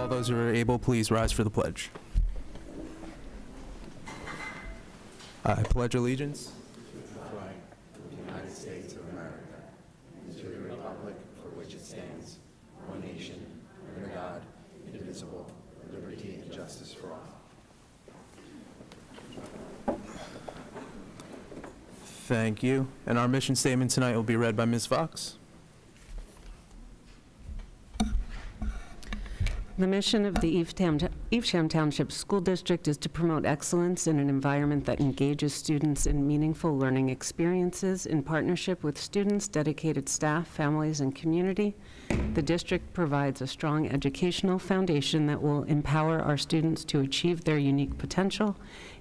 all those who are able, please rise for the pledge. I pledge allegiance To the flag of the United States of America, and to the republic for which it stands, one nation, under God, indivisible, with liberty and justice for all. Thank you. And our mission statement tonight will be read by Ms. Fox. The mission of the Evesham Township School District is to promote excellence in an environment that engages students in meaningful learning experiences in partnership with students, dedicated staff, families, and community. The district provides a strong educational foundation that will empower our students to achieve their unique potential,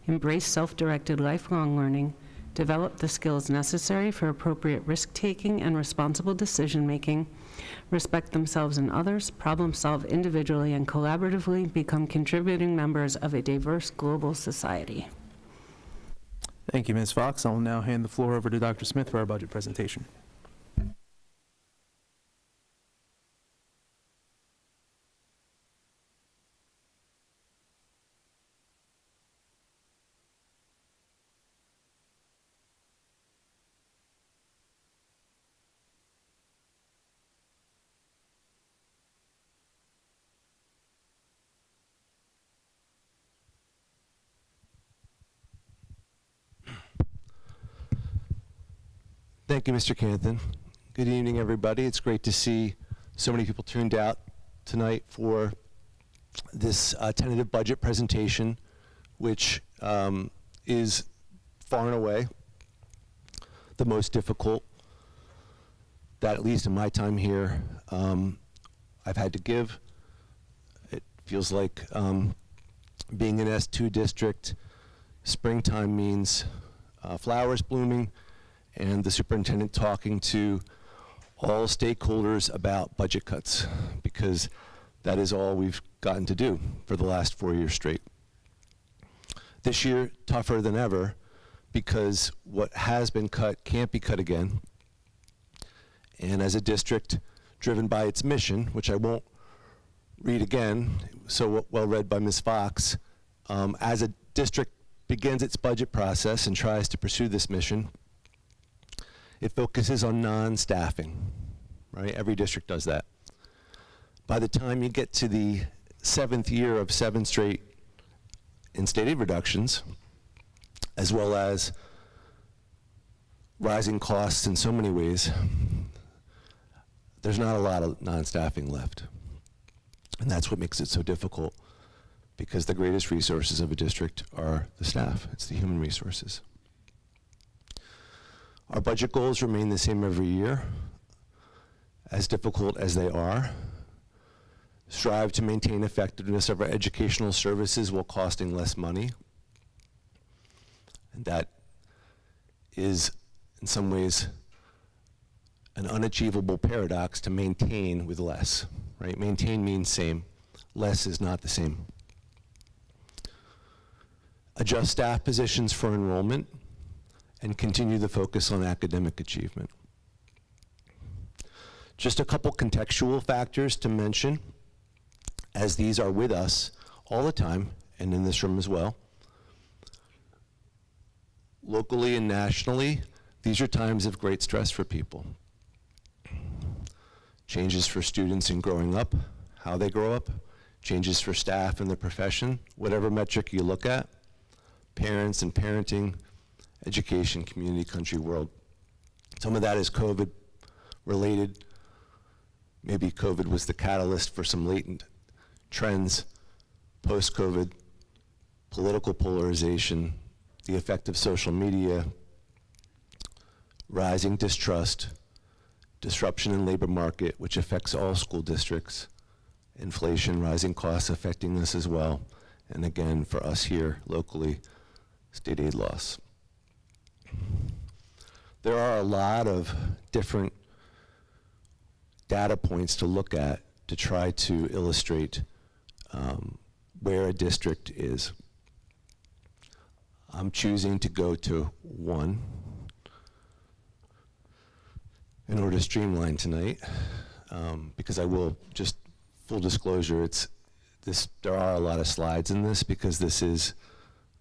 embrace self-directed lifelong learning, develop the skills necessary for appropriate risk-taking and responsible decision-making, respect themselves and others, problem-solve individually and collaboratively, become contributing members of a diverse global society. Thank you, Ms. Fox. I'll now hand the floor over to Dr. Smith for our budget presentation. Thank you, Mr. Canthan. Good evening, everybody. It's great to see so many people tuned out tonight for this tentative budget presentation, which is far and away the most difficult that, at least in my time here, I've had to give. It feels like being an S2 district, springtime means flowers blooming, and the superintendent talking to all stakeholders about budget cuts, because that is all we've gotten to do for the last 4 years straight. This year, tougher than ever, because what has been cut can't be cut again. And as a district driven by its mission, which I won't read again, so well read by Ms. Fox, as a district begins its budget process and tries to pursue this mission, it focuses on non-staffing, right? Every district does that. By the time you get to the 7th year of 7 straight in-state aid reductions, as well as rising costs in so many ways, there's not a lot of non-staffing left. And that's what makes it so difficult, because the greatest resources of a district are the staff. It's the human resources. Our budget goals remain the same every year, as difficult as they are. Strive to maintain effectiveness of our educational services while costing less money. And that is, in some ways, an unachievable paradox, to maintain with less, right? Maintain means same. Less is not the same. Adjust staff positions for enrollment, and continue the focus on academic achievement. Just a couple contextual factors to mention, as these are with us all the time, and in this room as well. Locally and nationally, these are times of great stress for people. Changes for students in growing up, how they grow up, changes for staff in the profession, whatever metric you look at, parents and parenting, education, community, country, world. Some of that is COVID related. Maybe COVID was the catalyst for some latent trends post-COVID, political polarization, the effect of social media, rising distrust, disruption in labor market, which affects all school districts, inflation, rising costs affecting us as well, and again, for us here locally, state aid loss. There are a lot of different data points to look at to try to illustrate where a district is. I'm choosing to go to one in order to streamline tonight, because I will, just full disclosure, it's there are a lot of slides in this because there's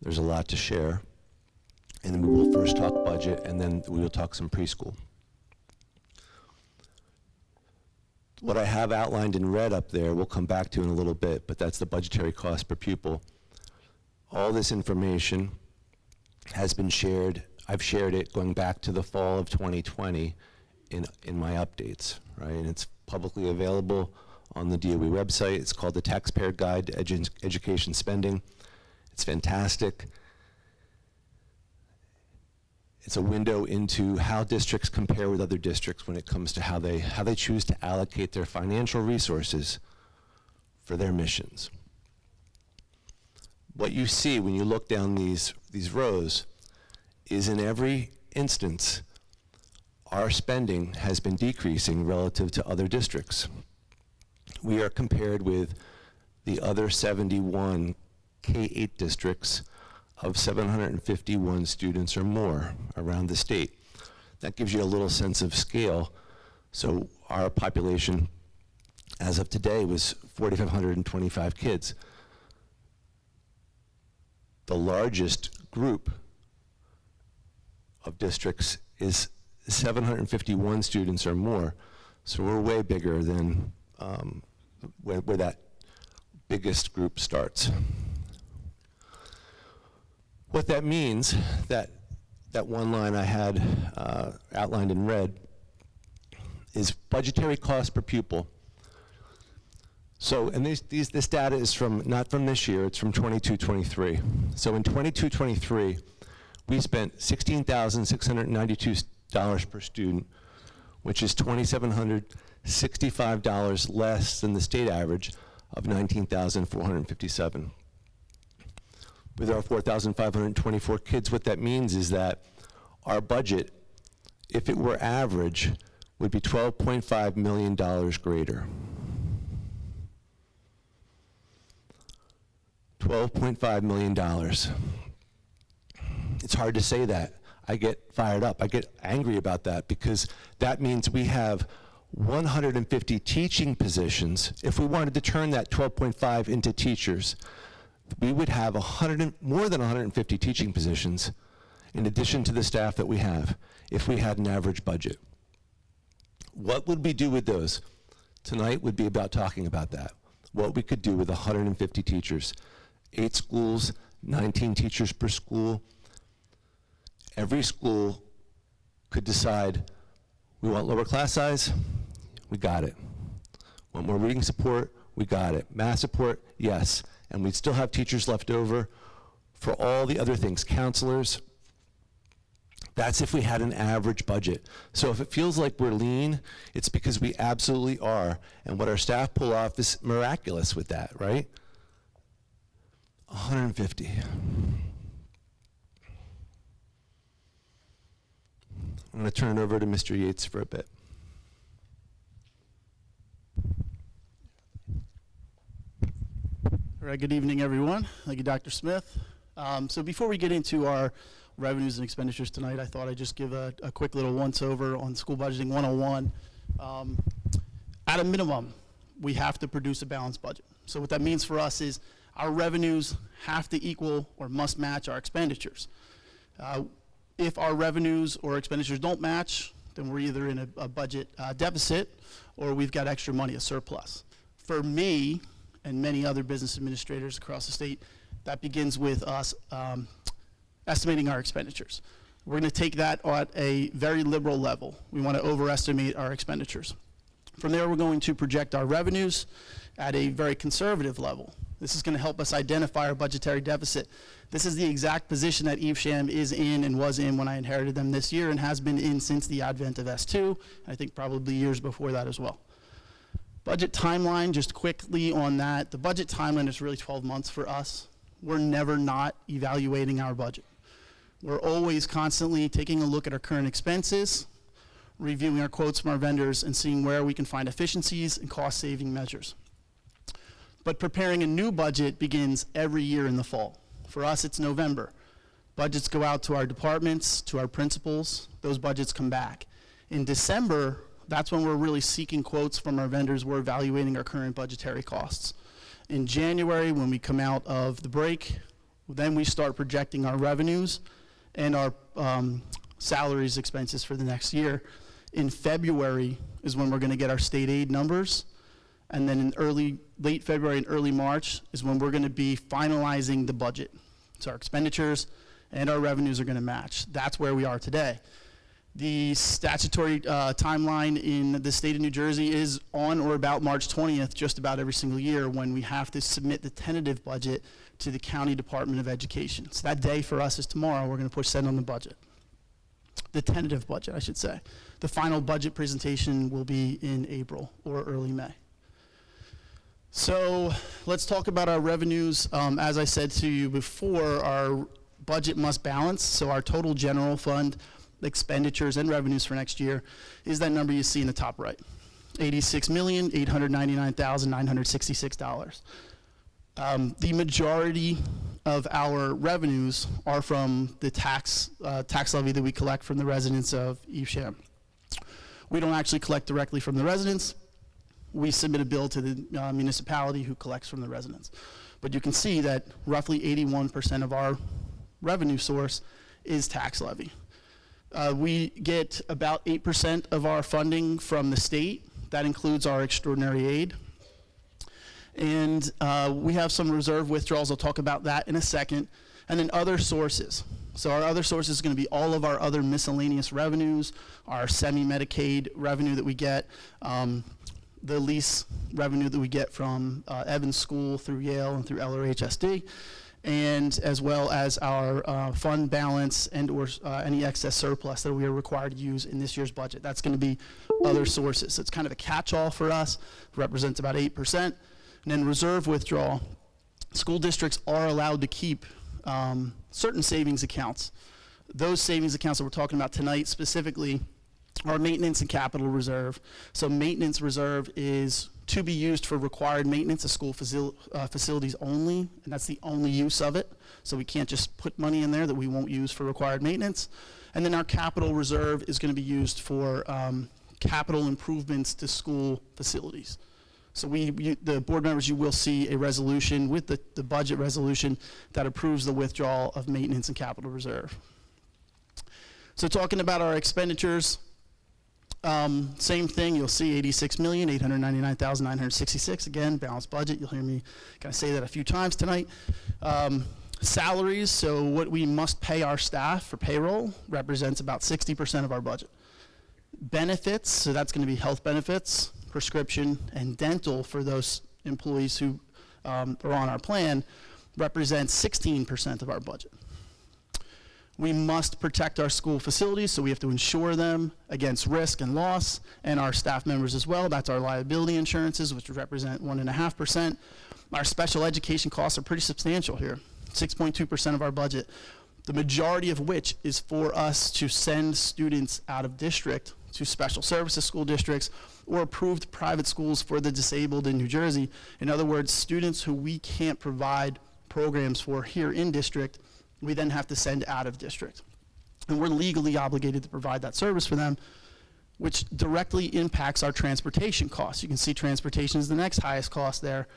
a lot to share. And we will first talk budget, and then we will talk some preschool. What I have outlined in red up there, we'll come back to in a little bit, but that's the budgetary cost per pupil. All this information has been shared. I've shared it going back to the fall of 2020 in my updates, right? And it's publicly available on the DOE website. It's called the Taxpayer Guide to Education Spending. It's fantastic. It's a window into how districts compare with other districts when it comes to how they choose to allocate their financial resources for their missions. What you see when you look down these rows is in every instance, our spending has been decreasing relative to other districts. We are compared with the other 71 K-8 districts of 751 students or more around the state. That gives you a little sense of scale. So our population as of today was 4,525 kids. The largest group of districts is 751 students or more. So we're way bigger than where that biggest group starts. What that means, that one line I had outlined in red, is budgetary cost per pupil. So, and this data is not from this year, it's from 22-23. So in 22-23, we spent $16,692 per student, which is $2,765 less than the state average of $19,457. With our 4,524 kids, what that means is that our budget, if it were average, would be $12.5 million greater. $12.5 million. It's hard to say that. I get fired up. I get angry about that because that means we have 150 teaching positions. If we wanted to turn that 12.5 into teachers, we would have more than 150 teaching positions in addition to the staff that we have if we had an average budget. What would we do with those? Tonight would be about talking about that. What we could do with 150 teachers. 8 schools, 19 teachers per school. Every school could decide, we want lower class size, we got it. Want more reading support, we got it. Math support, yes. And we'd still have teachers left over for all the other things, counselors. That's if we had an average budget. So if it feels like we're lean, it's because we absolutely are. And what our staff pull off is miraculous with that, right? 150. I'm going to turn it over to Mr. Yates for a bit. All right, good evening, everyone. Thank you, Dr. Smith. So before we get into our revenues and expenditures tonight, I thought I'd just give a quick little once-over on School Budgeting 101. At a minimum, we have to produce a balanced budget. So what that means for us is our revenues have to equal or must match our expenditures. If our revenues or expenditures don't match, then we're either in a budget deficit or we've got extra money, a surplus. For me, and many other business administrators across the state, that begins with us estimating our expenditures. We're going to take that at a very liberal level. We want to overestimate our expenditures. From there, we're going to project our revenues at a very conservative level. This is going to help us identify our budgetary deficit. This is the exact position that Evesham is in and was in when I inherited them this year and has been in since the advent of S2, and I think probably years before that as well. Budget timeline, just quickly on that. The budget timeline is really 12 months for us. We're never not evaluating our budget. We're always constantly taking a look at our current expenses, reviewing our quotes from our vendors, and seeing where we can find efficiencies and cost-saving measures. But preparing a new budget begins every year in the fall. For us, it's November. Budgets go out to our departments, to our principals. Those budgets come back. In December, that's when we're really seeking quotes from our vendors. We're evaluating our current budgetary costs. In January, when we come out of the break, then we start projecting our revenues and our salaries expenses for the next year. In February is when we're going to get our state aid numbers. And then in late February and early March is when we're going to be finalizing the budget. So our expenditures and our revenues are going to match. That's where we are today. The statutory timeline in the state of New Jersey is on or about March 20th, just about every single year, when we have to submit the tentative budget to the County Department of Education. So that day for us is tomorrow. We're going to push send on the budget. The tentative budget, I should say. The final budget presentation will be in April or early May. So let's talk about our revenues. As I said to you before, our budget must balance. So our total general fund expenditures and revenues for next year is that number you see in the top right, $86,899,966. The majority of our revenues are from the tax levy that we collect from the residents of Evesham. We don't actually collect directly from the residents. We submit a bill to the municipality who collects from the residents. But you can see that roughly 81% of our revenue source is tax levy. We get about 8% of our funding from the state. That includes our extraordinary aid. And we have some reserve withdrawals. I'll talk about that in a second. And then other sources. So our other sources is going to be all of our other miscellaneous revenues, our semi-Medicaid revenue that we get, the lease revenue that we get from Evans School through Yale and through LRHSD, and as well as our fund balance and or any excess surplus that we are required to use in this year's budget. That's going to be other sources. So it's kind of a catch-all for us. It represents about 8%. And then reserve withdrawal. School districts are allowed to keep certain savings accounts. Those savings accounts that we're talking about tonight specifically are maintenance and capital reserve. So maintenance reserve is to be used for required maintenance of school facilities only, and that's the only use of it. So we can't just put money in there that we won't use for required maintenance. And then our capital reserve is going to be used for capital improvements to school facilities. So the board members, you will see a resolution with the budget resolution that approves the withdrawal of maintenance and capital reserve. So talking about our expenditures, same thing, you'll see $86,899,966. Again, balanced budget. You'll hear me kind of say that a few times tonight. Salaries, so what we must pay our staff for payroll represents about 60% of our budget. Benefits, so that's going to be health benefits, prescription, and dental for those employees who are on our plan, represents 16% of our budget. We must protect our school facilities, so we have to insure them against risk and loss, and our staff members as well. That's our liability insurances, which represent 1.5%. Our special education costs are pretty substantial here, 6.2% of our budget, the majority of which is for us to send students out of district to special services school districts or approved private schools for the disabled in New Jersey. In other words, students who we can't provide programs for here in district, we then have to send out of district. And we're legally obligated to provide that service for them, which directly impacts our transportation costs. You can see transportation is the next highest cost there.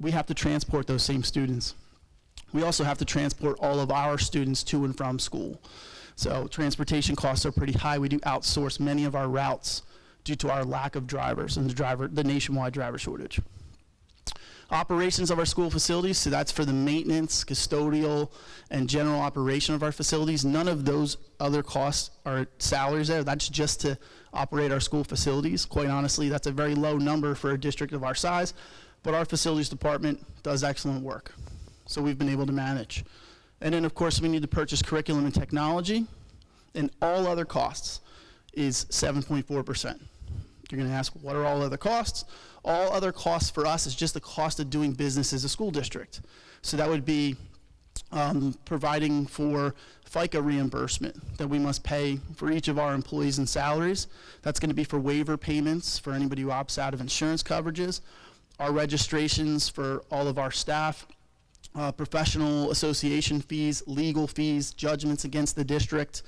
We have to transport those same students. We also have to transport all of our students to and from school. So transportation costs are pretty high. We do outsource many of our routes due to our lack of drivers and the nationwide driver shortage. Operations of our school facilities, so that's for the maintenance, custodial, and general operation of our facilities. None of those other costs are salaries there. That's just to operate our school facilities. Quite honestly, that's a very low number for a district of our size, but our facilities department does excellent work. So we've been able to manage. And then of course we need to purchase curriculum and technology, and all other costs is 7.4%. You're going to ask, what are all other costs? All other costs for us is just the cost of doing business as a school district. So that would be providing for FICA reimbursement that we must pay for each of our employees and salaries. That's going to be for waiver payments for anybody who opts out of insurance coverages, our registrations for all of our staff, professional association fees, legal fees, judgments against the district,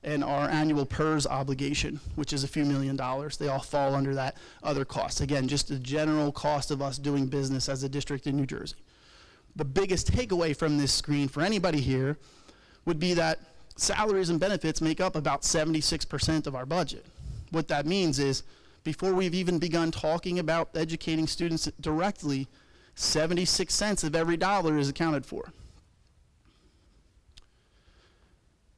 and our annual PERS obligation, which is a few $1,000,000. They all fall under that other cost. Again, just the general cost of us doing business as a district in New Jersey. The biggest takeaway from this screen for anybody here would be that salaries and benefits make up about 76% of our budget. What that means is, before we've even begun talking about educating students directly, 76 cents of every dollar is accounted for.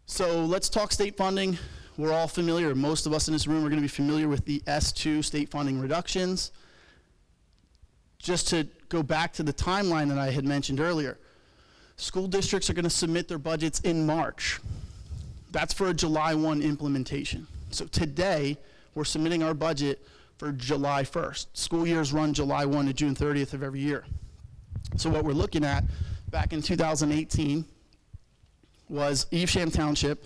So let's talk state funding. We're all familiar, most of us in this room are going to be familiar with the S2 state funding reductions. Just to go back to the timeline that I had mentioned earlier, school districts are going to submit their budgets in March. That's for a July 1 implementation. So today, we're submitting our budget for July 1st. School years run July 1 to June 30th of every year. So what we're looking at back in 2018 was Evesham Township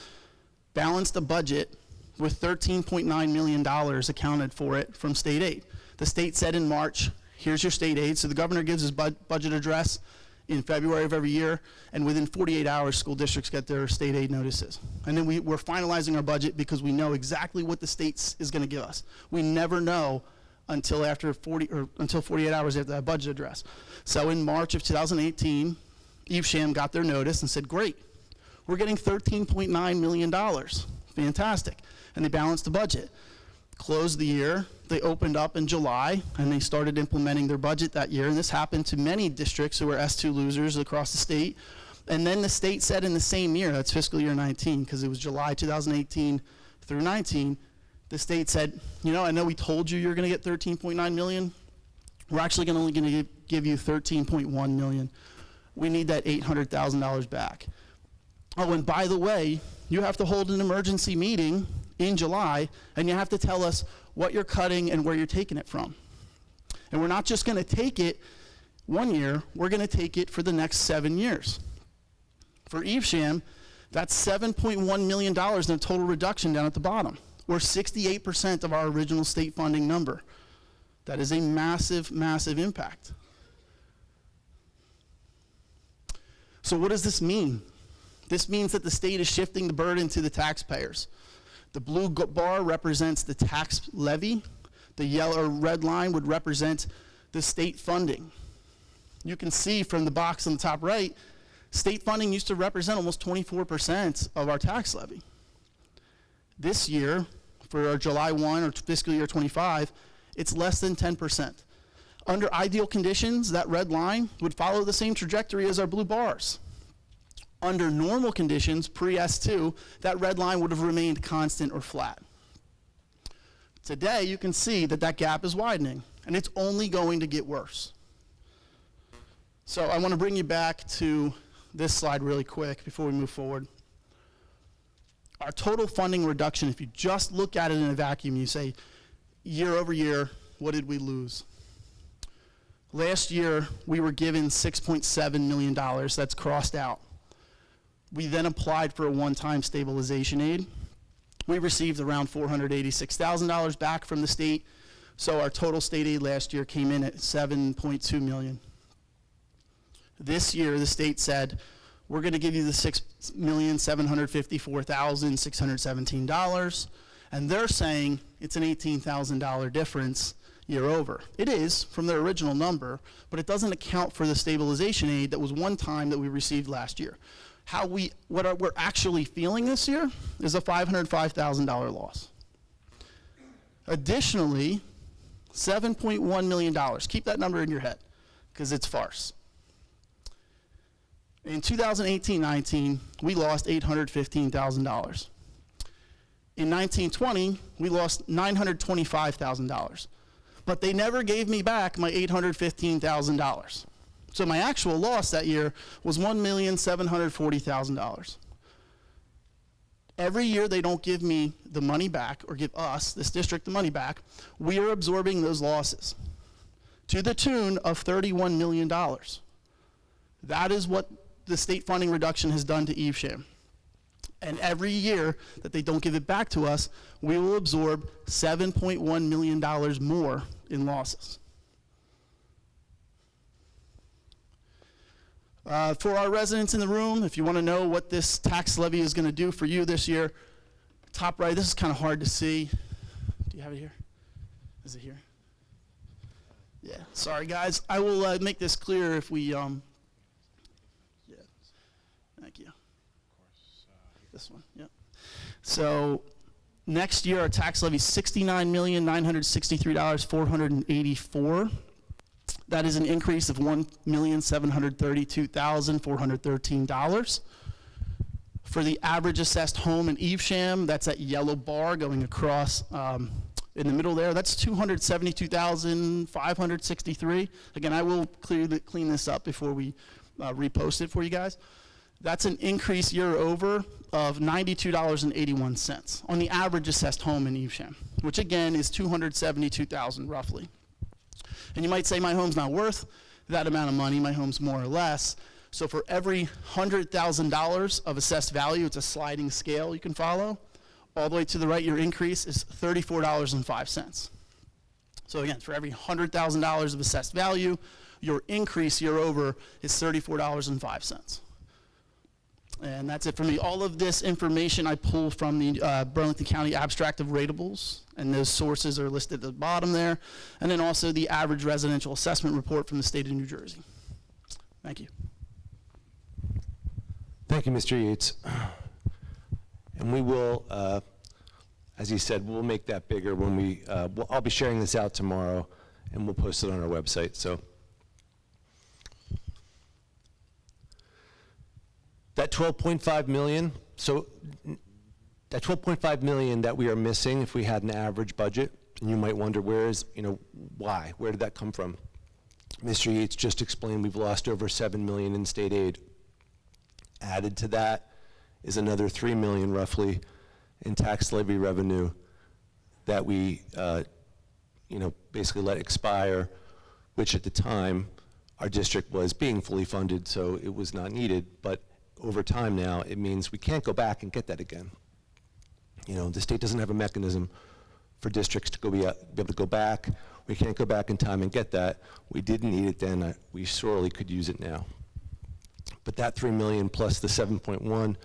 balanced a budget with $13.9 million accounted for it from state aid. The state said in March, here's your state aid. So the governor gives his budget address in February of every year, and within 48 hours, school districts get their state aid notices. And then we're finalizing our budget because we know exactly what the state is going to give us. We never know until 48 hours after that budget address. So in March of 2018, Evesham got their notice and said, great, we're getting $13.9 million. Fantastic. And they balanced the budget. Closed the year, they opened up in July, and they started implementing their budget that year, and this happened to many districts who were S2 losers across the state. And then the state said in the same year, that's fiscal year 19, because it was July 2018 through 19, the state said, you know, I know we told you you're going to get $13.9 million. We're actually only going to give you $13.1 million. We need that $800,000 back. Oh, and by the way, you have to hold an emergency meeting in July, and you have to tell us what you're cutting and where you're taking it from. And we're not just going to take it 1 year, we're going to take it for the next 7 years. For Evesham, that's $7.1 million in a total reduction down at the bottom, or 68% of our original state funding number. That is a massive, massive impact. So what does this mean? This means that the state is shifting the burden to the taxpayers. The blue bar represents the tax levy. The yellow or red line would represent the state funding. You can see from the box on the top right, state funding used to represent almost 24% of our tax levy. This year, for our July 1 or fiscal year 25, it's less than 10%. Under ideal conditions, that red line would follow the same trajectory as our blue bars. Under normal conditions, pre-S2, that red line would have remained constant or flat. Today, you can see that that gap is widening, and it's only going to get worse. So I want to bring you back to this slide really quick before we move forward. Our total funding reduction, if you just look at it in a vacuum, you say, year over year, what did we lose? Last year, we were given $6.7 million. That's crossed out. We then applied for a one-time stabilization aid. We received around $486,000 back from the state, so our total state aid last year came in at $7.2 million. This year, the state said, we're going to give you the $6,754,617, and they're saying it's an $18,000 difference year over. It is from their original number, but it doesn't account for the stabilization aid that was one time that we received last year. What we're actually feeling this year is a $505,000 loss. Additionally, $7.1 million. Keep that number in your head, because it's farce. In 2018-19, we lost $815,000. In 19-20, we lost $925,000. But they never gave me back my $815,000. So my actual loss that year was $1,740,000. Every year they don't give me the money back, or give us, this district, the money back. We are absorbing those losses to the tune of $31 million. That is what the state funding reduction has done to Evesham. And every year that they don't give it back to us, we will absorb $7.1 million more in losses. For our residents in the room, if you want to know what this tax levy is going to do for you this year, top right, this is kind of hard to see. Do you have it here? Is it here? Yeah, sorry guys. I will make this clear if we, yeah. Thank you. This one, yep. So next year, our tax levy is $69,963,484. That is an increase of $1,732,413. For the average assessed home in Evesham, that's that yellow bar going across in the middle there. That's $272,563. Again, I will clean this up before we repost it for you guys. That's an increase year over of $92.81 on the average assessed home in Evesham, which again is $272,000 roughly. And you might say my home's not worth that amount of money, my home's more or less. So for every $100,000 of assessed value, it's a sliding scale you can follow. All the way to the right, your increase is $34.05. So again, for every $100,000 of assessed value, your increase year over is $34.05. And that's it for me. All of this information I pull from the Burlington County Abstract of Ratables, and those sources are listed at the bottom there. And then also the average residential assessment report from the state of New Jersey. Thank you. Thank you, Mr. Yates. And we will, as he said, we'll make that bigger when we, I'll be sharing this out tomorrow, and we'll post it on our website. So that 12.5 million, so that 12.5 million that we are missing if we had an average budget, and you might wonder why? Where did that come from? Mr. Yates just explained we've lost over 7 million in state aid. Added to that is another 3 million roughly in tax levy revenue that we basically let expire, which at the time our district was being fully funded, so it was not needed. But over time now, it means we can't go back and get that again. The state doesn't have a mechanism for districts to be able to go back. We can't go back in time and get that. We didn't need it then. We sorely could use it now. But that 3 million plus the 7.1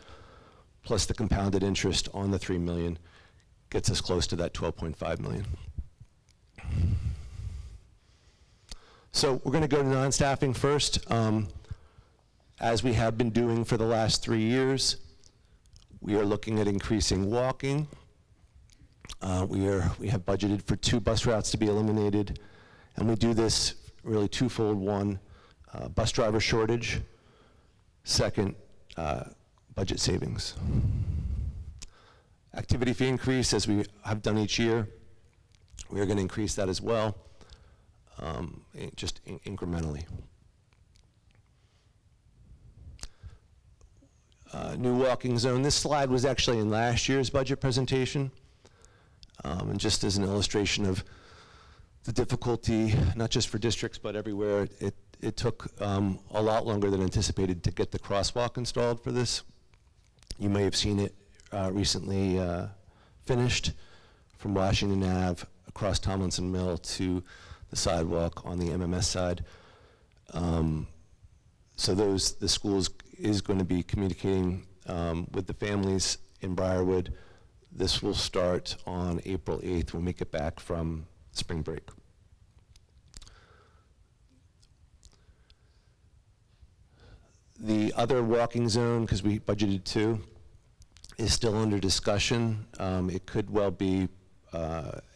plus the compounded interest on the 3 million gets us close to that 12.5 million. So we're going to go to non-staffing first. As we have been doing for the last 3 years, we are looking at increasing walking. We have budgeted for 2 bus routes to be eliminated, and we do this really twofold. One, bus driver shortage. Second, budget savings. Activity fee increase, as we have done each year, we are going to increase that as well, just incrementally. New walking zone. This slide was actually in last year's budget presentation, and just as an illustration of the difficulty, not just for districts but everywhere, it took a lot longer than anticipated to get the crosswalk installed for this. You may have seen it recently finished from Washington Ave across Tomlinson Mill to the sidewalk on the MMS side. So the schools is going to be communicating with the families in Briarwood. This will start on April 8th when we get back from spring break. The other walking zone, because we budgeted 2, is still under discussion. It could well be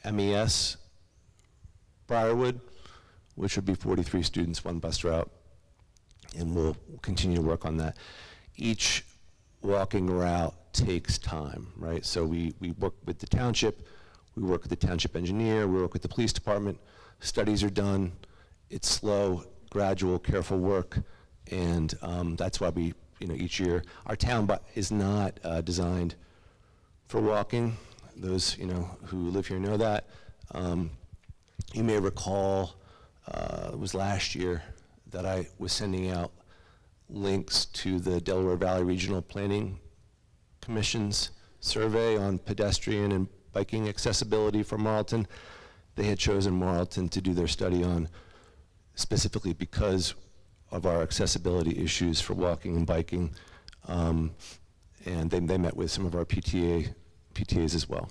MES Briarwood, which would be 43 students, 1 bus route, and we'll continue to work on that. Each walking route takes time, right? So we work with the township, we work with the township engineer, we work with the police department. Studies are done. It's slow, gradual, careful work. And that's why we, each year, our town is not designed for walking. Those, who live here know that. You may recall, it was last year that I was sending out links to the Delaware Valley Regional Planning Commission's survey on pedestrian and biking accessibility for Marlton. They had chosen Marlton to do their study on specifically because of our accessibility issues for walking and biking. And they met with some of our PTA PTAs as well.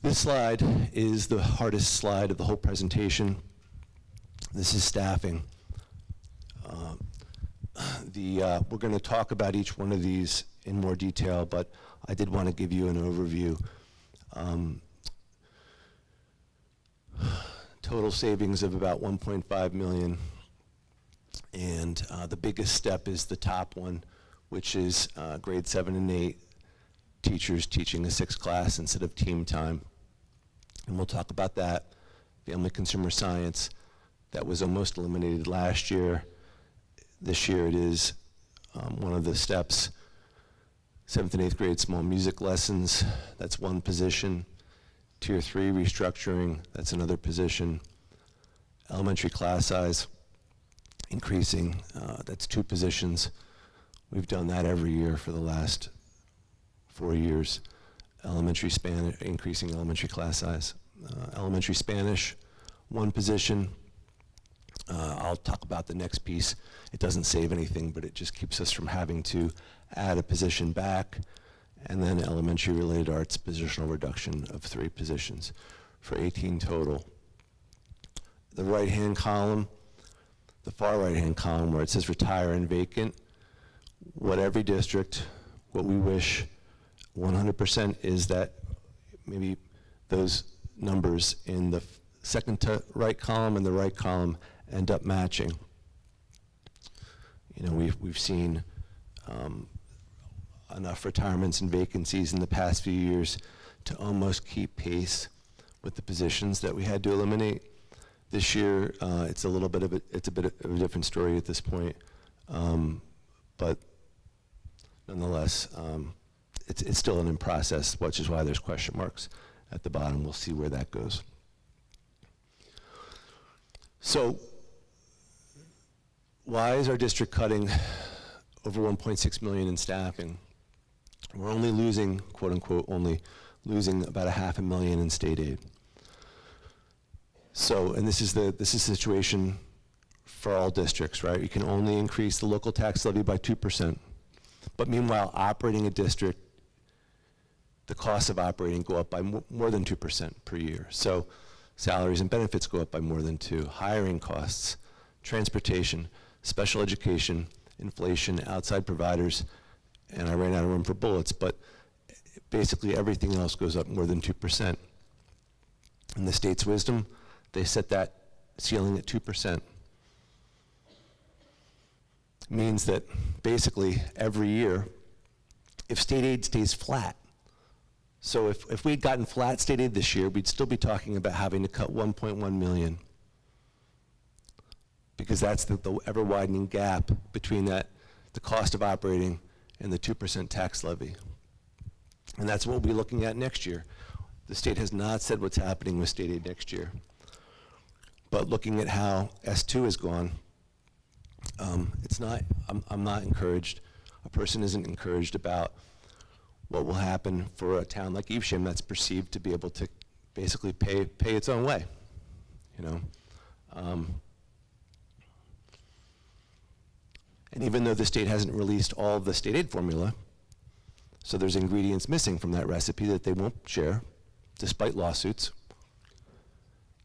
This slide is the hardest slide of the whole presentation. This is staffing. We're going to talk about each one of these in more detail, but I did want to give you an overview. Total savings of about 1.5 million, and the biggest step is the top one, which is grade 7 and 8 teachers teaching a 6th class instead of team time. And we'll talk about that. Family consumer science, that was almost eliminated last year. This year it is one of the steps. 7th and 8th grade small music lessons, that's one position. Tier 3 restructuring, that's another position. Elementary class size increasing, that's 2 positions. We've done that every year for the last 4 years. Elementary Spanish, increasing elementary class size. Elementary Spanish, 1 position. I'll talk about the next piece. It doesn't save anything, but it just keeps us from having to add a position back. And then elementary related arts, positional reduction of 3 positions for 18 total. The right-hand column, the far right-hand column where it says retire and vacant, what every district, what we wish 100% is that maybe those numbers in the second to right column and the right column end up matching. You know, we've seen enough retirements and vacancies in the past few years to almost keep pace with the positions that we had to eliminate. This year, it's a bit of a different story at this point, but nonetheless, it's still in process, which is why there's question marks at the bottom. We'll see where that goes. So, why is our district cutting over 1.6 million in staffing? We're only losing, quote unquote, only losing about $500,000 in state aid. So, and this is the situation for all districts, right? You can only increase the local tax levy by 2%. But meanwhile, operating a district, the costs of operating go up by more than 2% per year. So salaries and benefits go up by more than 2%. Hiring costs, transportation, special education, inflation, outside providers, and I ran out of room for bullets, but basically everything else goes up more than 2%. In the state's wisdom, they set that ceiling at 2%. Means that basically every year, if state aid stays flat, so if we'd gotten flat state aid this year, we'd still be talking about having to cut 1.1 million, because that's the ever-widening gap between the cost of operating and the 2% tax levy. And that's what we'll be looking at next year. The state has not said what's happening with state aid next year. But looking at how S2 has gone, I'm not encouraged. A person isn't encouraged about what will happen for a town like Evesham that's perceived to be able to basically pay its own way, you know. And even though the state hasn't released all of the state aid formula, so there's ingredients missing from that recipe that they won't share, despite lawsuits.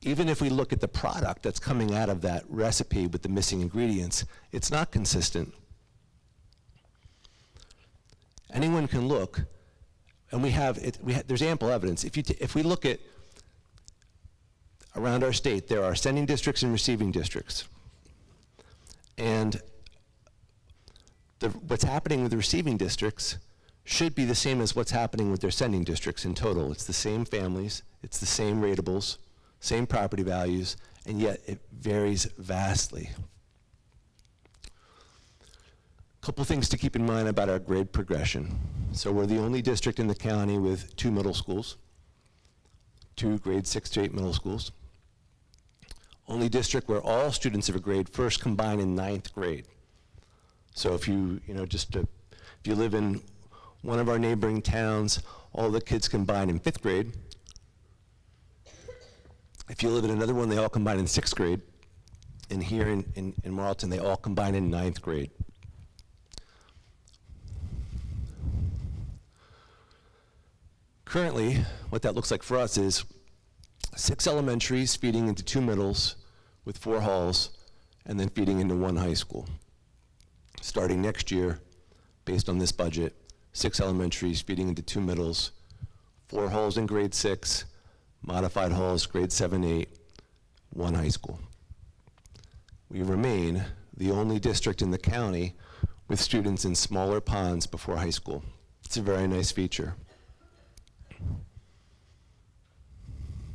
Even if we look at the product that's coming out of that recipe with the missing ingredients, it's not consistent. Anyone can look, and there's ample evidence. If we look at around our state, there are sending districts and receiving districts. And what's happening with the receiving districts should be the same as what's happening with their sending districts in total. It's the same families, it's the same ratables, same property values, and yet it varies vastly. Couple things to keep in mind about our grade progression. So we're the only district in the county with 2 middle schools, 2 grade 6 to 8 middle schools. Only district where all students of a grade first combine in 9th grade. So if you live in one of our neighboring towns, all the kids combine in 5th grade. If you live in another one, they all combine in 6th grade. And here in Marlton, they all combine in 9th grade. Currently, what that looks like for us is 6 elementaries feeding into 2 middles with 4 halls, and then feeding into 1 high school. Starting next year, based on this budget, 6 elementaries feeding into 2 middles, 4 halls in grade 6, modified halls grade 7, 8, 1 high school. We remain the only district in the county with students in smaller ponds before high school. It's a very nice feature.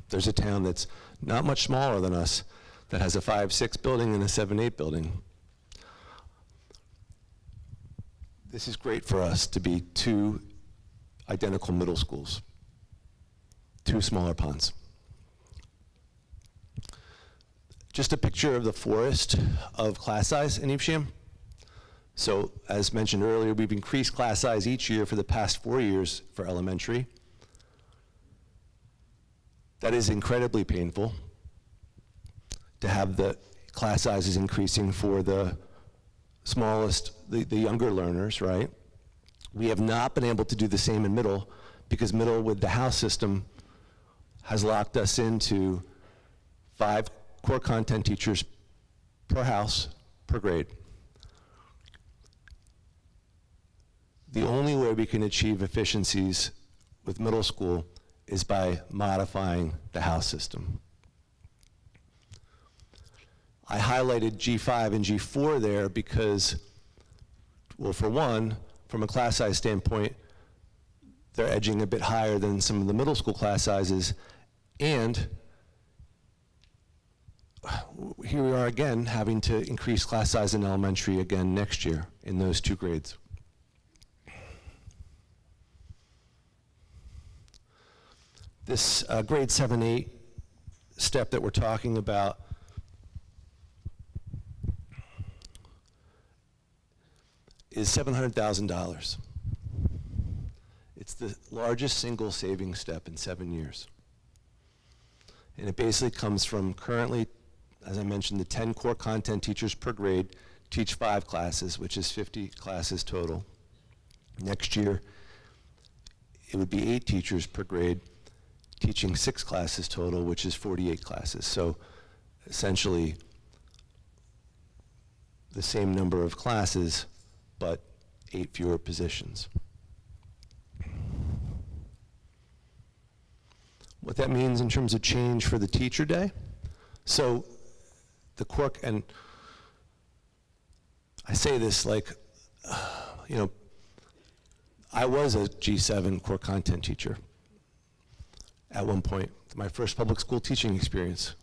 There's a town that's not much smaller than us that has a 5-6 building and a 7-8 building. This is great for us to be 2 identical middle schools, 2 smaller ponds. Just a picture of the forest of class size in Evesham. So as mentioned earlier, we've increased class size each year for the past 4 years for elementary. That is incredibly painful to have the class sizes increasing for the smallest, the younger learners, right? We have not been able to do the same in middle because middle with the house system has locked us into 5 core content teachers per house, per grade. The only way we can achieve efficiencies with middle school is by modifying the house system. I highlighted G5 and G4 there because, well, for one, from a class size standpoint, they're edging a bit higher than some of the middle school class sizes, and here we are again having to increase class size in elementary again next year in those 2 grades. This grade 7-8 step that we're talking about is $700,000. It's the largest single savings step in 7 years. And it basically comes from currently, as I mentioned, the 10 core content teachers per grade teach 5 classes, which is 50 classes total. Next year, it would be 8 teachers per grade teaching 6 classes total, which is 48 classes. So essentially the same number of classes, but 8 fewer positions. What that means in terms of change for the teacher day. So the core, and I say this like, you know, I was a G7 core content teacher at one point, my first public school teaching experience.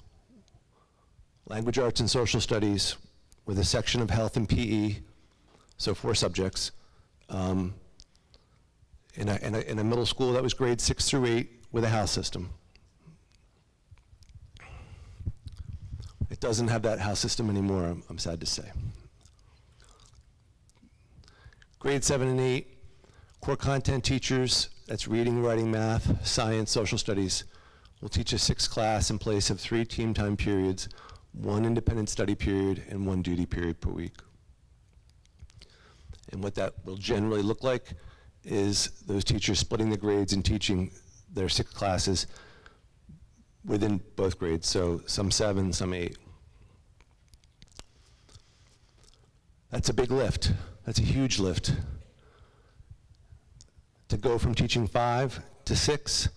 Language arts and social studies with a section of health and PE, so 4 subjects, in a middle school that was grades 6 through 8 with a house system. It doesn't have that house system anymore, I'm sad to say. Grade 7 and 8, core content teachers, that's reading, writing, math, science, social studies, will teach a 6th class in place of 3 team time periods, 1 independent study period, and 1 duty period per week. And what that will generally look like is those teachers splitting the grades and teaching their 6 classes within both grades, so some 7, some 8. That's a big lift. That's a huge lift. To go from teaching 5 to 6,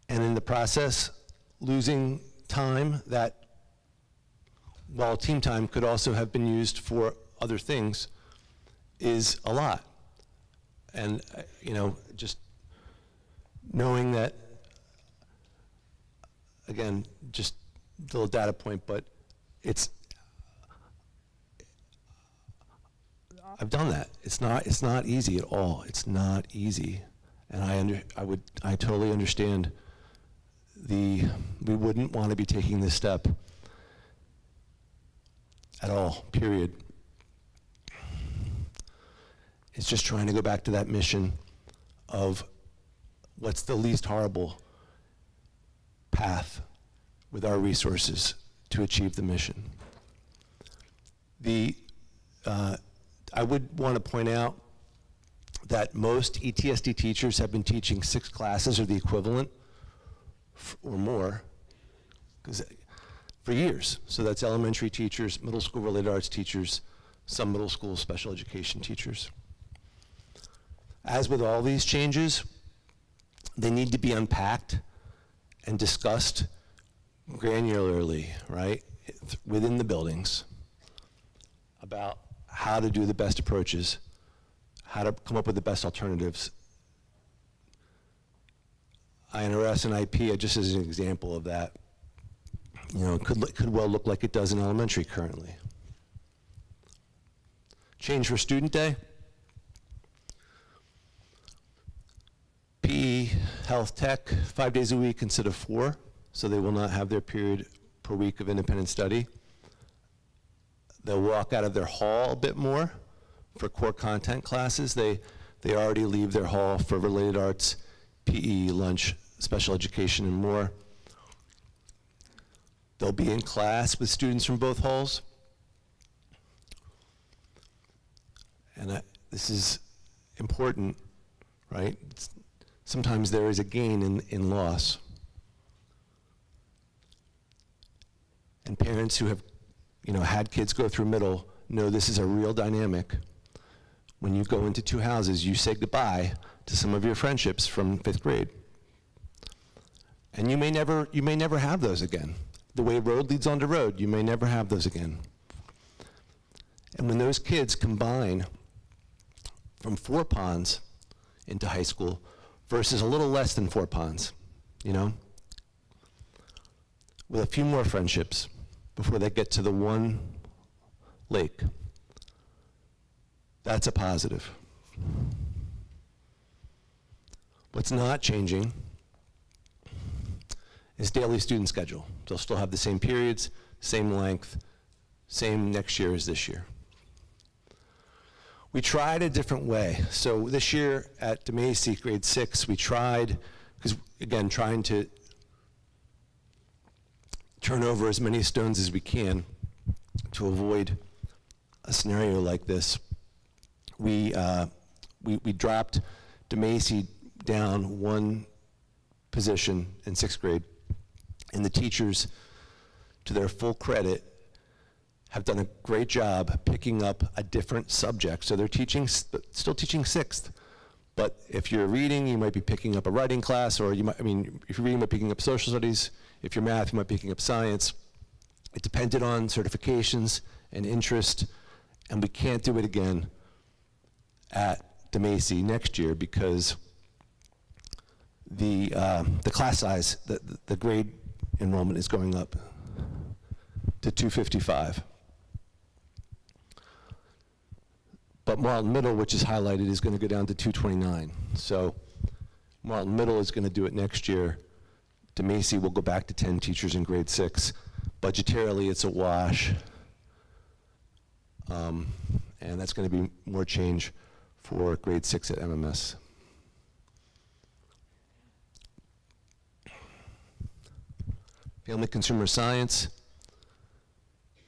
and in the process, losing time that, while team time could also have been used for other things, is a lot. And, you know, just knowing that, again, just a little data point, but I've done that. It's not easy at all. It's not easy. And I totally understand we wouldn't want to be taking this step at all, period. It's just trying to go back to that mission of what's the least horrible path with our resources to achieve the mission. I would want to point out that most ETSD teachers have been teaching 6 classes or the equivalent or more for years. So that's elementary teachers, middle school related arts teachers, some middle school special education teachers. As with all these changes, they need to be unpacked and discussed granularly, right, within the buildings about how to do the best approaches, how to come up with the best alternatives. INRS and IP, just as an example of that, you know, could well look like it does in elementary currently. Change for student day. PE, health, tech, 5 days a week instead of 4, so they will not have their period per week of independent study. They'll walk out of their hall a bit more for core content classes. They already leave their hall for related arts, PE, lunch, special education, and more. They'll be in class with students from both halls. And this is important, right? Sometimes there is a gain in loss. And parents who have, you know, had kids go through middle know this is a real dynamic. When you go into 2 houses, you say goodbye to some of your friendships from 5th grade. And you may never have those again. The way road leads onto road, you may never have those again. And when those kids combine from 4 ponds into high school versus a little less than 4 ponds, you know, with a few more friendships before they get to the one lake, that's a positive. What's not changing is daily student schedule. They'll still have the same periods, same length, same next year as this year. We tried a different way. So this year at DeMacy, grade 6, we tried, because again, trying to turn over as many stones as we can to avoid a scenario like this. We dropped DeMacy down 1 position in 6th grade, and the teachers, to their full credit, have done a great job picking up a different subject. So they're still teaching 6th, but if you're reading, you might be picking up a writing class, or if you're reading, you might be picking up social studies. If you're math, you might be picking up science. It depended on certifications and interest, and we can't do it again at DeMacy next year because the class size, the grade enrollment is going up to 255. But Marlton Middle, which is highlighted, is going to go down to 229. So Marlton Middle is going to do it next year. DeMacy will go back to 10 teachers in grade 6. Budgetarily, it's a wash. And that's going to be more change for grade 6 at MMS. Family consumer science,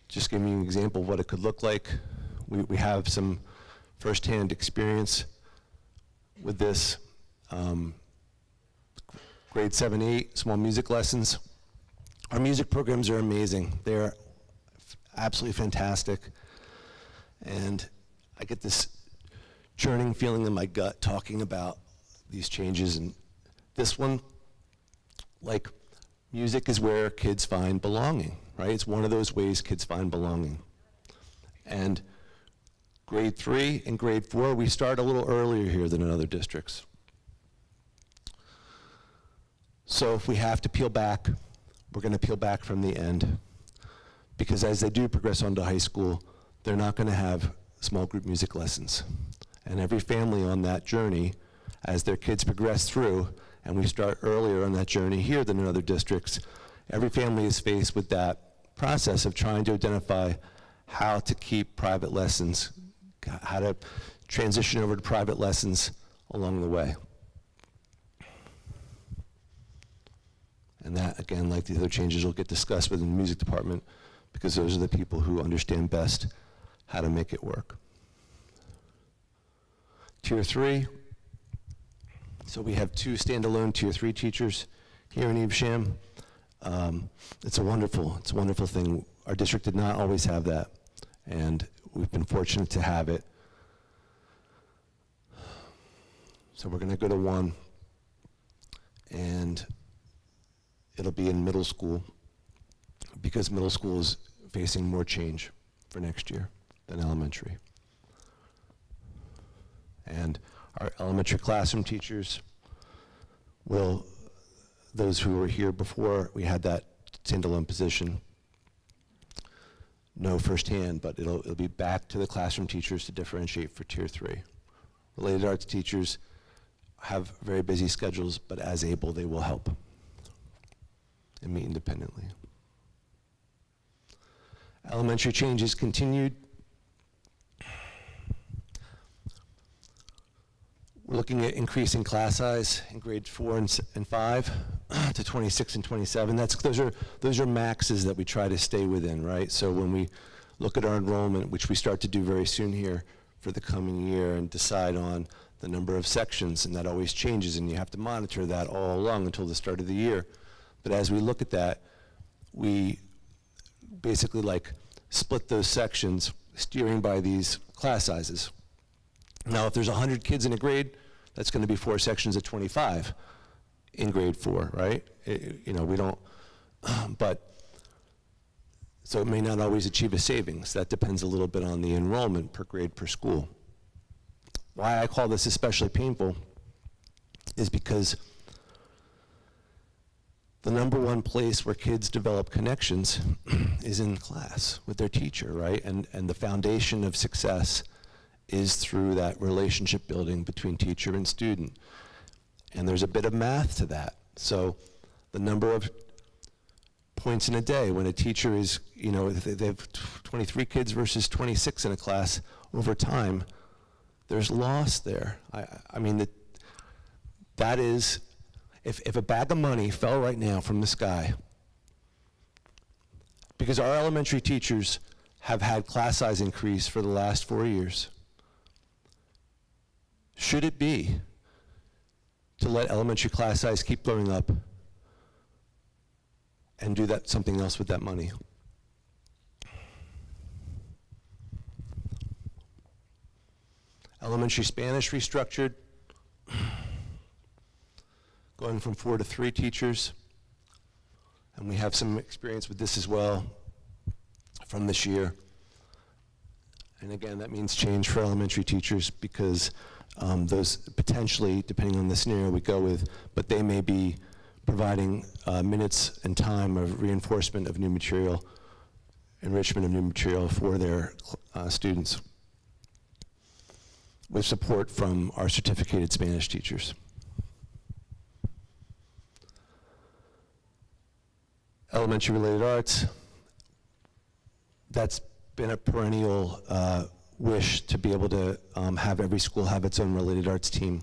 just giving you an example of what it could look like. We have some firsthand experience with this. Grade 7, 8, small music lessons. Our music programs are amazing. They're absolutely fantastic. And I get this churning feeling in my gut talking about these changes. And this one, like, music is where kids find belonging, right? It's one of those ways kids find belonging. And grade 3 and grade 4, we start a little earlier here than in other districts. So if we have to peel back, we're going to peel back from the end. Because as they do progress onto high school, they're not going to have small group music lessons. And every family on that journey, as their kids progress through, and we start earlier on that journey here than in other districts, every family is faced with that process of trying to identify how to keep private lessons, how to transition over to private lessons along the way. And that, again, like the other changes, will get discussed within the music department because those are the people who understand best how to make it work. Tier 3. So we have 2 standalone Tier 3 teachers here in Evesham. It's a wonderful thing. Our district did not always have that, and we've been fortunate to have it. So we're going to go to 1, and it'll be in middle school, because middle school is facing more change for next year than elementary. And our elementary classroom teachers will, those who were here before we had that standalone position, know firsthand, but it'll be back to the classroom teachers to differentiate for Tier 3. Related arts teachers have very busy schedules, but as able, they will help and meet independently. Elementary changes continued. We're looking at increasing class size in grades 4 and 5 to 26 and 27. Those are maxes that we try to stay within, right? So when we look at our enrollment, which we start to do very soon here for the coming year, and decide on the number of sections, and that always changes, and you have to monitor that all along until the start of the year. But as we look at that, we basically like split those sections, steering by these class sizes. Now, if there's 100 kids in a grade, that's going to be 4 sections of 25 in grade 4, right? We don't, but, so it may not always achieve a savings. That depends a little bit on the enrollment per grade per school. Why I call this especially painful is because the number one place where kids develop connections is in class with their teacher, right? And the foundation of success is through that relationship building between teacher and student. And there's a bit of math to that. So the number of points in a day when a teacher is, if they have 23 kids versus 26 in a class, over time, there's loss there. I mean, that is, if a bag of money fell right now from the sky, because our elementary teachers have had class size increase for the last 4 years, should it be to let elementary class size keep going up and do something else with that money? Elementary Spanish restructured, going from 4 to 3 teachers, and we have some experience with this as well from this year. And again, that means change for elementary teachers, because those potentially, depending on the scenario we go with, but they may be providing minutes and time of reinforcement of new material, enrichment of new material for their students, with support from our certificated Spanish teachers. Elementary related arts, that's been a perennial wish to be able to have every school have its own related arts team.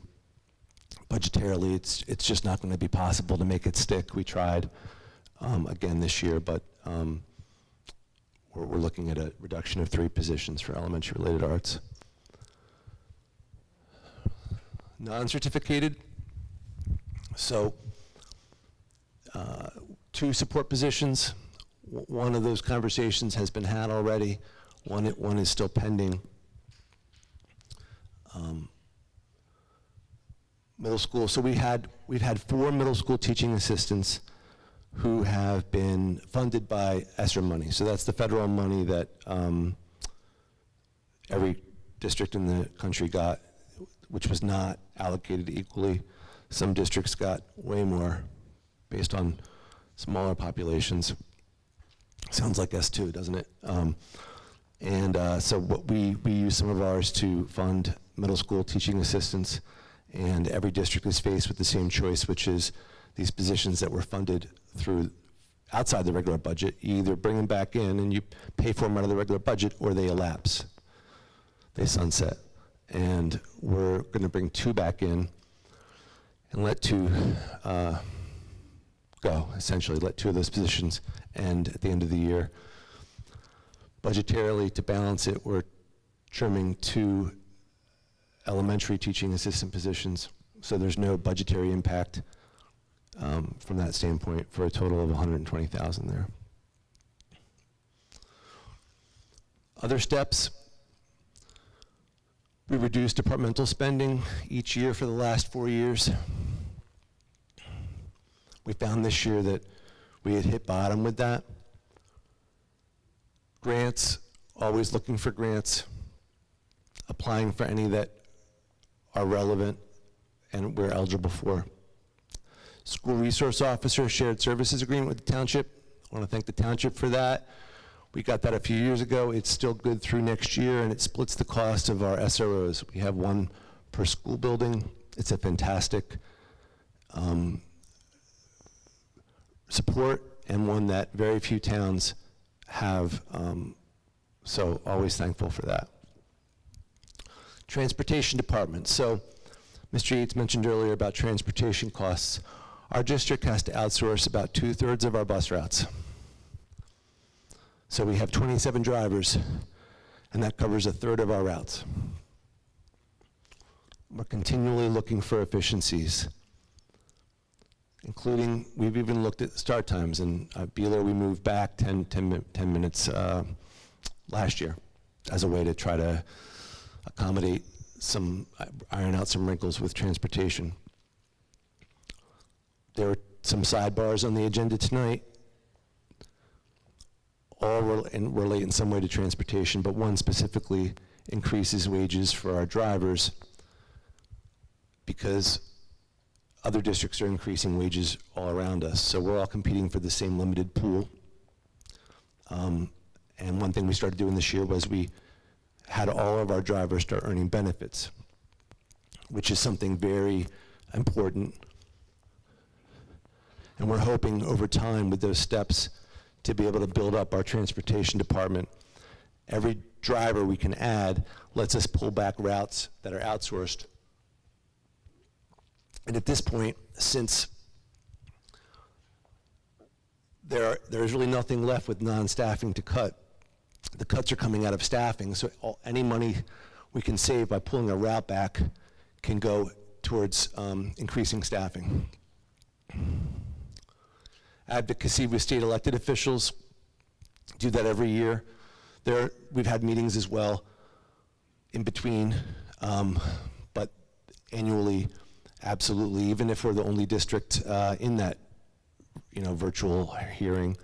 Budgetarily, it's just not going to be possible to make it stick. We tried again this year, but we're looking at a reduction of 3 positions for elementary related arts. Non-certificated, so 2 support positions. One of those conversations has been had already. One is still pending. Middle school, so we've had 4 middle school teaching assistants who have been funded by ESSER money. So that's the federal money that every district in the country got, which was not allocated equally. Some districts got way more based on smaller populations. Sounds like S2, doesn't it? So what we use some of ours to fund middle school teaching assistants, and every district is faced with the same choice, which is these positions that were funded through outside the regular budget. You either bring them back in and you pay for them out of the regular budget, or they elapse, they sunset. And we're going to bring 2 back in and let 2 go, essentially, let 2 of those positions end at the end of the year. Budgetarily, to balance it, we're trimming 2 elementary teaching assistant positions. So there's no budgetary impact from that standpoint, for a total of $120,000 there. Other steps: we reduced departmental spending each year for the last 4 years. We found this year that we had hit bottom with that. Grants, always looking for grants, applying for any that are relevant and we're eligible for. School resource officer shared services agreement with the township. I want to thank the township for that. We got that a few years ago. It's still good through next year, and it splits the cost of our SROs. We have one per school building. It's a fantastic support, and one that very few towns have, so always thankful for that. Transportation department. So Mr. Yates mentioned earlier about transportation costs. Our district has to outsource about 2/3 of our bus routes. So we have 27 drivers, and that covers 1/3 of our routes. We're continually looking for efficiencies, including, we've even looked at start times. And Beeler, we moved back 10 minutes last year as a way to try to accommodate iron out some wrinkles with transportation. There are some sidebars on the agenda tonight, all relate in some way to transportation, but one specifically increases wages for our drivers because other districts are increasing wages all around us. So we're all competing for the same limited pool. And one thing we started doing this year was we had all of our drivers start earning benefits, which is something very important. And we're hoping over time with those steps to be able to build up our transportation department. Every driver we can add lets us pull back routes that are outsourced. And at this point, since there's really nothing left with non-staffing to cut, the cuts are coming out of staffing, so any money we can save by pulling a route back can go towards increasing staffing. Advocacy with state elected officials, do that every year. We've had meetings as well in between, but annually, absolutely, even if we're the only district in that virtual hearing.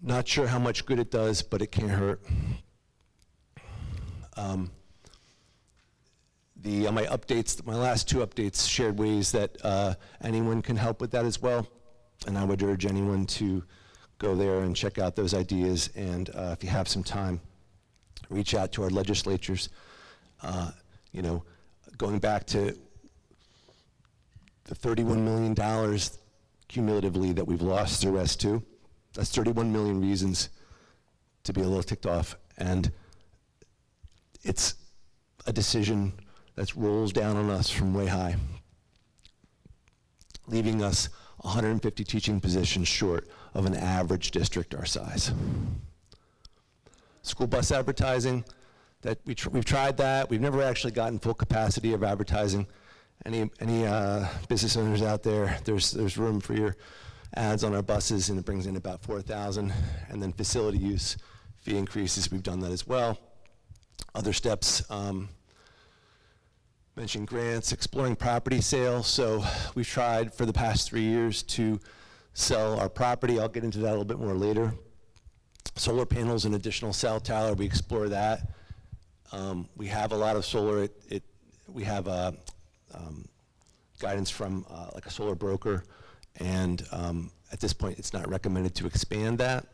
Not sure how much good it does, but it can't hurt. My updates, my last 2 updates shared ways that anyone can help with that as well, and I would urge anyone to go there and check out those ideas, and if you have some time, reach out to our legislatures. Going back to the $31 million cumulatively that we've lost through S2, that's 31 million reasons to be a little ticked off, and it's a decision that rolls down on us from way high, leaving us 150 teaching positions short of an average district our size. School bus advertising, that we've tried that. We've never actually gotten full capacity of advertising. Any business owners out there, there's room for your ads on our buses, and it brings in about 4,000. And then facility use fee increases, we've done that as well. Other steps, mentioned grants, exploring property sales. So we've tried for the past 3 years to sell our property. I'll get into that a little bit more later. Solar panels and additional cell tower, we explore that. We have a lot of solar. We have guidance from like a solar broker, and at this point it's not recommended to expand that.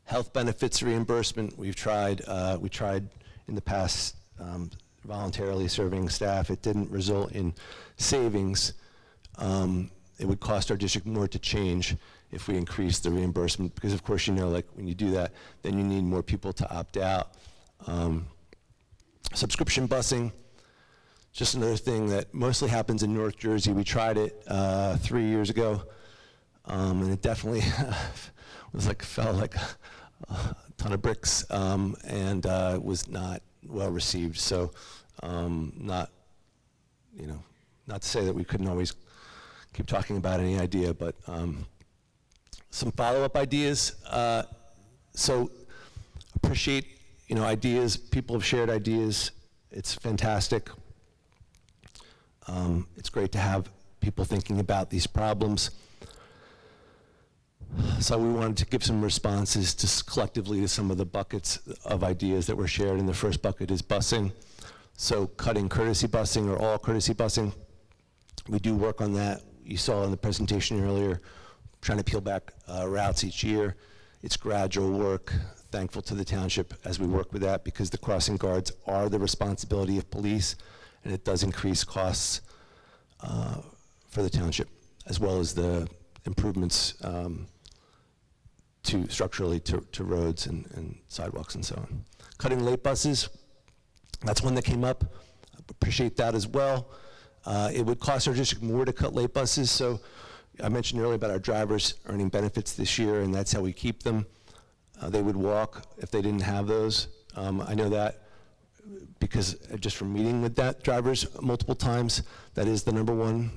Health benefits reimbursement, we tried in the past voluntarily serving staff. It didn't result in savings. It would cost our district more to change if we increase the reimbursement, because of course, like when you do that, then you need more people to opt out. Subscription busing, just another thing that mostly happens in North Jersey. We tried it 3 years ago, and it definitely felt like a ton of bricks, and was not well received. So, not to say that we couldn't always keep talking about any idea, but some follow-up ideas. So appreciate, ideas. People have shared ideas. It's fantastic. It's great to have people thinking about these problems. So we wanted to give some responses collectively to some of the buckets of ideas that were shared. And the first bucket is busing. So cutting courtesy busing or all courtesy busing. We do work on that. You saw in the presentation earlier, trying to peel back routes each year. It's gradual work. Thankful to the township as we work with that, because the crossing guards are the responsibility of police, and it does increase costs for the township, as well as the improvements structurally to roads and sidewalks and so on. Cutting late buses, that's one that came up. Appreciate that as well. It would cost our district more to cut late buses, so I mentioned earlier about our drivers earning benefits this year, and that's how we keep them. They would walk if they didn't have those. I know that because just from meeting with that drivers multiple times, that is the number one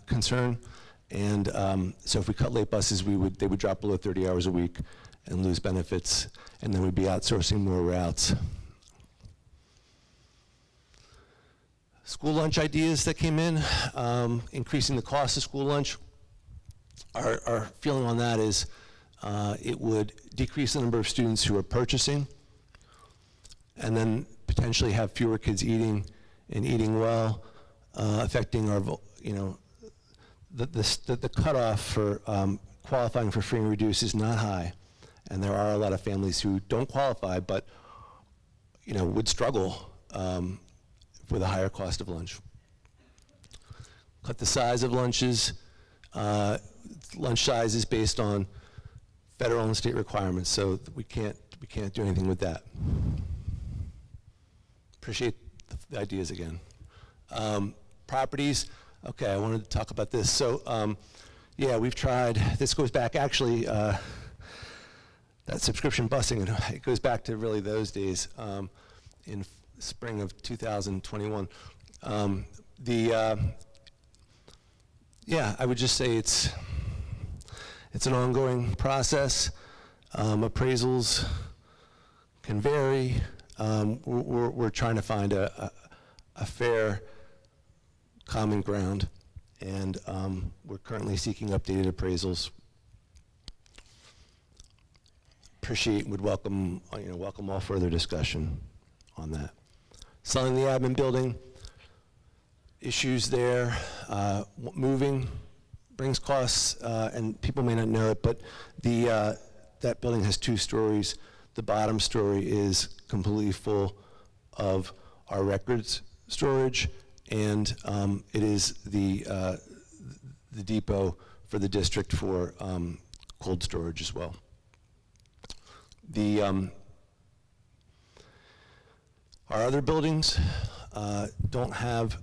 concern. And so if we cut late buses, they would drop below 30 hours a week and lose benefits, and then we'd be outsourcing more routes. School lunch ideas that came in, increasing the cost of school lunch. Our feeling on that is it would decrease the number of students who are purchasing, and then potentially have fewer kids eating and eating well, affecting our, the cutoff for qualifying for free and reduced is not high, and there are a lot of families who don't qualify, but would struggle with a higher cost of lunch. Cut the size of lunches. Lunch size is based on federal and state requirements, so we can't do anything with that. Appreciate the ideas again. Properties. Okay, I wanted to talk about this. So, yeah, we've tried. This goes back actually. That subscription busing, it goes back to really those days in spring of 2021. Yeah, I would just say it's an ongoing process. Appraisals can vary. We're trying to find a fair common ground, and we're currently seeking updated appraisals. Would welcome all further discussion on that. Selling the admin building, issues there. Moving brings costs, and people may not know it, but that building has 2 stories. The bottom story is completely full of our records storage, and it is the depot for the district for cold storage as well. Our other buildings don't have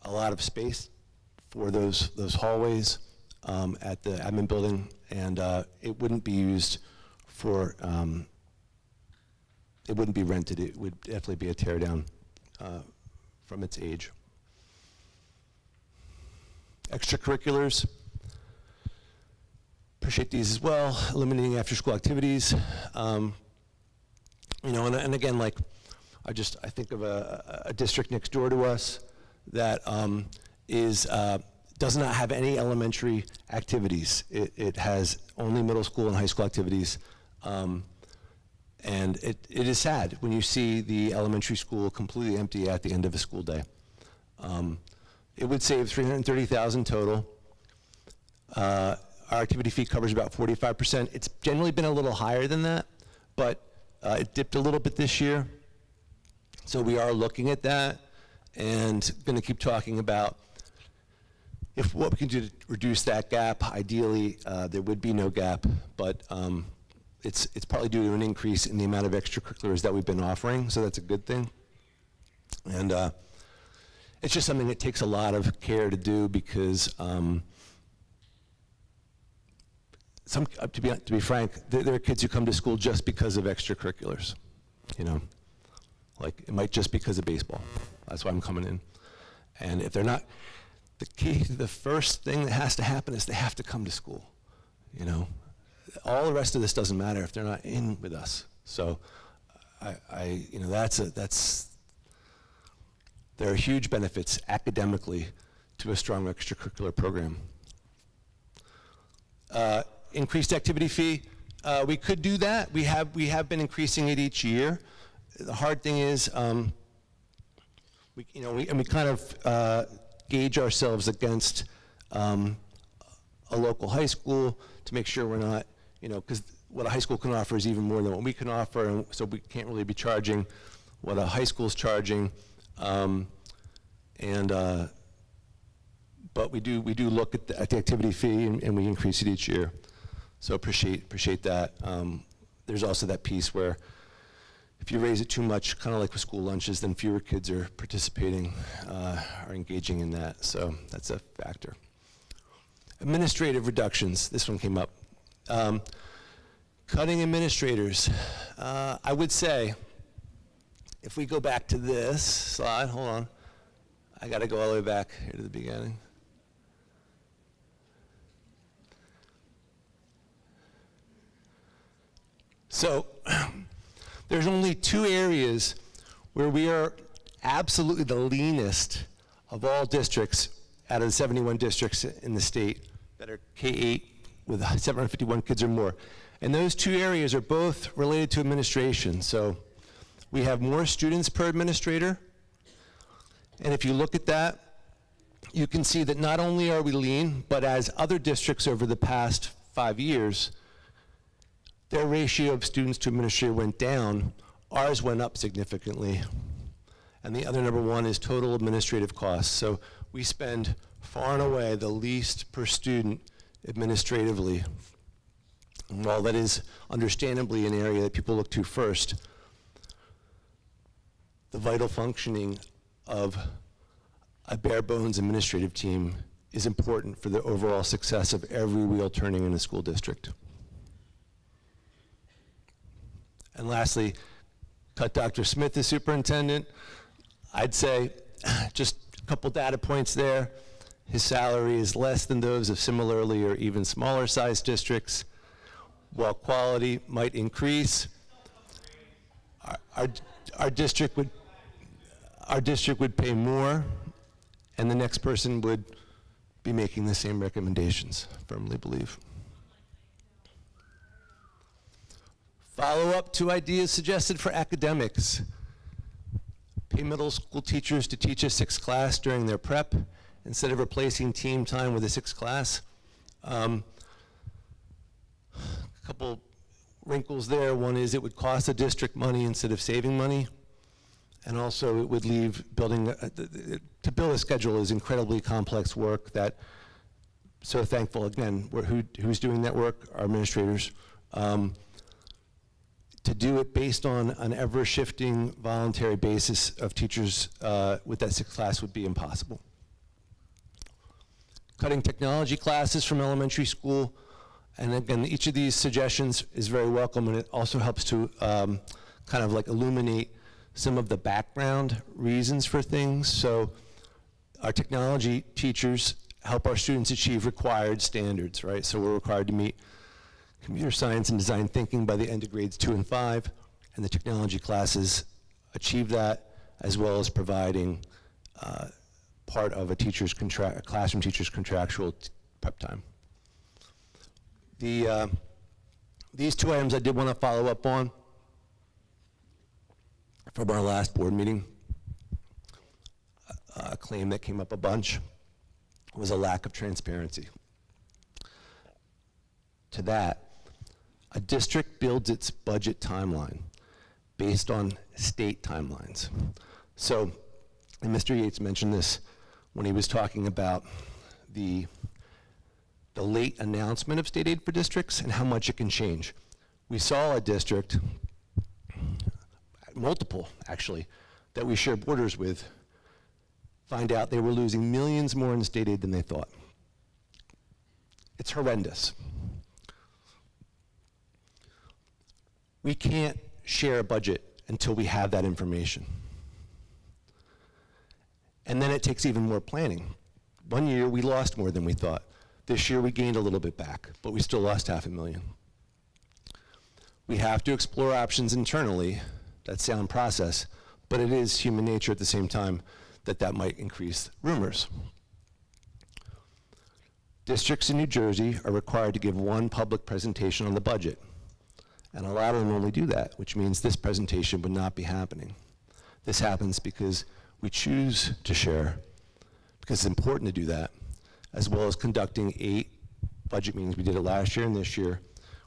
a lot of space for those hallways at the admin building, and it wouldn't be used for, it wouldn't be rented. It would definitely be a tear down from its age. Extracurriculars. Appreciate these as well. Eliminating after-school activities. And again, like I think of a district next door to us that does not have any elementary activities. It has only middle school and high school activities, and it is sad when you see the elementary school completely empty at the end of a school day. It would save $330,000 total. Our activity fee covers about 45%. It's generally been a little higher than that, but it dipped a little bit this year. So we are looking at that and going to keep talking about what we can do to reduce that gap. Ideally, there would be no gap, but it's partly due to an increase in the amount of extracurriculars that we've been offering, so that's a good thing. And it's just something that takes a lot of care to do because to be frank, there are kids who come to school just because of extracurriculars, you know? Like, it might just because of baseball. That's why I'm coming in. And if they're not, the first thing that has to happen is they have to come to school, you know? All the rest of this doesn't matter if they're not in with us. So, you know, there are huge benefits academically to a strong extracurricular program. Increased activity fee, we could do that. We have been increasing it each year. The hard thing is, we kind of gauge ourselves against a local high school to make sure we're not, you know, because what a high school can offer is even more than what we can offer, and so we can't really be charging what a high school's charging. But we do look at the activity fee, and we increase it each year. So appreciate that. There's also that piece where if you raise it too much, kind of like with school lunches, then fewer kids are participating, are engaging in that. So that's a factor. Administrative reductions. This one came up. Cutting administrators. I would say, if we go back to this slide, hold on. I got to go all the way back here to the beginning. So there's only 2 areas where we are absolutely the leanest of all districts out of the 71 districts in the state that are K-8 with 751 kids or more. And those 2 areas are both related to administration. So we have more students per administrator. And if you look at that, you can see that not only are we lean, but as other districts over the past 5 years, their ratio of students to administrator went down, ours went up significantly. And the other number 1 is total administrative costs. So we spend far and away the least per student administratively. And while that is understandably an area that people look to first, the vital functioning of a bare bones administrative team is important for the overall success of every wheel turning in a school district. And lastly, cut Dr. Smith as superintendent. I'd say just a couple data points there. His salary is less than those of similarly or even smaller sized districts. While quality might increase, our district would pay more, and the next person would be making the same recommendations, firmly believe. Follow up to ideas suggested for academics. Pay middle school teachers to teach a 6th class during their prep instead of replacing team time with a 6th class. A couple wrinkles there. One is it would cost the district money instead of saving money. And also it would leave to build a schedule is incredibly complex work that, so thankful again, who's doing that work? Our administrators. To do it based on an ever-shifting voluntary basis of teachers with that 6th class would be impossible. Cutting technology classes from elementary school, and again, each of these suggestions is very welcome, and it also helps to kind of like illuminate some of the background reasons for things. So our technology teachers help our students achieve required standards, right? So we're required to meet computer science and design thinking by the end of grades 2 and 5, and the technology classes achieve that, as well as providing part of a classroom teacher's contractual prep time. These 2 items I did want to follow up on from our last board meeting. A claim that came up a bunch was a lack of transparency. To that, a district builds its budget timeline based on state timelines. So, and Mr. Yates mentioned this when he was talking about the late announcement of state aid for districts and how much it can change. We saw a district, multiple actually, that we share borders with, find out they were losing millions more in state aid than they thought. It's horrendous. We can't share a budget until we have that information. And then it takes even more planning. One year we lost more than we thought. This year we gained a little bit back, but we still lost $500,000. We have to explore options internally. That's sound process, but it is human nature at the same time that might increase rumors. Districts in New Jersey are required to give one public presentation on the budget, and a lot of them only do that, which means this presentation would not be happening. This happens because we choose to share, because it's important to do that, as well as conducting 8 budget meetings. We did it last year and this year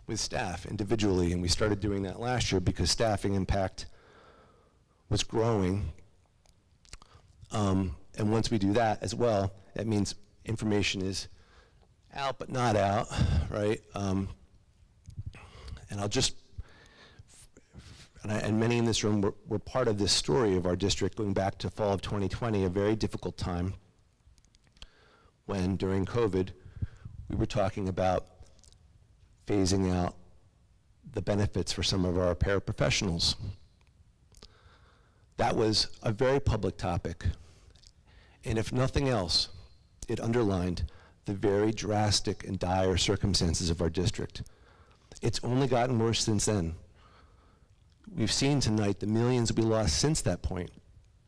with staff individually, and we started doing that last year because staffing impact was growing. And once we do that as well, that means information is out but not out, right? And I'll just, and many in this room were part of this story of our district going back to fall of 2020, a very difficult time when during COVID, we were talking about phasing out the benefits for some of our paraprofessionals. That was a very public topic. And if nothing else, it underlined the very drastic and dire circumstances of our district. It's only gotten worse since then. We've seen tonight the millions we lost since that point,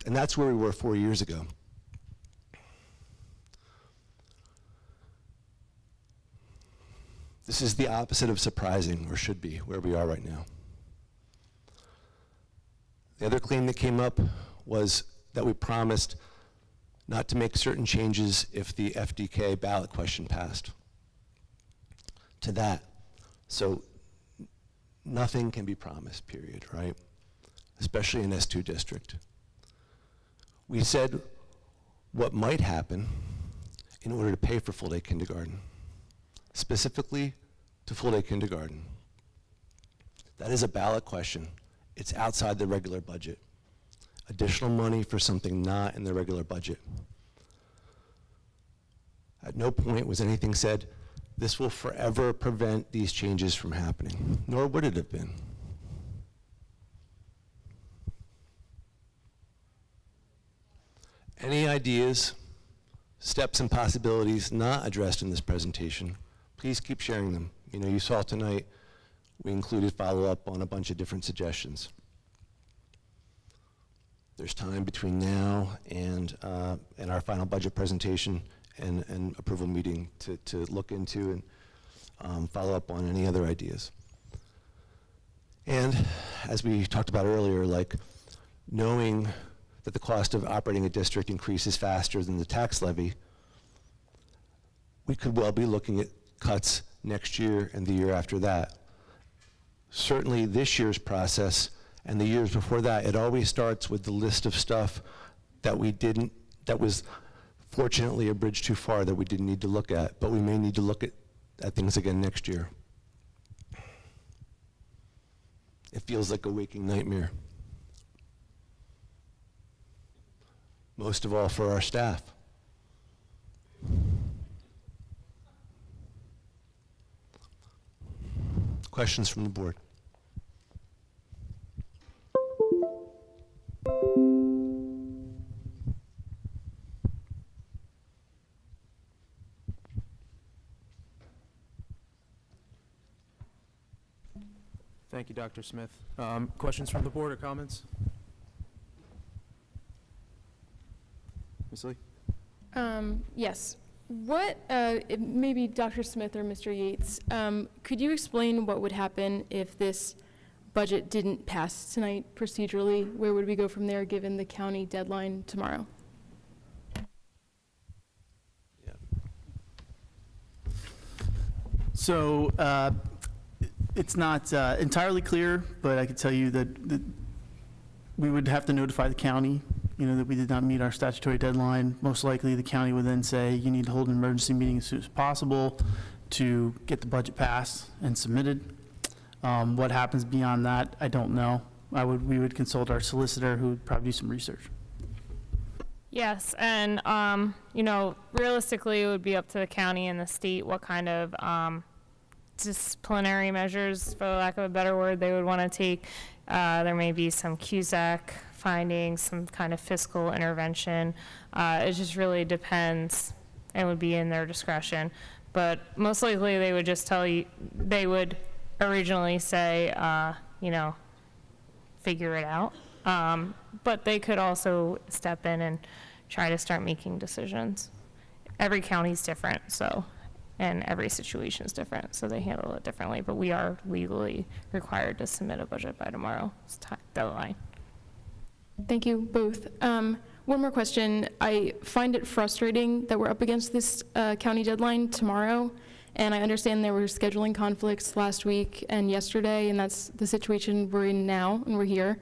and that's where we were 4 years ago. This is the opposite of surprising, or should be, where we are right now. The other claim that came up was that we promised not to make certain changes if the FDK ballot question passed. To that, so nothing can be promised, period, right? Especially in S2 district. We said what might happen in order to pay for full-day kindergarten, specifically to full-day kindergarten. That is a ballot question. It's outside the regular budget. Additional money for something not in the regular budget. At no point was anything said, this will forever prevent these changes from happening, nor would it have been. Any ideas, steps, and possibilities not addressed in this presentation, please keep sharing them. You know, you saw tonight, we included follow-up on a bunch of different suggestions. There's time between now and our final budget presentation and approval meeting to look into and follow up on any other ideas. And as we talked about earlier, like knowing that the cost of operating a district increases faster than the tax levy, we could well be looking at cuts next year and the year after that. Certainly this year's process and the years before that, it always starts with the list of stuff that that was fortunately a bridge too far that we didn't need to look at, but we may need to look at things again next year. It feels like a waking nightmare. Most of all for our staff. Questions from the board? Thank you, Dr. Smith. Questions from the board or comments? Ms. Lee? Yes. What, maybe Dr. Smith or Mr. Yates, could you explain what would happen if this budget didn't pass tonight procedurally? Where would we go from there, given the county deadline tomorrow? Yeah. So it's not entirely clear, but I can tell you that we would have to notify the county, you know, that we did not meet our statutory deadline. Most likely the county would then say you need to hold an emergency meeting as soon as possible to get the budget passed and submitted. What happens beyond that, I don't know. We would consult our solicitor, who would probably do some research. Yes, and you know, realistically, it would be up to the county and the state what kind of disciplinary measures, for lack of a better word, they would want to take. There may be some CUSAC findings, some kind of fiscal intervention. It just really depends. It would be in their discretion. But most likely they would just tell you, they would originally say, figure it out. But they could also step in and try to start making decisions. Every county's different, and every situation is different, so they handle it differently. But we are legally required to submit a budget by tomorrow's deadline. Thank you both. One more question. I find it frustrating that we're up against this county deadline tomorrow, and I understand there were scheduling conflicts last week and yesterday, and that's the situation we're in now, and we're here.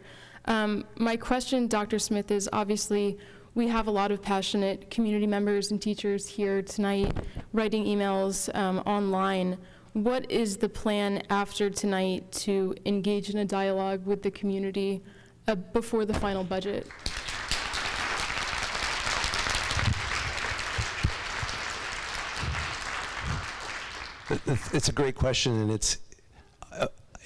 My question, Dr. Smith, is obviously we have a lot of passionate community members and teachers here tonight writing emails online. What is the plan after tonight to engage in a dialogue with the community before the final budget? It's a great question, and it's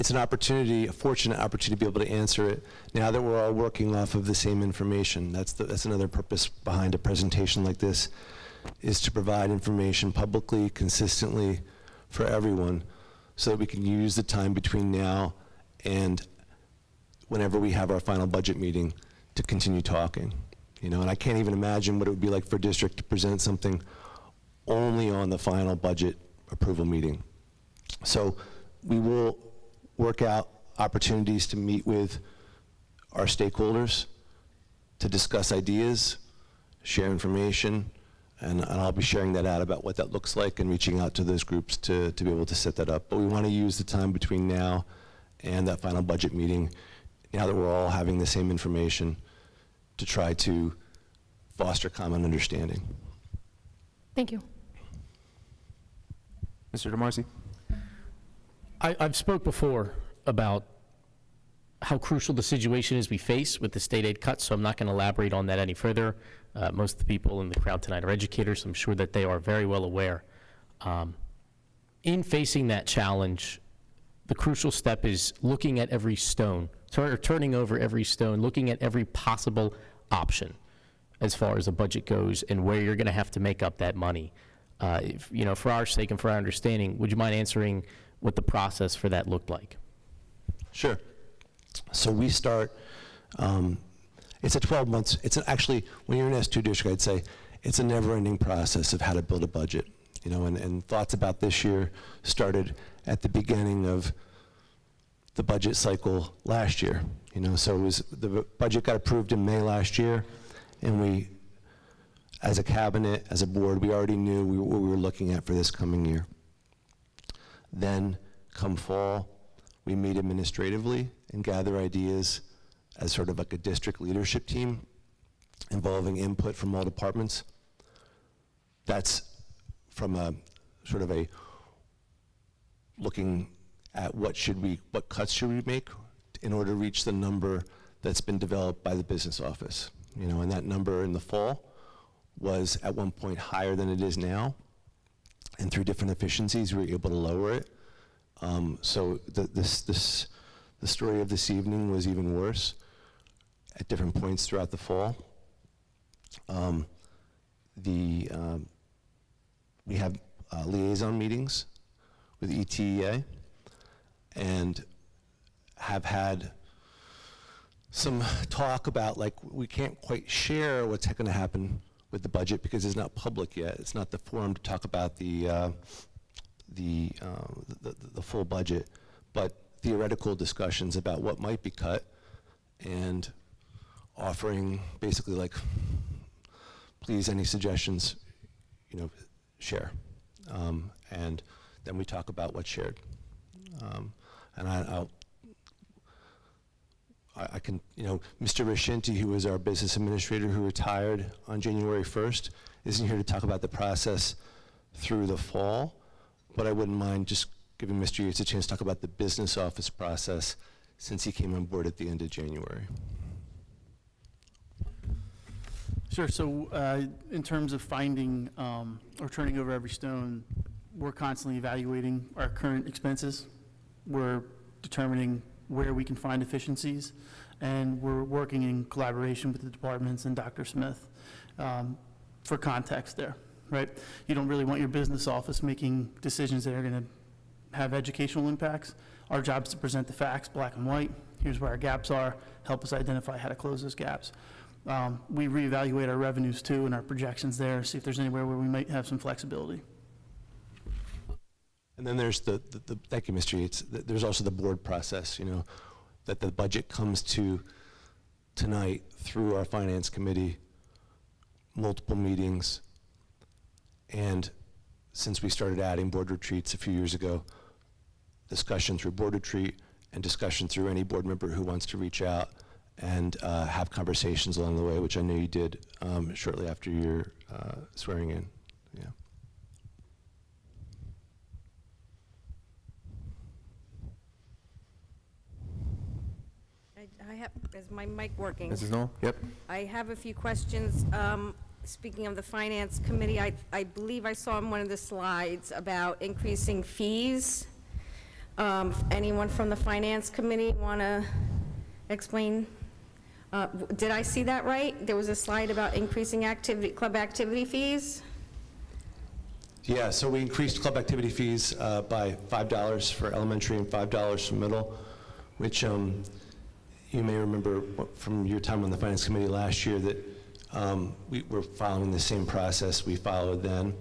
an opportunity, a fortunate opportunity to be able to answer it now that we're all working off of the same information. That's another purpose behind a presentation like this, is to provide information publicly, consistently for everyone, so that we can use the time between now and whenever we have our final budget meeting to continue talking. And I can't even imagine what it would be like for a district to present something only on the final budget approval meeting. So we will work out opportunities to meet with our stakeholders, to discuss ideas, share information, and I'll be sharing that out about what that looks like and reaching out to those groups to be able to set that up. But we want to use the time between now and that final budget meeting, now that we're all having the same information, to try to foster common understanding. Thank you. Mr. DeMarcy? I've spoke before about how crucial the situation is we face with the state aid cuts, so I'm not going to elaborate on that any further. Most of the people in the crowd tonight are educators. I'm sure that they are very well aware. In facing that challenge, the crucial step is looking at every stone, turning over every stone, looking at every possible option as far as the budget goes and where you're going to have to make up that money. For our sake and for our understanding, would you mind answering what the process for that looked like? Sure. So we start, it's a 12 months, actually, when you're an S2 district, I'd say it's a never-ending process of how to build a budget. And thoughts about this year started at the beginning of the budget cycle last year. So the budget got approved in May last year, and we, as a cabinet, as a board, we already knew what we were looking at for this coming year. Then, come fall, we meet administratively and gather ideas as sort of like a district leadership team involving input from all departments. That's from a sort of a looking at what cuts should we make in order to reach the number that's been developed by the business office. And that number in the fall was at one point higher than it is now, and through different efficiencies we were able to lower it. So the story of this evening was even worse at different points throughout the fall. We have liaison meetings with ETEA and have had some talk about, like, we can't quite share what's going to happen with the budget because it's not public yet. It's not the forum to talk about the full budget, but theoretical discussions about what might be cut and offering basically like, please, any suggestions, share. And then we talk about what's shared. And I can, Mr. Rashinti, who was our business administrator who retired on January 1st, isn't here to talk about the process through the fall, but I wouldn't mind just giving Mr. Yates a chance to talk about the business office process since he came on board at the end of January. Sure. So in terms of finding or turning over every stone, we're constantly evaluating our current expenses. We're determining where we can find efficiencies, and we're working in collaboration with the departments and Dr. Smith for context there, right? You don't really want your business office making decisions that are going to have educational impacts. Our job is to present the facts, black and white. Here's where our gaps are, help us identify how to close those gaps. We reevaluate our revenues too and our projections there, see if there's anywhere where we might have some flexibility. And then there's thank you, Mr. Yates. There's also the board process, you know, that the budget comes to tonight through our finance committee, multiple meetings, and since we started adding board retreats a few years ago, discussion through board retreat and discussion through any board member who wants to reach out and have conversations along the way, which I know you did shortly after your swearing in. Yeah. I have, is my mic working? Mrs. Knoll? Yep. I have a few questions. Speaking of the Finance Committee, I believe I saw in one of the slides about increasing fees. Anyone from the Finance Committee want to explain? Did I see that right? There was a slide about increasing club activity fees? Yeah, so we increased club activity fees by $5 for elementary and $5 for middle, which you may remember from your time on the Finance Committee last year that we were following the same process we followed then.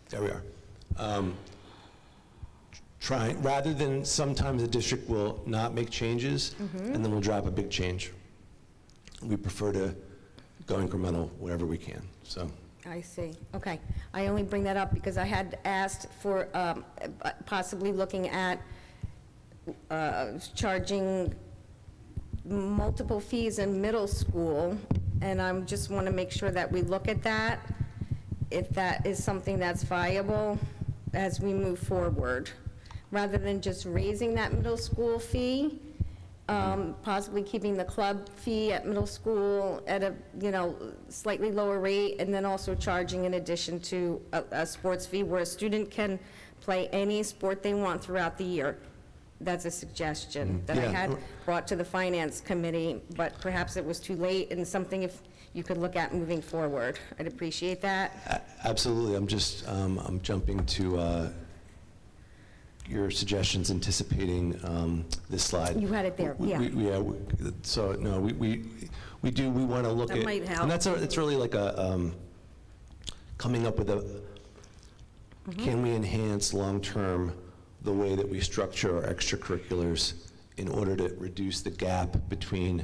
There we are. Rather than sometimes the district will not make changes and then we'll drop a big change. We prefer to go incremental wherever we can, so. I see, okay. I only bring that up because I had asked for possibly looking at charging multiple fees in middle school, and I just want to make sure that we look at that, if that is something that's viable as we move forward, rather than just raising that middle school fee, possibly keeping the club fee at middle school at a, slightly lower rate, and then also charging in addition to a sports fee where a student can play any sport they want throughout the year. That's a suggestion that I had brought to the Finance Committee, but perhaps it was too late, and something if you could look at moving forward. I'd appreciate that. Absolutely. I'm just, I'm jumping to your suggestions, anticipating this slide. You had it there, yeah. So, no, we want to look at. That might help. And it's really like a, coming up with a, can we enhance long-term the way that we structure our extracurriculars in order to reduce the gap between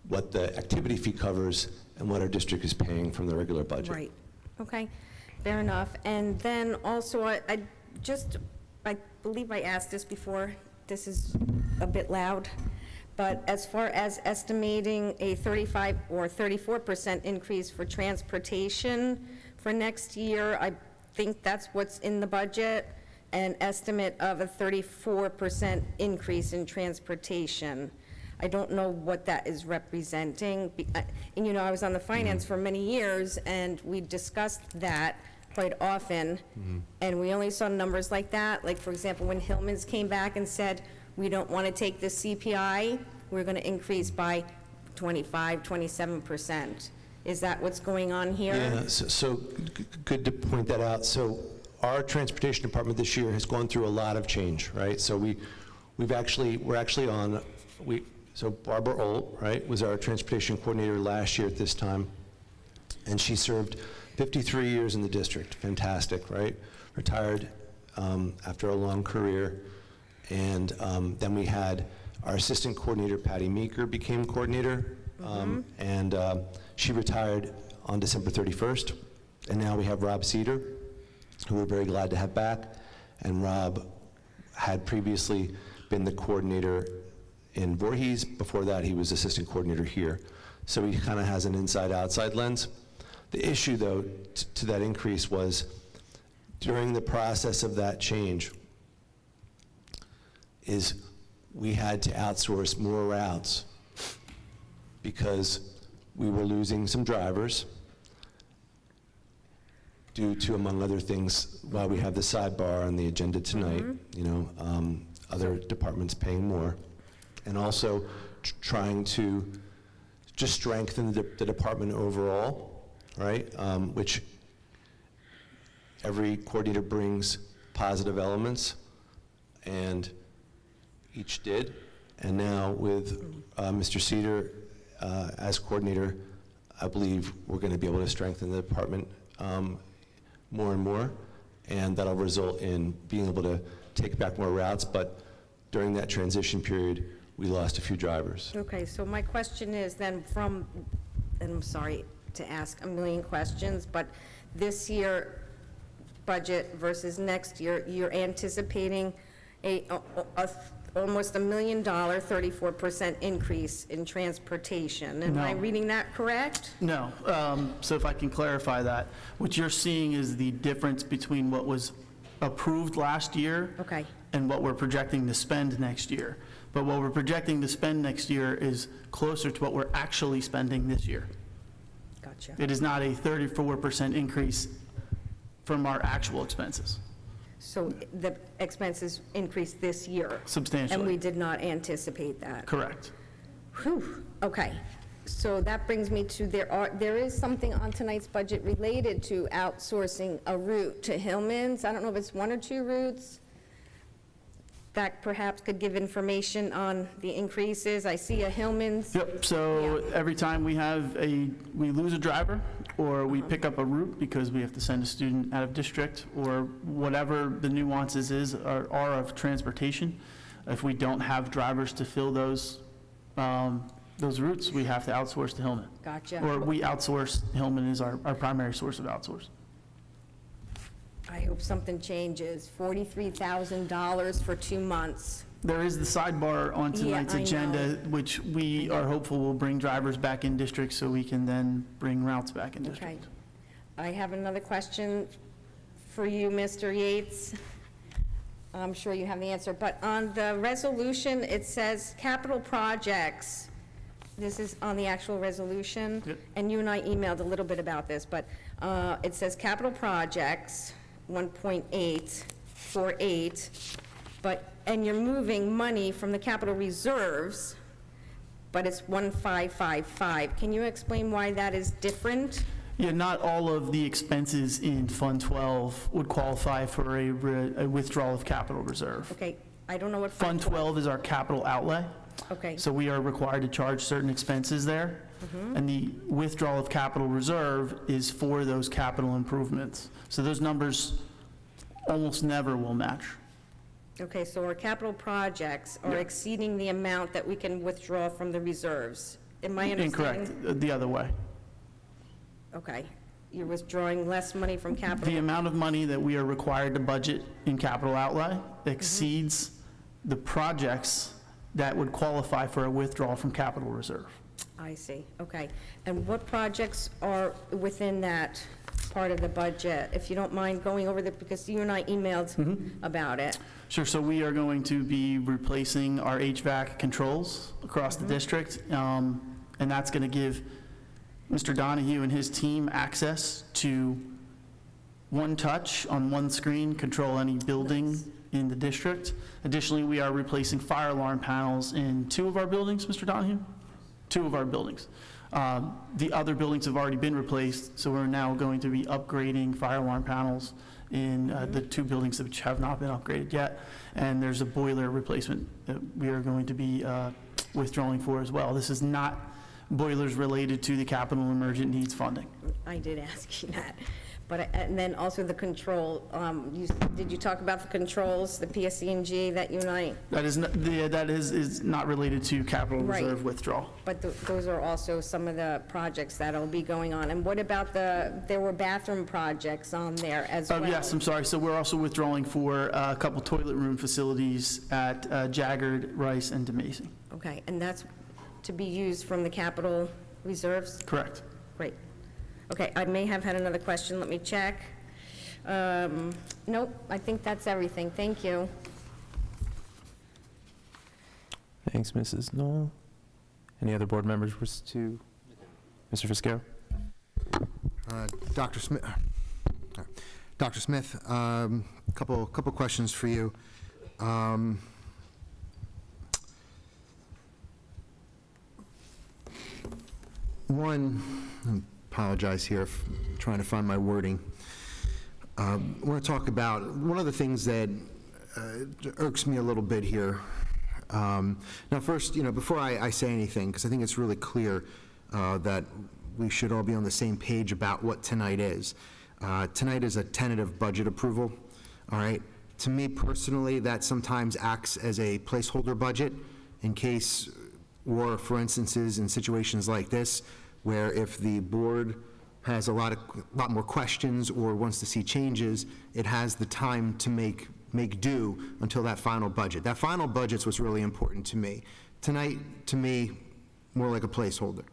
what the activity fee covers and what our district is paying from the regular budget. Right, okay, fair enough. And then also, I believe I asked this before, this is a bit loud, but as far as estimating a 35 or 34% increase for transportation for next year, I think that's what's in the budget, an estimate of a 34% increase in transportation. I don't know what that is representing. And I was on the finance for many years, and we discussed that quite often, and we only saw numbers like that. Like, for example, when Hillman's came back and said, we don't want to take the CPI, we're going to increase by 25, 27%. Is that what's going on here? Yeah, so good to point that out. So our transportation department this year has gone through a lot of change, right? So so Barbara Olt, right, was our transportation coordinator last year at this time, and she served 53 years in the district. Fantastic, right? Retired after a long career. And then we had our assistant coordinator, Patty Meeker, became coordinator. And she retired on December 31st. And now we have Rob Cedar, who we're very glad to have back. And Rob had previously been the coordinator in Voorhees. Before that, he was assistant coordinator here. So he kind of has an inside-outside lens. The issue, though, to that increase was during the process of that change is we had to outsource more routes because we were losing some drivers, due to, among other things, while we have the sidebar on the agenda tonight, other departments paying more, and also trying to just strengthen the department overall, right? Which every coordinator brings positive elements, and each did. And now with Mr. Cedar as coordinator, I believe we're going to be able to strengthen the department more and more, and that'll result in being able to take back more routes. But during that transition period, we lost a few drivers. Okay, so my question is then from, and I'm sorry to ask a million questions, but this year budget versus next year, you're anticipating almost $1 million, 34% increase in transportation. Am I No. reading that correct? No. So if I can clarify that, what you're seeing is the difference between what was approved last year Okay, and what we're projecting to spend next year. But what we're projecting to spend next year is closer to what we're actually spending this year. gotcha. It is not a 34% increase from our actual expenses, So the expenses increased this year, and we substantially. did not anticipate that. Correct. Whew, okay. So that brings me to, there is something on tonight's budget related to outsourcing a route to Hillman's. I don't know if it's one or two routes. That perhaps could give information on the increases. I see a Hillman's. Yep, so Yeah. every time we lose a driver, or we pick up a route because we have to send a student out of district, or whatever the nuances are of transportation, if we don't have drivers to fill those routes, we have to outsource to Hillman. Gotcha. Or we outsource, Hillman is our primary source of outsource. I hope something changes. $43,000 for 2 months. There is the sidebar on Yeah, tonight's I know. agenda, which we are hopeful will bring drivers back in district so we can then bring routes back in Okay. district. I have another question for you, Mr. Yates. I'm sure you have the answer, but on the resolution, it says capital projects. This is on the actual resolution. Yep. And you and I emailed a little bit about this, but it says capital projects, 1.848, and you're moving money from the capital reserves, but it's 1.555. Can you explain why that is different? Yeah, not all of the expenses in Fund 12 would qualify for a withdrawal of capital reserve. Okay, I don't know what. Fund 12 is our capital outlay, Okay, so we are required to charge certain expenses there. And the withdrawal of capital reserve is for those capital improvements. So those numbers almost never will match. okay, so our capital projects are exceeding the amount that we can withdraw from the reserves. Am I understanding? Incorrect, the other way. Okay, you're withdrawing less money from capital? The amount of money that we are required to budget in capital outlay exceeds the projects that would qualify for a withdrawal from capital reserve. I see, okay. And what projects are within that part of the budget? If you don't mind going over that, because you and I emailed about it. Sure, so we are going to be replacing our HVAC controls across the district, and that's going to give Mr. Donahue and his team access to one touch on one screen, control any building in the district. Additionally, we are replacing fire alarm panels in 2 of our buildings, Mr. Donahue? 2 of our buildings. The other buildings have already been replaced, so we're now going to be upgrading fire alarm panels in the 2 buildings which have not been upgraded yet. And there's a boiler replacement that we are going to be withdrawing for as well. This is not boilers related to the capital emergent needs funding. I did ask you that. But, and then also the control, did you talk about the controls, the PSC&G that you and I, That is not related to capital Right. reserve withdrawal. but those are also some of the projects that'll be going on. And what about there were bathroom projects on there as well? Yes, I'm sorry. So we're also withdrawing for a couple toilet room facilities at Jaggard, Rice, and DeMacy. Okay, and that's to be used from the capital reserves? Correct. Great. Okay, I may have had another question, let me check. Nope, I think that's everything, thank you. Thanks, Mrs. Knoll. Any other board members wish to? Mr. Fiscaro? Dr. Smith, Dr. Smith, couple questions for you. One, I apologize here, trying to find my wording. I want to talk about one of the things that irks me a little bit here. Now, first, before I say anything, because I think it's really clear that we should all be on the same page about what tonight is. Tonight is a tentative budget approval, all right? To me personally, that sometimes acts as a placeholder budget in case, or for instances, in situations like this, where if the board has a lot more questions or wants to see changes, it has the time to make do until that final budget. That final budget's what's really important to me. Tonight, to me, more like a placeholder.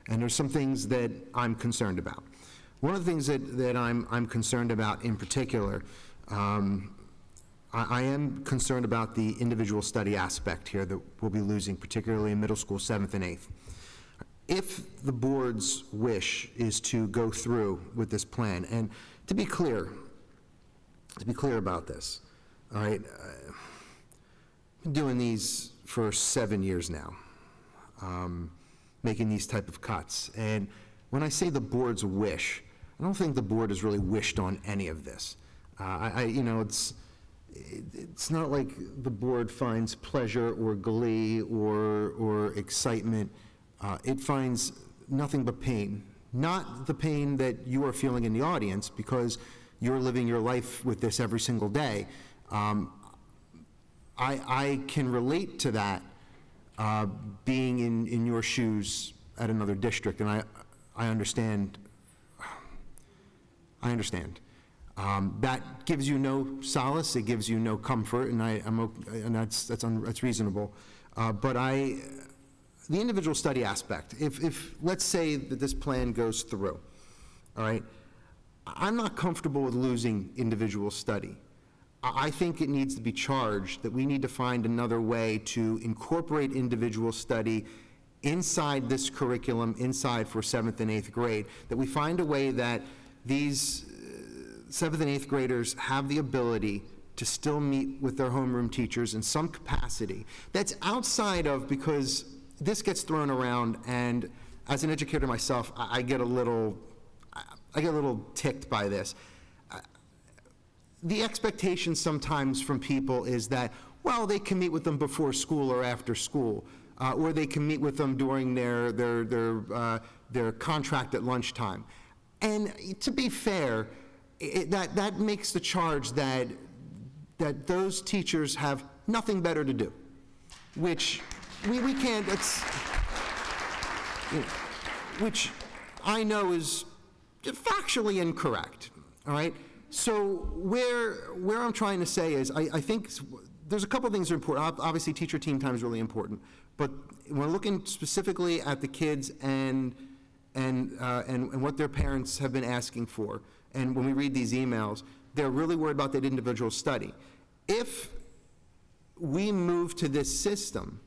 And there's some things that I'm concerned about. One of the things that I'm concerned about in particular, I am concerned about the individual study aspect here that we'll be losing, particularly in middle school 7th and 8th. If the board's wish is to go through with this plan, and to be clear about this, all right, I've been doing these for 7 years now, making these type of cuts. And when I say the board's wish, I don't think the board has really wished on any of this. It's not like the board finds pleasure or glee or excitement. It finds nothing but pain. Not the pain that you are feeling in the audience, because you're living your life with this every single day. I can relate to that being in your shoes at another district, and I understand. That gives you no solace, it gives you no comfort, and that's reasonable. But the individual study aspect, if let's say that this plan goes through, all right, I'm not comfortable with losing individual study. I think it needs to be charged that we need to find another way to incorporate individual study inside this curriculum, inside for 7th and 8th grade, that we find a way that these 7th and 8th graders have the ability to still meet with their homeroom teachers in some capacity. That's outside of, because this gets thrown around, and as an educator myself, I get a little ticked by this. The expectation sometimes from people is that, well, they can meet with them before school or after school, or they can meet with them during their contract at lunchtime. And to be fair, that makes the charge that those teachers have nothing better to do, which we can't, which I know is factually incorrect, all right? So where I'm trying to say is, I think there's a couple things that are important. Obviously, teacher team time is really important, but when we're looking specifically at the kids and what their parents have been asking for, and when we read these emails, they're really worried about that individual study. If we move to this system,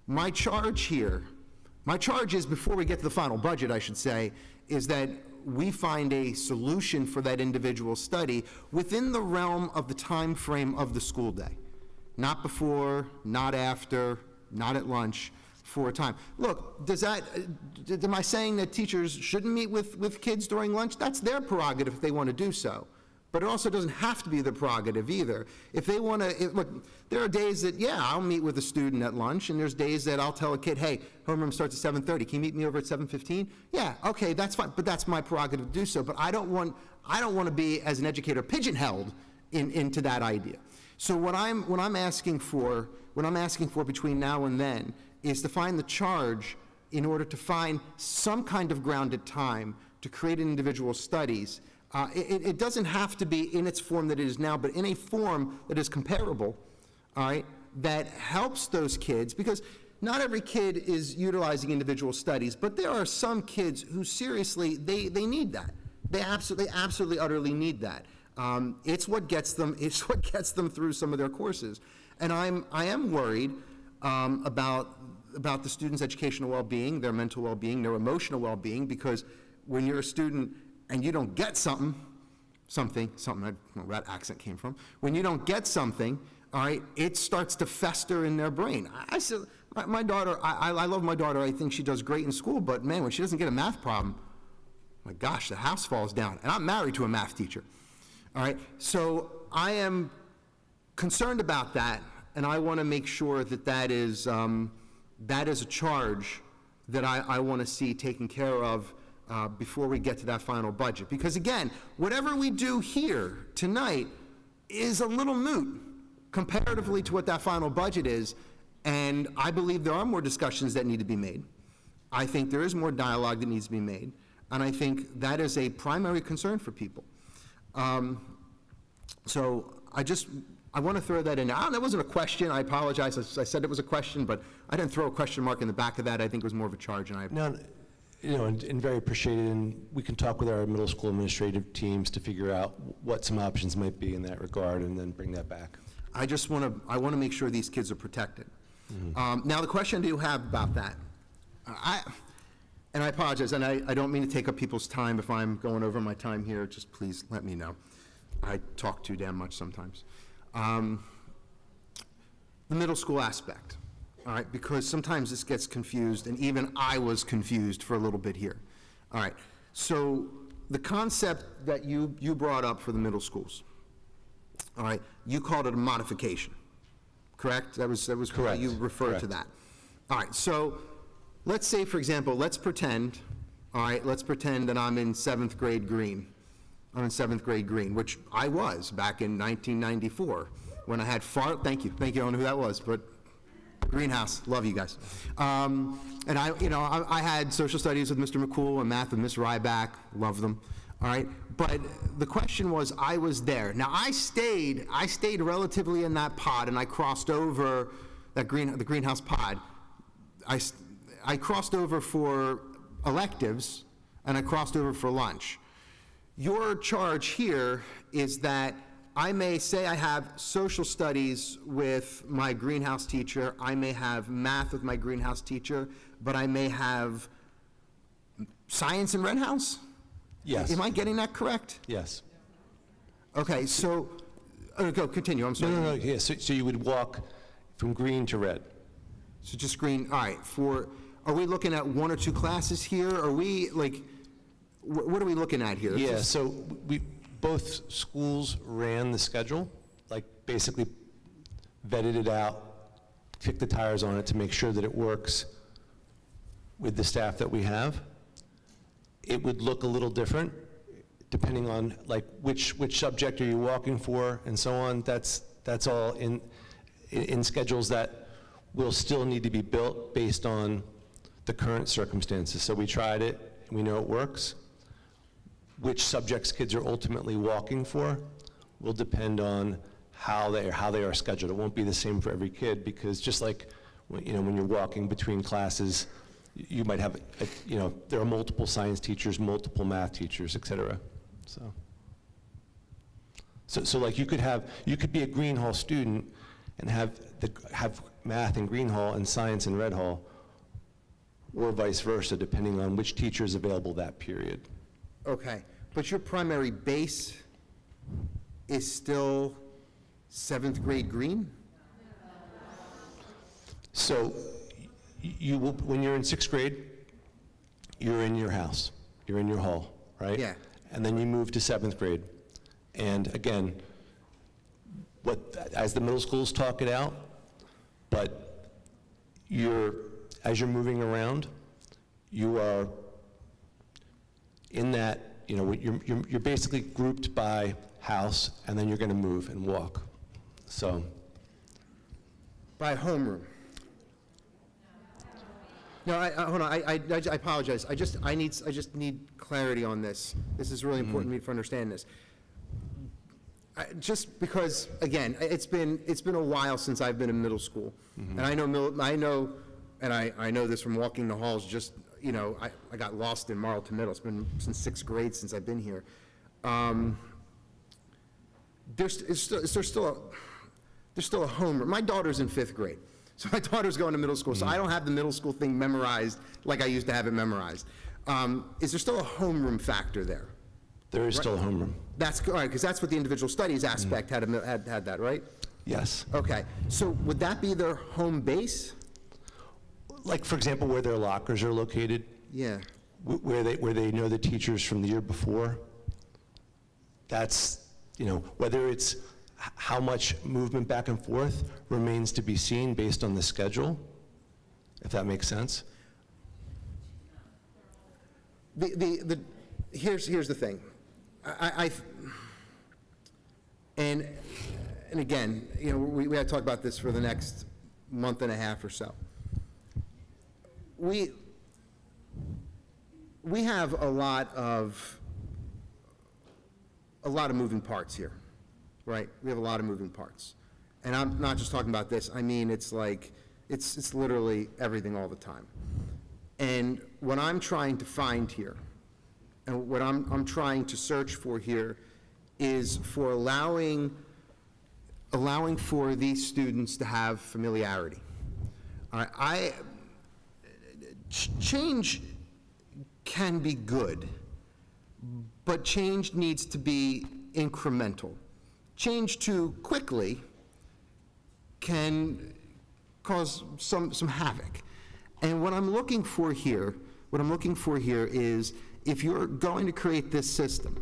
my charge is, before we get to the final budget, I should say, is that we find a solution for that individual study within the realm of the time frame of the school day. Not before, not after, not at lunch, for a time. Look, am I saying that teachers shouldn't meet with kids during lunch? That's their prerogative if they want to do so. But it also doesn't have to be their prerogative either. If they want to, look, there are days that, yeah, I'll meet with a student at lunch, and there's days that I'll tell a kid, hey, homeroom starts at 7:30. Can you meet me over at 7:15? Yeah, okay, that's fine, but that's my prerogative to do so. But I don't want to be, as an educator, pigeonholed into that idea. So what I'm asking for between now and then is to find the charge in order to find some kind of grounded time to create individual studies. It doesn't have to be in its form that it is now, but in a form that is comparable, all right, that helps those kids, because not every kid is utilizing individual studies, but there are some kids who seriously, they need that. They absolutely, utterly need that. It's what gets them through some of their courses. And I am worried about the students' educational well-being, their mental well-being, their emotional well-being, because when you're a student and you don't get something, something, I don't know where that accent came from, when you don't get something, all right, it starts to fester in their brain. I said, my daughter, I love my daughter, I think she does great in school, but man, when she doesn't get a math problem, my gosh, the house falls down. And I'm married to a math teacher, all right? So I am concerned about that, and I want to make sure that that is a charge that I want to see taken care of before we get to that final budget. Because again, whatever we do here tonight is a little moot comparatively to what that final budget is, and I believe there are more discussions that need to be made. I think there is more dialogue that needs to be made, and I think that is a primary concern for people. So I want to throw that in. That wasn't a question, I apologize, I said it was a question, but I didn't throw a question mark in the back of that, I think it was more of a charge, and I... No, you know, and very appreciated, and we can talk with our middle school administrative teams to figure out what some options might be in that regard, and then bring that back. I want to make sure these kids are protected. Now, the question I do have about that, and I apologize, and I don't mean to take up people's time. If I'm going over my time here, just please let me know. I talk too damn much sometimes. The middle school aspect, all right, because sometimes this gets confused, and even I was confused for a little bit here. All right, so the concept that you brought up for the middle schools, all right, you called it a modification, correct? That was Correct. how you referred to Correct. that. All right, so let's say, for example, let's pretend that I'm in 7th grade green. I'm in 7th grade green, which I was back in 1994, when I had thank you, I don't know who that was, but Greenhouse, love you guys. And I had social studies with Mr. McCool and math with Miss Ryback, love them, all right? But the question was, I was there. Now, I stayed relatively in that pod, and I crossed over the greenhouse pod. I crossed over for electives, and I crossed over for lunch. Your charge here is that I may say I have social studies with my greenhouse teacher, I may have math with my greenhouse teacher, but I may have science in Red House? Yes. Am I getting that correct? Yes. Okay, so, go, continue, I'm sorry. No, yeah, so you would walk from green to red. So just green, all right, are we looking at 1 or 2 classes here? Are we, like, what are we looking at here? Yeah, so both schools ran the schedule, like basically vetted it out, kicked the tires on it to make sure that it works with the staff that we have. It would look a little different depending on like which subject are you walking for and so on. That's all in schedules that will still need to be built based on the current circumstances. So we tried it, and we know it works. Which subjects kids are ultimately walking for will depend on how they are scheduled. It won't be the same for every kid, because just like when you're walking between classes, you might have there are multiple science teachers, multiple math teachers, et cetera. So like you could be a Green Hall student and have math in Green Hall and science in Red Hall, or vice versa, depending on which teacher is available that period. Okay, but your primary base is still 7th grade green? So you will, when you're in 6th grade, you're in your house, you're in your hall, right? Yeah. And then you move to 7th grade. And again, as the middle schools talk it out, but as you're moving around, you are in that, you're basically grouped by house, and then you're going to move and walk. So. By homeroom? No, hold on, I apologize. I just need clarity on this. This is really important for me to understand this. Just because, again, it's been a while since I've been in middle school, and I know this from walking the halls. Just I got lost in Marlton Middle. It's been since 6th grade since I've been here. There's still a homeroom. My daughter's in 5th grade, so my daughter's going to middle school. So I don't have the middle school thing memorized like I used to have it memorized. Is there still a homeroom factor there? There is still a homeroom. That's, all right, because that's what the individual studies aspect had that, right? Yes. Okay, so would that be their home base? Like, for example, where their lockers are located, Yeah. where they know the teachers from the year before. That's, whether it's how much movement back and forth remains to be seen based on the schedule, if that makes sense. Here's the thing. And again, we had to talk about this for the next month and a half or so. We have a lot of moving parts here, right? We have a lot of moving parts. And I'm not just talking about this. I mean, it's like, it's literally everything all the time. And what I'm trying to find here, and what I'm trying to search for here, is for allowing for these students to have familiarity. All right, change can be good, but change needs to be incremental. Change too quickly can cause some havoc. And what I'm looking for here is, if you're going to create this system,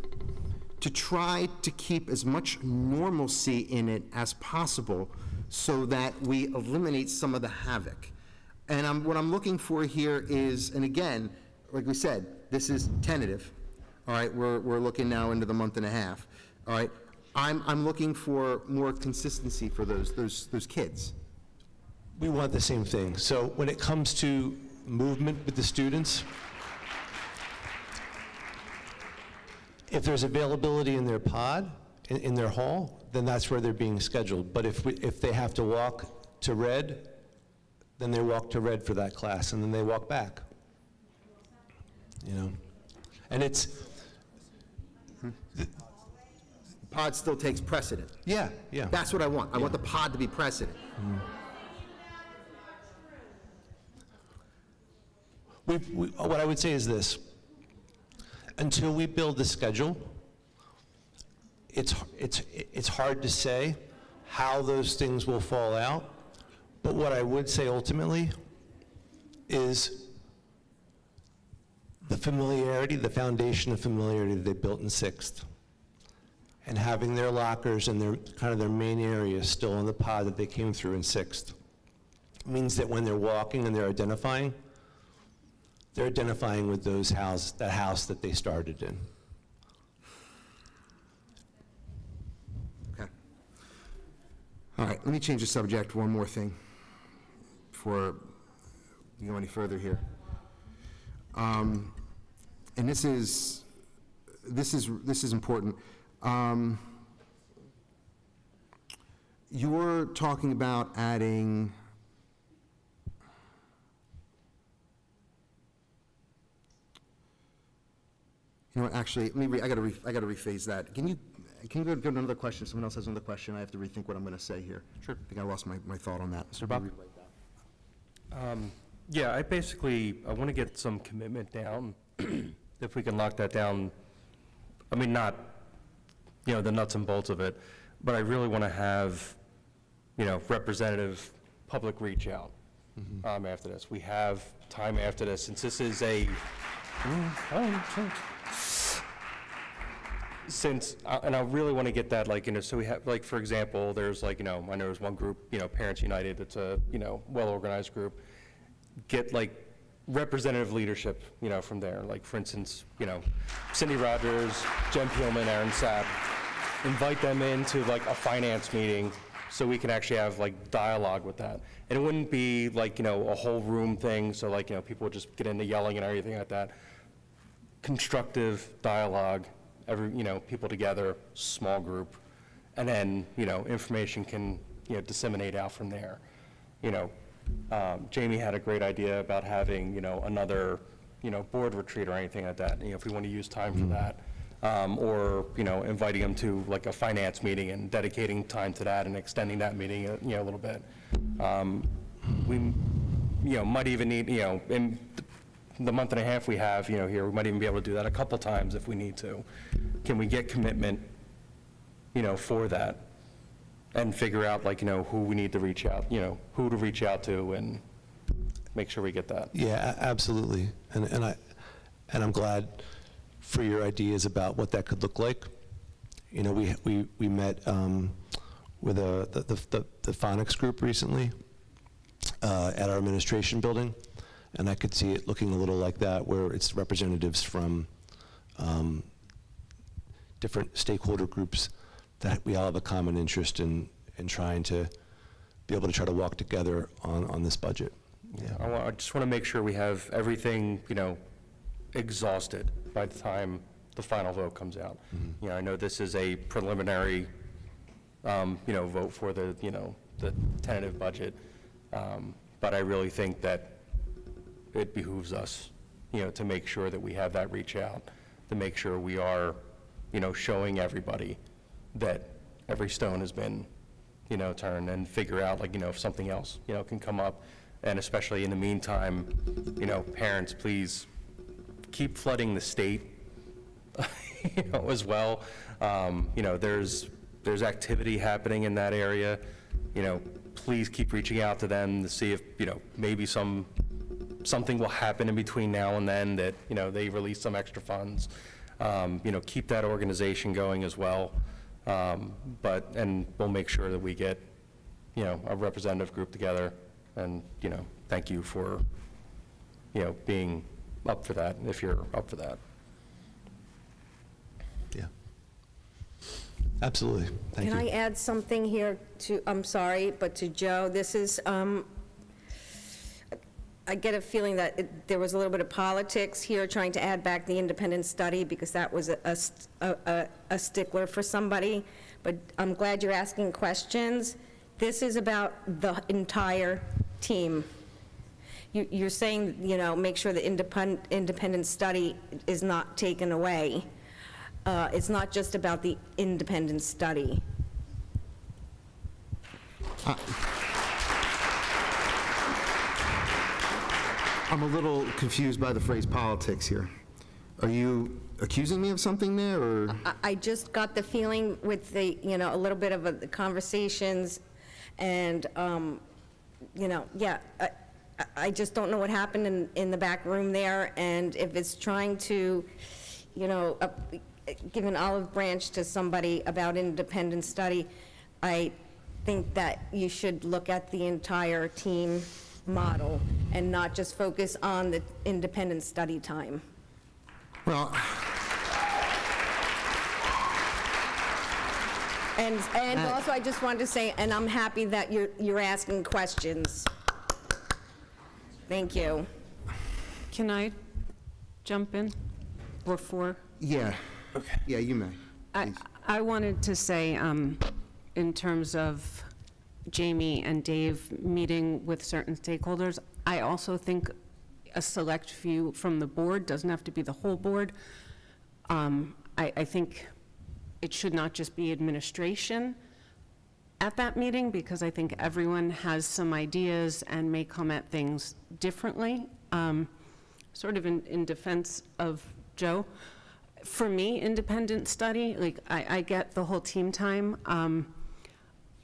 to try to keep as much normalcy in it as possible so that we eliminate some of the havoc. And what I'm looking for here is, and again, like we said, this is tentative, all right? We're looking now into the month and a half, all right? I'm looking for more consistency for those kids. We want the same thing. So when it comes to movement with the students, if there's availability in their pod, in their hall, then that's where they're being scheduled. But if they have to walk to Red, then they walk to Red for that class, and then they walk back. And it's... Pod still takes precedent. Yeah. That's what I want. I want the pod to be precedent. What I would say is this: until we build the schedule, it's hard to say how those things will fall out. But what I would say ultimately is the familiarity, the foundation of familiarity that they built in 6th, and having their lockers and their main areas still in the pod that they came through in 6th means that when they're walking and they're identifying with that house that they started in. Okay. All right, let me change the subject one more thing before we go any further here. And this is important. You're talking about adding, actually, I gotta rephrase that. Can you go to another question? Someone else has another question. I have to rethink what I'm gonna say here. Sure. I think I lost my thought on that. Mr. Buck? Yeah, I want to get some commitment down, if we can lock that down. I mean, not, the nuts and bolts of it, but I really want to have, representative public reach out after this. We have time after this, since this is and I really want to get that, so we have, for example, there's I know there's one group, Parents United, it's a, well-organized group. Get representative leadership, from there. For instance, Cindy Rogers, Jen Peelman, Aaron Sapp, invite them into a finance meeting so we can actually have dialogue with that. And it wouldn't be a whole room thing, so people would just get into yelling and everything like that. Constructive dialogue, people together, small group, and then, information can, disseminate out from there. Jamie had a great idea about having, another, board retreat or anything like that, if we want to use time for that. Or, inviting them to a finance meeting and dedicating time to that and extending that meeting, a little bit. We, might even need, the month and a half we have, here, we might even be able to do that a couple times if we need to. Can we get commitment, for that? And figure out, who we need to reach out, who to reach out to, and make sure we get that. Yeah, absolutely. And I'm glad for your ideas about what that could look like. We met with the phonics group recently at our administration building, and I could see it looking a little like that, where it's representatives from different stakeholder groups that we all have a common interest in trying to be able to try to walk together on this budget. Yeah. I just want to make sure we have everything, exhausted by the time the final vote comes out. Mm-hmm. I know this is a preliminary, vote for the tentative budget, but I really think that it behooves us, to make sure that we have that reach out, to make sure we are, showing everybody that every stone has been, turned, and figure out, if something else, can come up. And especially in the meantime, parents, please keep flooding the state, as well. There's activity happening in that area. Please keep reaching out to them to see if, maybe something will happen in between now and then that, they release some extra funds. Keep that organization going as well. And we'll make sure that we get, a representative group together. And, thank you for, being up for that, if you're up for that. Yeah. Absolutely. Thank you. Can I add something here to, I'm sorry, but to Joe? This is, I get a feeling that there was a little bit of politics here, trying to add back the independent study, because that was a stickler for somebody. But I'm glad you're asking questions. This is about the entire team. You're saying, make sure the independent study is not taken away. It's not just about the independent study. I'm a little confused by the phrase politics here. Are you accusing me of something there, or? I just got the feeling with the, a little bit of the conversations, and, yeah, I just don't know what happened in the back room there, and if it's trying to, give an olive branch to somebody about independent study, I think that you should look at the entire team model and not just focus on the independent study time. Well, and also I just wanted to say, and I'm happy that you're asking questions. Thank you. Can I jump in before? yeah. Okay. Yeah, you may. I wanted to say, in terms of Jamie and Dave meeting with certain stakeholders, I also think a select few from the board, doesn't have to be the whole board. I think it should not just be administration at that meeting, because I think everyone has some ideas and may come at things differently. Sort of in defense of Joe, for me, independent study, I get the whole team time.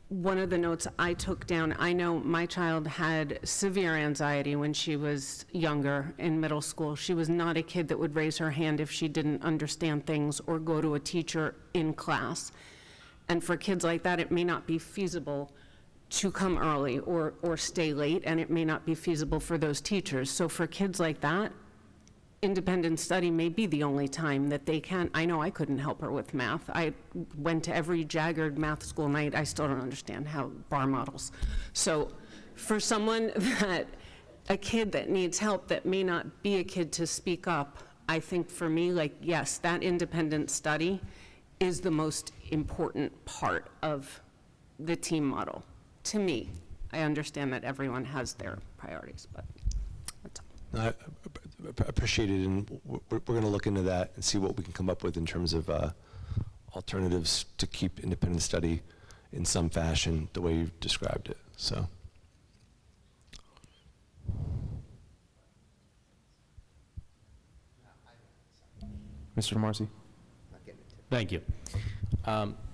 One of the notes I took down, I know my child had severe anxiety when she was younger in middle school. She was not a kid that would raise her hand if she didn't understand things or go to a teacher in class. And for kids like that, it may not be feasible to come early or stay late, and it may not be feasible for those teachers. So for kids like that, independent study may be the only time that they can. I know I couldn't help her with math. I went to every Jaggard math school night. I still don't understand how bar models. So for someone a kid that needs help that may not be a kid to speak up, I think for me, yes, that independent study is the most important part of the team model. To me, I understand that everyone has their priorities, but that's all. No, I appreciate it, and we're going to look into that and see what we can come up with in terms of alternatives to keep independent study in some fashion the way you've described it. So, Mr. Marcy. Thank you.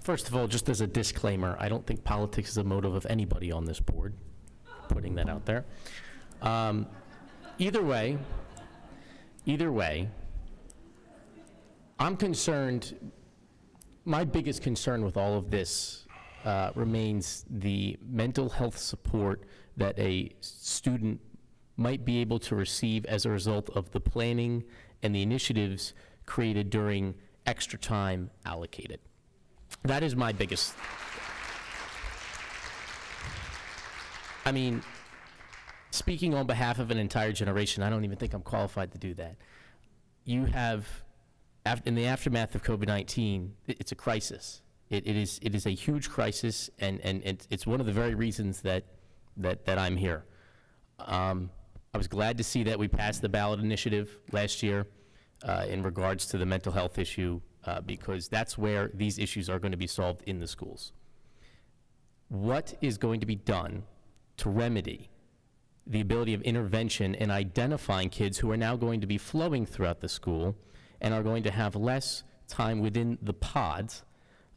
First of all, just as a disclaimer, I don't think politics is a motive of anybody on this board, putting that out there. Either way, I'm concerned, my biggest concern with all of this remains the mental health support that a student might be able to receive as a result of the planning and the initiatives created during extra time allocated. That is my biggest. I mean, speaking on behalf of an entire generation, I don't even think I'm qualified to do that. You have, in the aftermath of COVID-19, it's a crisis. It is a huge crisis, and it's one of the very reasons that I'm here. I was glad to see that we passed the ballot initiative last year in regards to the mental health issue, because that's where these issues are going to be solved in the schools. What is going to be done to remedy the ability of intervention in identifying kids who are now going to be flowing throughout the school and are going to have less time within the pods?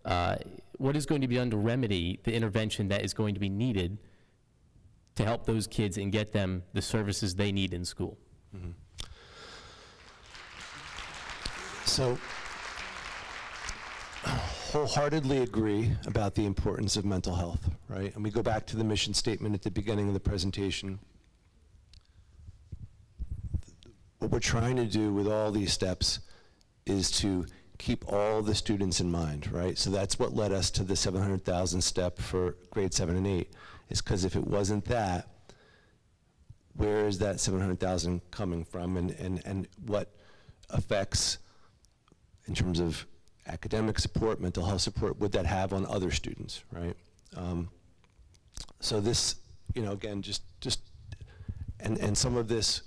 What is going to be done to remedy the intervention that is going to be needed to help those kids and get them the services they need in school? Mm-hmm. So, wholeheartedly agree about the importance of mental health, right? And we go back to the mission statement at the beginning of the presentation. What we're trying to do with all these steps is to keep all the students in mind, right? So that's what led us to the 700,000 step for grade 7 and 8, is because if it wasn't that, where is that 700,000 coming from, and what effects in terms of academic support, mental health support, would that have on other students, right? So this, you know, again, and some of this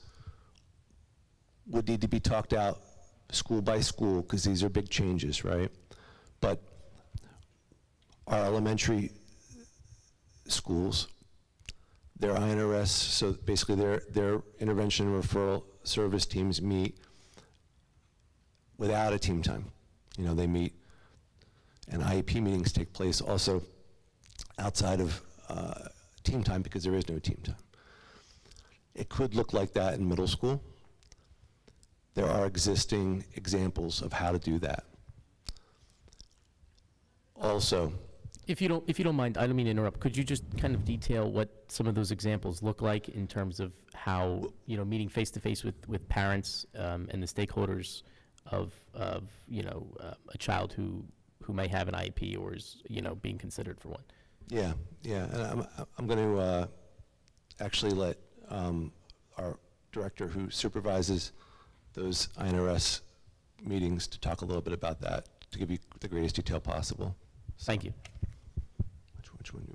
would need to be talked out school by school, because these are big changes, right? But our elementary schools, their INRS, so basically their intervention and referral service teams meet without a team time. You know, they meet, and IEP meetings take place also outside of team time, because there is no team time. It could look like that in middle school. There are existing examples of how to do that. Also, If you don't mind, I don't mean to interrupt, could you just kind of detail what some of those examples look like in terms of how, you know, meeting face-to-face with parents and the stakeholders of you know, a child who may have an IEP or is, you know, being considered for one? yeah, and I'm going to actually let our director who supervises those INRS meetings to talk a little bit about that, to give you the greatest detail possible. So, Thank you. which one?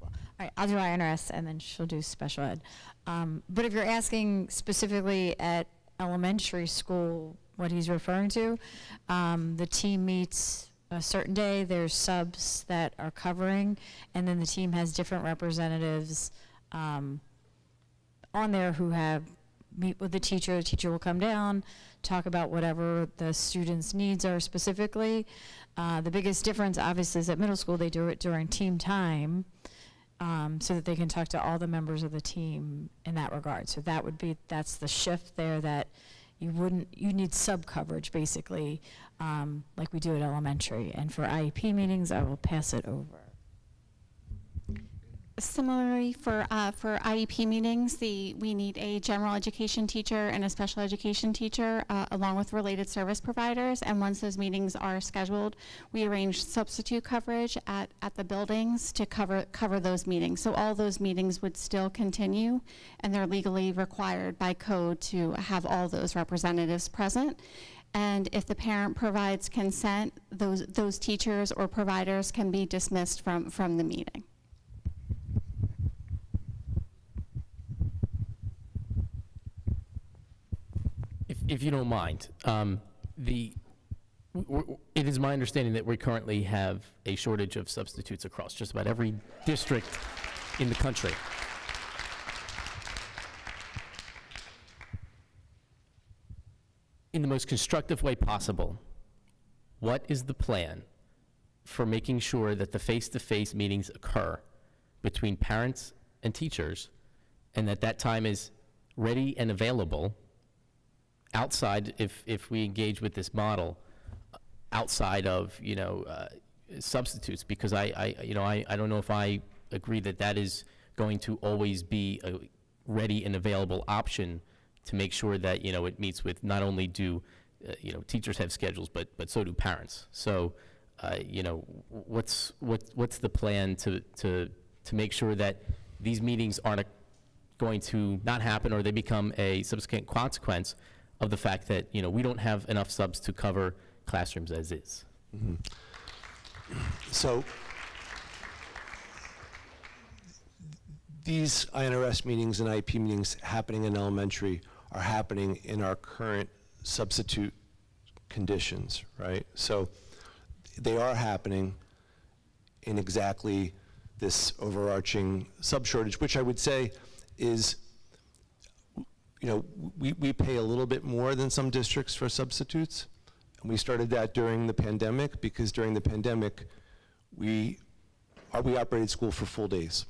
All right, I'll do INRS and then she'll do special ed. But if you're asking specifically at elementary school what he's referring to, the team meets a certain day, there's subs that are covering, and then the team has different representatives on there who meet with the teacher will come down, talk about whatever the students' needs are specifically. The biggest difference, obviously, is at middle school, they do it during team time, so that they can talk to all the members of the team in that regard. So that's the shift there, that you need sub coverage, basically, like we do at elementary. And for IEP meetings, I will pass it over. Similarly, for IEP meetings, we need a general education teacher and a special education teacher, along with related service providers. And once those meetings are scheduled, we arrange substitute coverage at the buildings to cover those meetings. So all those meetings would still continue, and they're legally required by code to have all those representatives present. And if the parent provides consent, those teachers or providers can be dismissed from the meeting. If you don't mind, it is my understanding that we currently have a shortage of substitutes across just about every district in the country. in the most constructive way possible, what is the plan for making sure that the face-to-face meetings occur between parents and teachers, and that time is ready and available outside, if we engage with this model, outside of, substitutes? Because I don't know if I agree that is going to always be a ready and available option to make sure that, it meets with, not only do, teachers have schedules, but so do parents. So, what's the plan to make sure that these meetings aren't going to not happen, or they become a subsequent consequence of the fact that, we don't have enough subs to cover classrooms as is? Mm-hmm. So these INRS meetings and IEP meetings happening in elementary are happening in our current substitute conditions, right? So they are happening in exactly this overarching sub shortage, which I would say is, we pay a little bit more than some districts for substitutes. And we started that during the pandemic, because during the pandemic, we operated school for full days,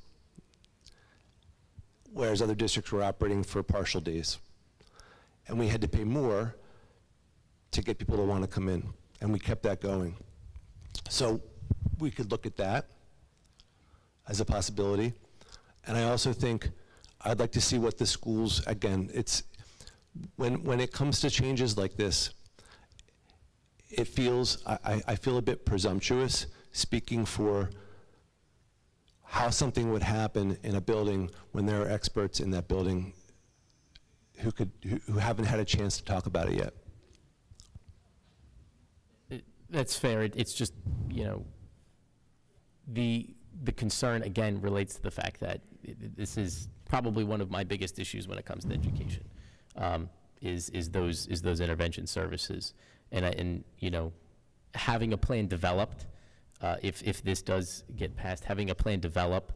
whereas other districts were operating for partial days. And we had to pay more to get people to want to come in, and we kept that going. So we could look at that as a possibility. And I also think I'd like to see what the schools, again, it's, when it comes to changes like this, it feels, I feel a bit presumptuous speaking for how something would happen in a building when there are experts in that building who haven't had a chance to talk about it yet. That's fair. It's just, the concern, again, relates to the fact that this is probably one of my biggest issues when it comes to education, is those intervention services. And having a plan developed, if this does get passed, having a plan developed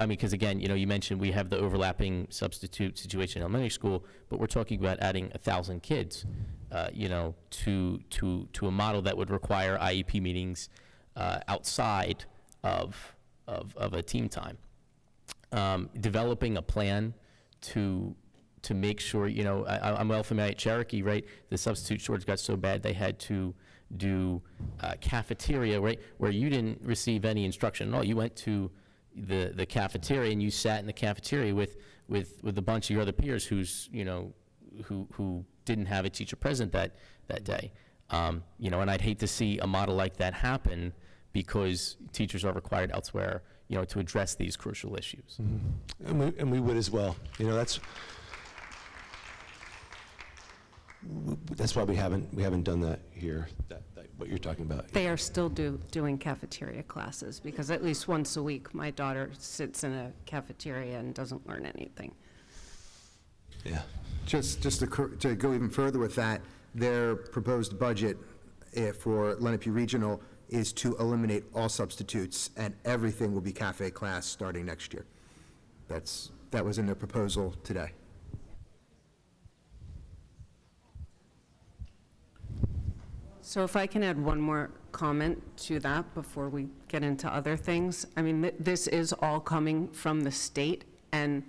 because again, you mentioned we have the overlapping substitute situation in elementary school, but we're talking about adding 1,000 kids, to a model that would require IEP meetings outside of a team time. Developing a plan to make sure, I'm well familiar at Cherokee, right? The substitute shortage got so bad they had to do cafeteria, right? Where you didn't receive any instruction at all. You went to the cafeteria and you sat in the cafeteria with a bunch of your other peers who didn't have a teacher present that day. And I'd hate to see a model like that happen, because teachers are required elsewhere, to address these crucial issues. Mm-hmm. And we would as well. That's why we haven't done that here. That what you're talking about. They are still doing cafeteria classes, because at least once a week, my daughter sits in a cafeteria and doesn't learn anything. Yeah. Just to go even further with that, their proposed budget for Lenape Regional is to eliminate all substitutes, and everything will be cafe class starting next year. That was in their proposal today. So if I can add one more comment to that before we get into other things. I mean, this is all coming from the state, and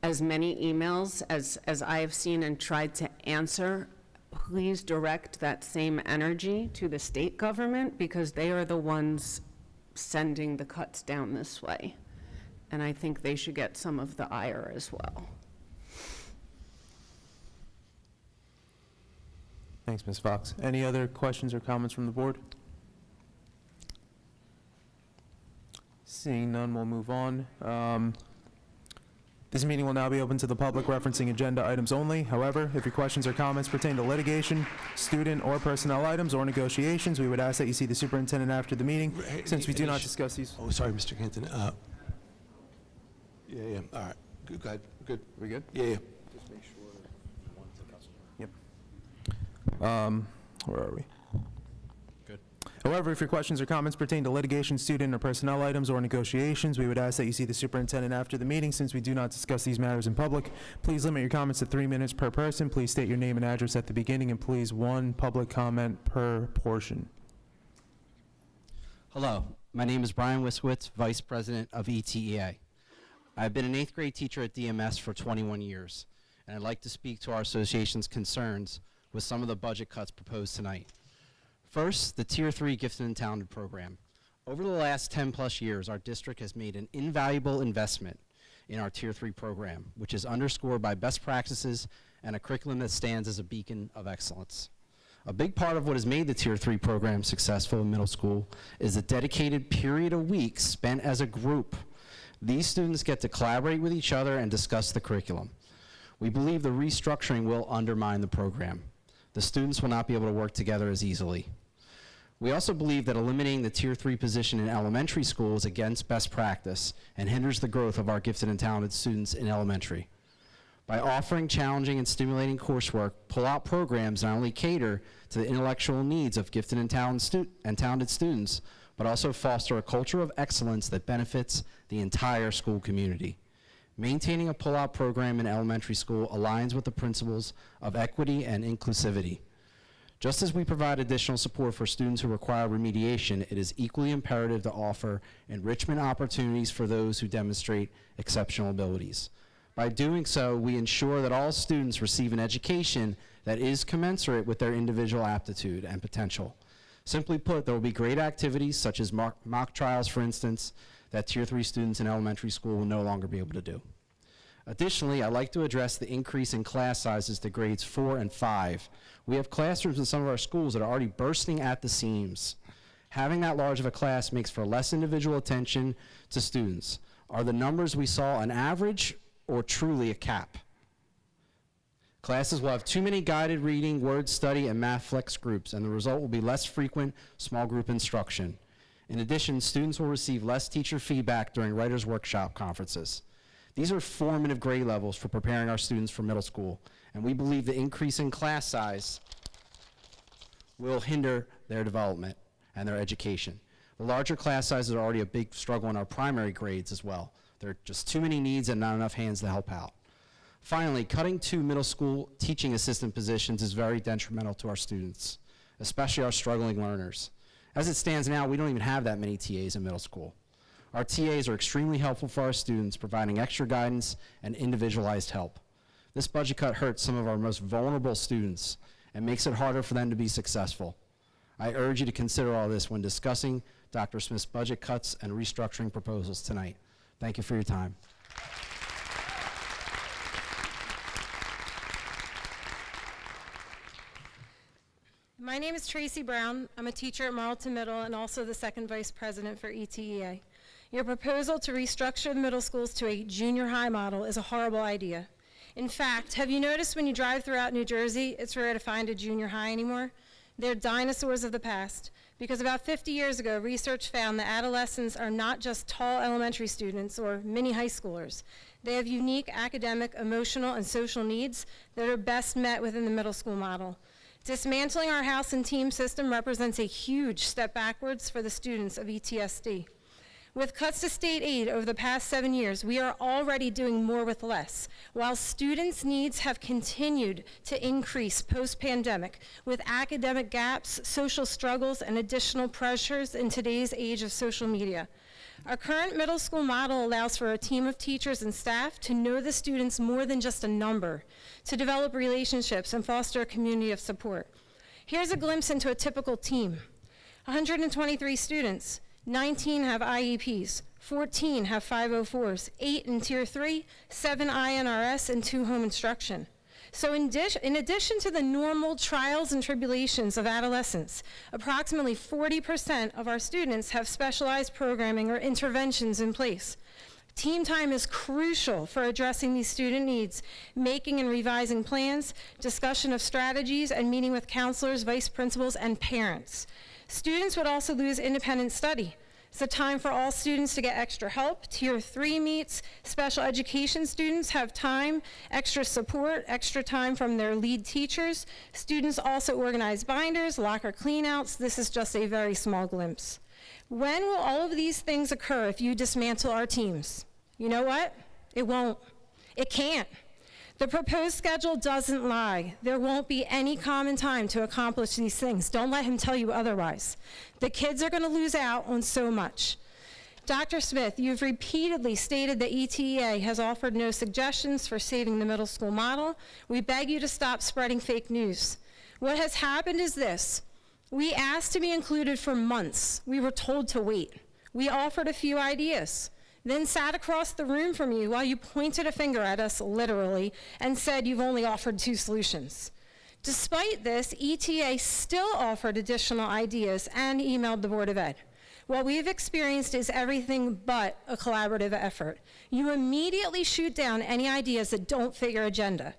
as many emails as I have seen and tried to answer, please direct that same energy to the state government, because they are the ones sending the cuts down this way. And I think they should get some of the ire as well. Thanks, Ms. Fox. Any other questions or comments from the board? Seeing none, we'll move on. This meeting will now be open to the public, referencing agenda items only. However, if your questions or comments pertain to litigation, student or personnel items, or negotiations, we would ask that you see the superintendent after the meeting, since we do not discuss these. Oh, sorry, Mr. Canton. Yeah. All right. Good. Go ahead. Good. We good? Yeah. Just make sure one's a customer. Yep. Where are we? Good. However, if your questions or comments pertain to litigation, student, or personnel items or negotiations, we would ask that you see the superintendent after the meeting since we do not discuss these matters in public. Please limit your comments to 3 minutes per person. Please state your name and address at the beginning, and please 1 public comment per portion. Hello, my name is Brian Wiskowitz, Vice President of ETEA. I've been an 8th grade teacher at DMS for 21 years, and I'd like to speak to our association's concerns with some of the budget cuts proposed tonight. First, the Tier 3 Gifted and Talented program. Over the last 10+ years, our district has made an invaluable investment in our Tier 3 program, which is underscored by best practices and a curriculum that stands as a beacon of excellence. A big part of what has made the Tier 3 program successful in middle school is a dedicated period of weeks spent as a group. These students get to collaborate with each other and discuss the curriculum. We believe the restructuring will undermine the program. The students will not be able to work together as easily. We also believe that eliminating the Tier 3 position in elementary school is against best practice and hinders the growth of our gifted and talented students in elementary. By offering challenging and stimulating coursework, pull-out programs not only cater to the intellectual needs of gifted and talented students, but also foster a culture of excellence that benefits the entire school community. Maintaining a pull-out program in elementary school aligns with the principles of equity and inclusivity. Just as we provide additional support for students who require remediation, it is equally imperative to offer enrichment opportunities for those who demonstrate exceptional abilities. By doing so, we ensure that all students receive an education that is commensurate with their individual aptitude and potential. Simply put, there will be great activities such as mock trials, for instance, that Tier 3 students in elementary school will no longer be able to do. Additionally, I'd like to address the increase in class sizes to grades 4 and 5. We have classrooms in some of our schools that are already bursting at the seams. Having that large of a class makes for less individual attention to students. Are the numbers we saw an average or truly a cap? Classes will have too many guided reading, word study, and math flex groups, and the result will be less frequent small group instruction. In addition, students will receive less teacher feedback during writers' workshop conferences. These are formative grade levels for preparing our students for middle school, and we believe the increase in class size will hinder their development and their education. The larger class sizes are already a big struggle in our primary grades as well. There are just too many needs and not enough hands to help out. Finally, cutting 2 middle school teaching assistant positions is very detrimental to our students, especially our struggling learners. As it stands now, we don't even have that many TAs in middle school. Our TAs are extremely helpful for our students, providing extra guidance and individualized help. This budget cut hurts some of our most vulnerable students and makes it harder for them to be successful. I urge you to consider all this when discussing Dr. Smith's budget cuts and restructuring proposals tonight. Thank you for your time. My name is Tracy Brown. I'm a teacher at Marlton Middle and also the second vice president for ETEA. Your proposal to restructure the middle schools to a junior high model is a horrible idea. In fact, have you noticed when you drive throughout New Jersey, it's rare to find a junior high anymore? They're dinosaurs of the past, because about 50 years ago, research found that adolescents are not just tall elementary students or mini high schoolers. They have unique academic, emotional, and social needs that are best met within the middle school model. Dismantling our house and team system represents a huge step backwards for the students of ETSD. With cuts to state aid over the past 7 years, we are already doing more with less, while students' needs have continued to increase post-pandemic with academic gaps, social struggles, and additional pressures in today's age of social media. Our current middle school model allows for a team of teachers and staff to know the students more than just a number, to develop relationships and foster a community of support. Here's a glimpse into a typical team. 123 students, 19 have IEPs, 14 have 504s, 8 in Tier 3, 7 INRS, and 2 home instruction. So in addition to the normal trials and tribulations of adolescence, approximately 40% of our students have specialized programming or interventions in place. Team time is crucial for addressing these student needs, making and revising plans, discussion of strategies, and meeting with counselors, vice principals, and parents. Students would also lose independent study. It's a time for all students to get extra help. Tier 3 meets. Special education students have time, extra support, extra time from their lead teachers. Students also organize binders, locker cleanouts. This is just a very small glimpse. When will all of these things occur if you dismantle our teams? You know what? It won't. It can't. The proposed schedule doesn't lie. There won't be any common time to accomplish these things. Don't let him tell you otherwise. The kids are going to lose out on so much. Dr. Smith, you've repeatedly stated that ETEA has offered no suggestions for saving the middle school model. We beg you to stop spreading fake news. What has happened is this. We asked to be included for months. We were told to wait. We offered a few ideas, then sat across the room from you while you pointed a finger at us, literally, and said you've only offered 2 solutions. Despite this, ETA still offered additional ideas and emailed the Board of Ed. What we've experienced is everything but a collaborative effort. You immediately shoot down any ideas that don't fit your agenda.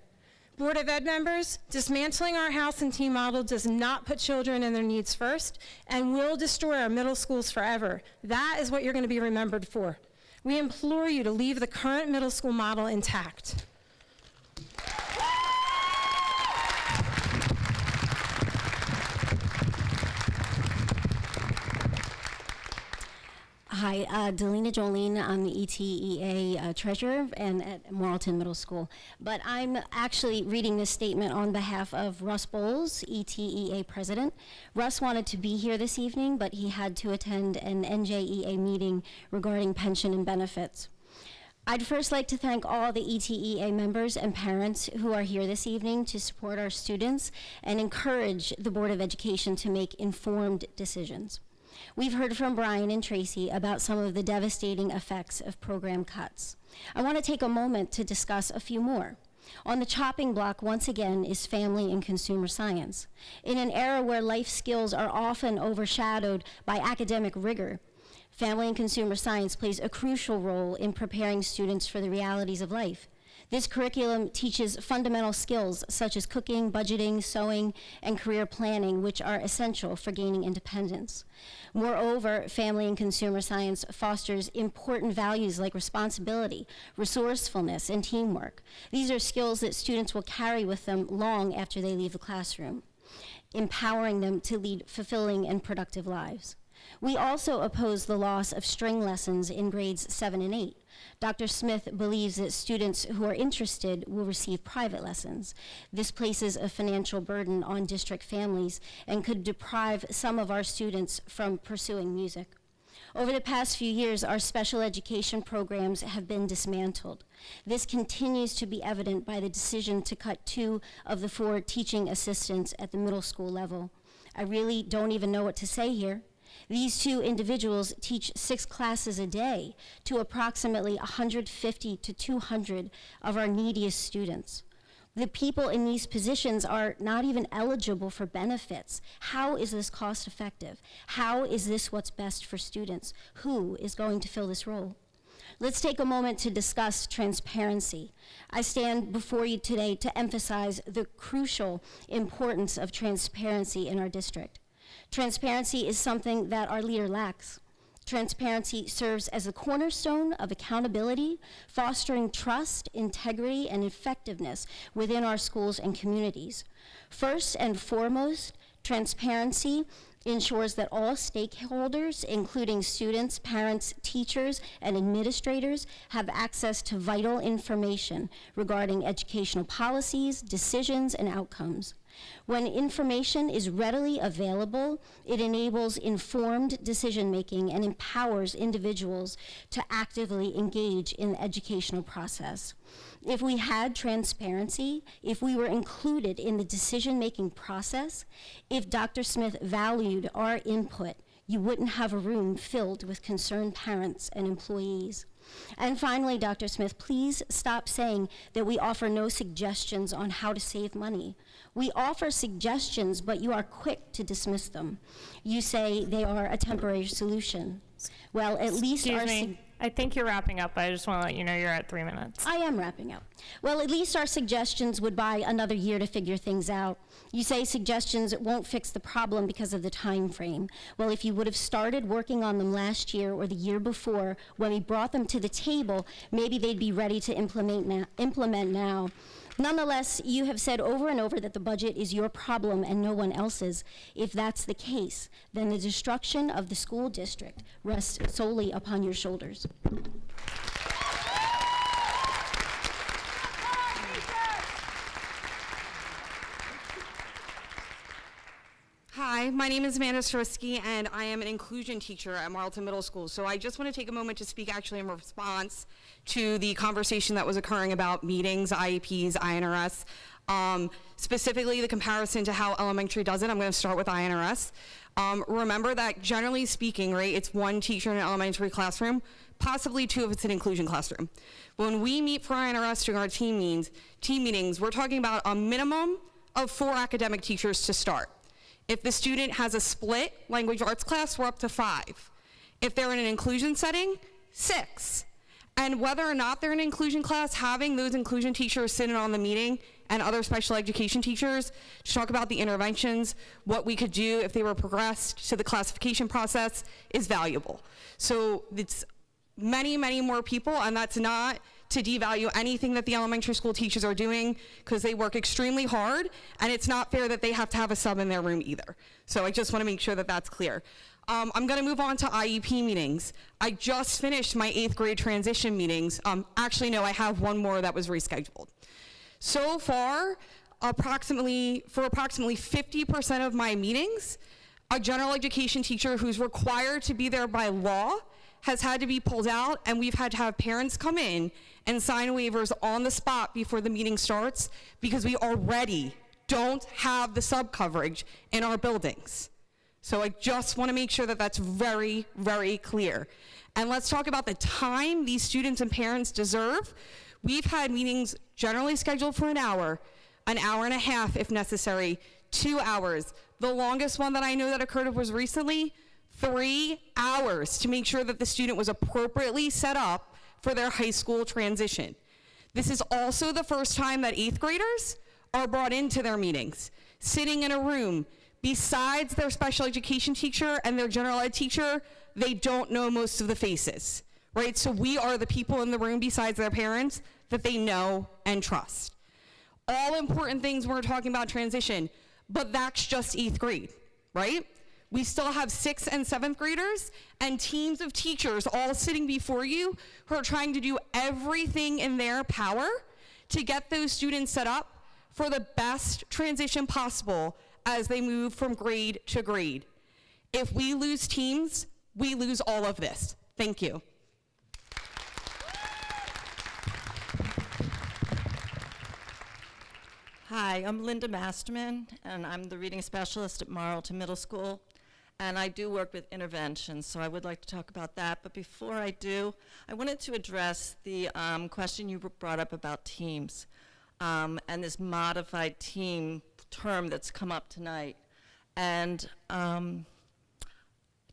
Board of Ed members, dismantling our house and team model does not put children and their needs first and will destroy our middle schools forever. That is what you're going to be remembered for. We implore you to leave the current middle school model intact. Hi, Delina Jolene. I'm the ETEA treasurer and at Marlton Middle School. But I'm actually reading this statement on behalf of Russ Bowles, ETEA president. Russ wanted to be here this evening, but he had to attend an NJEA meeting regarding pension and benefits. I'd first like to thank all the ETEA members and parents who are here this evening to support our students and encourage the Board of Education to make informed decisions. We've heard from Brian and Tracy about some of the devastating effects of program cuts. I want to take a moment to discuss a few more. On the chopping block, once again, is family and consumer science. In an era where life skills are often overshadowed by academic rigor, family and consumer science plays a crucial role in preparing students for the realities of life. This curriculum teaches fundamental skills such as cooking, budgeting, sewing, and career planning, which are essential for gaining independence. Moreover, family and consumer science fosters important values like responsibility, resourcefulness, and teamwork. These are skills that students will carry with them long after they leave the classroom, empowering them to lead fulfilling and productive lives. We also oppose the loss of string lessons in grades 7 and 8. Dr. Smith believes that students who are interested will receive private lessons. This places a financial burden on district families and could deprive some of our students from pursuing music. Over the past few years, our special education programs have been dismantled. This continues to be evident by the decision to cut 2 of the 4 teaching assistants at the middle school level. I really don't even know what to say here. These 2 individuals teach 6 classes a day to approximately 150 to 200 of our neediest students. The people in these positions are not even eligible for benefits. How is this cost effective? How is this what's best for students? Who is going to fill this role? Let's take a moment to discuss transparency. I stand before you today to emphasize the crucial importance of transparency in our district. Transparency is something that our leader lacks. Transparency serves as the cornerstone of accountability, fostering trust, integrity, and effectiveness within our schools and communities. First and foremost, transparency ensures that all stakeholders, including students, parents, teachers, and administrators, have access to vital information regarding educational policies, decisions, and outcomes. When information is readily available, it enables informed decision-making and empowers individuals to actively engage in the educational process. If we had transparency, if we were included in the decision-making process, if Dr. Smith valued our input, you wouldn't have a room filled with concerned parents and employees. And finally, Dr. Smith, please stop saying that we offer no suggestions on how to save money. We offer suggestions, but you are quick to dismiss them. You say they are a temporary solution. Well, at least Excuse me. I think you're wrapping up, but I just want to let you know you're at 3 minutes. I am wrapping up. Well, at least our suggestions would buy another year to figure things out. You say suggestions won't fix the problem because of the time frame. Well, if you would have started working on them last year or the year before, when we brought them to the table, maybe they'd be ready to implement now. Nonetheless, you have said over and over that the budget is your problem and no one else's. If that's the case, then the destruction of the school district rests solely upon your shoulders. Hi, my name is Amanda Strisky, and I am an inclusion teacher at Marlton Middle School. So I just want to take a moment to speak actually in response to the conversation that was occurring about meetings, IEPs, INRS, specifically the comparison to how elementary does it. I'm going to start with INRS. Remember that generally speaking, right, it's one teacher in an elementary classroom, possibly two if it's an inclusion classroom. When we meet for INRS during our team meetings, we're talking about a minimum of 4 academic teachers to start. If the student has a split language arts class, we're up to 5. If they're in an inclusion setting, 6. And whether or not they're in an inclusion class, having those inclusion teachers sit in on the meeting and other special education teachers to talk about the interventions, what we could do if they were progressed to the classification process is valuable. So it's many, many more people, and that's not to devalue anything that the elementary school teachers are doing, because they work extremely hard, and it's not fair that they have to have a sub in their room either. So I just want to make sure that that's clear. I'm going to move on to IEP meetings. I just finished my 8th grade transition meetings. Actually, no, I have one more that was rescheduled. So far, approximately 50% of my meetings, a general education teacher who's required to be there by law has had to be pulled out, and we've had to have parents come in and sign waivers on the spot before the meeting starts because we already don't have the sub coverage in our buildings. So I just want to make sure that that's very, very clear. And let's talk about the time these students and parents deserve. We've had meetings generally scheduled for an hour and a half if necessary, 2 hours. The longest one that I know that occurred was recently 3 hours to make sure that the student was appropriately set up for their high school transition. This is also the first time that 8th graders are brought into their meetings, sitting in a room. Besides their special education teacher and their general ed teacher, they don't know most of the faces, right? So we are the people in the room besides their parents that they know and trust. All important things when we're talking about transition, but that's just 8th grade, right? We still have 6th and 7th graders and teams of teachers all sitting before you who are trying to do everything in their power to get those students set up for the best transition possible as they move from grade to grade. If we lose teams, we lose all of this. Thank you. Hi, I'm Linda Masterman, and I'm the reading specialist at Marlton Middle School. And I do work with interventions, so I would like to talk about that. But before I do, I wanted to address the question you brought up about teams and this modified team term that's come up tonight. And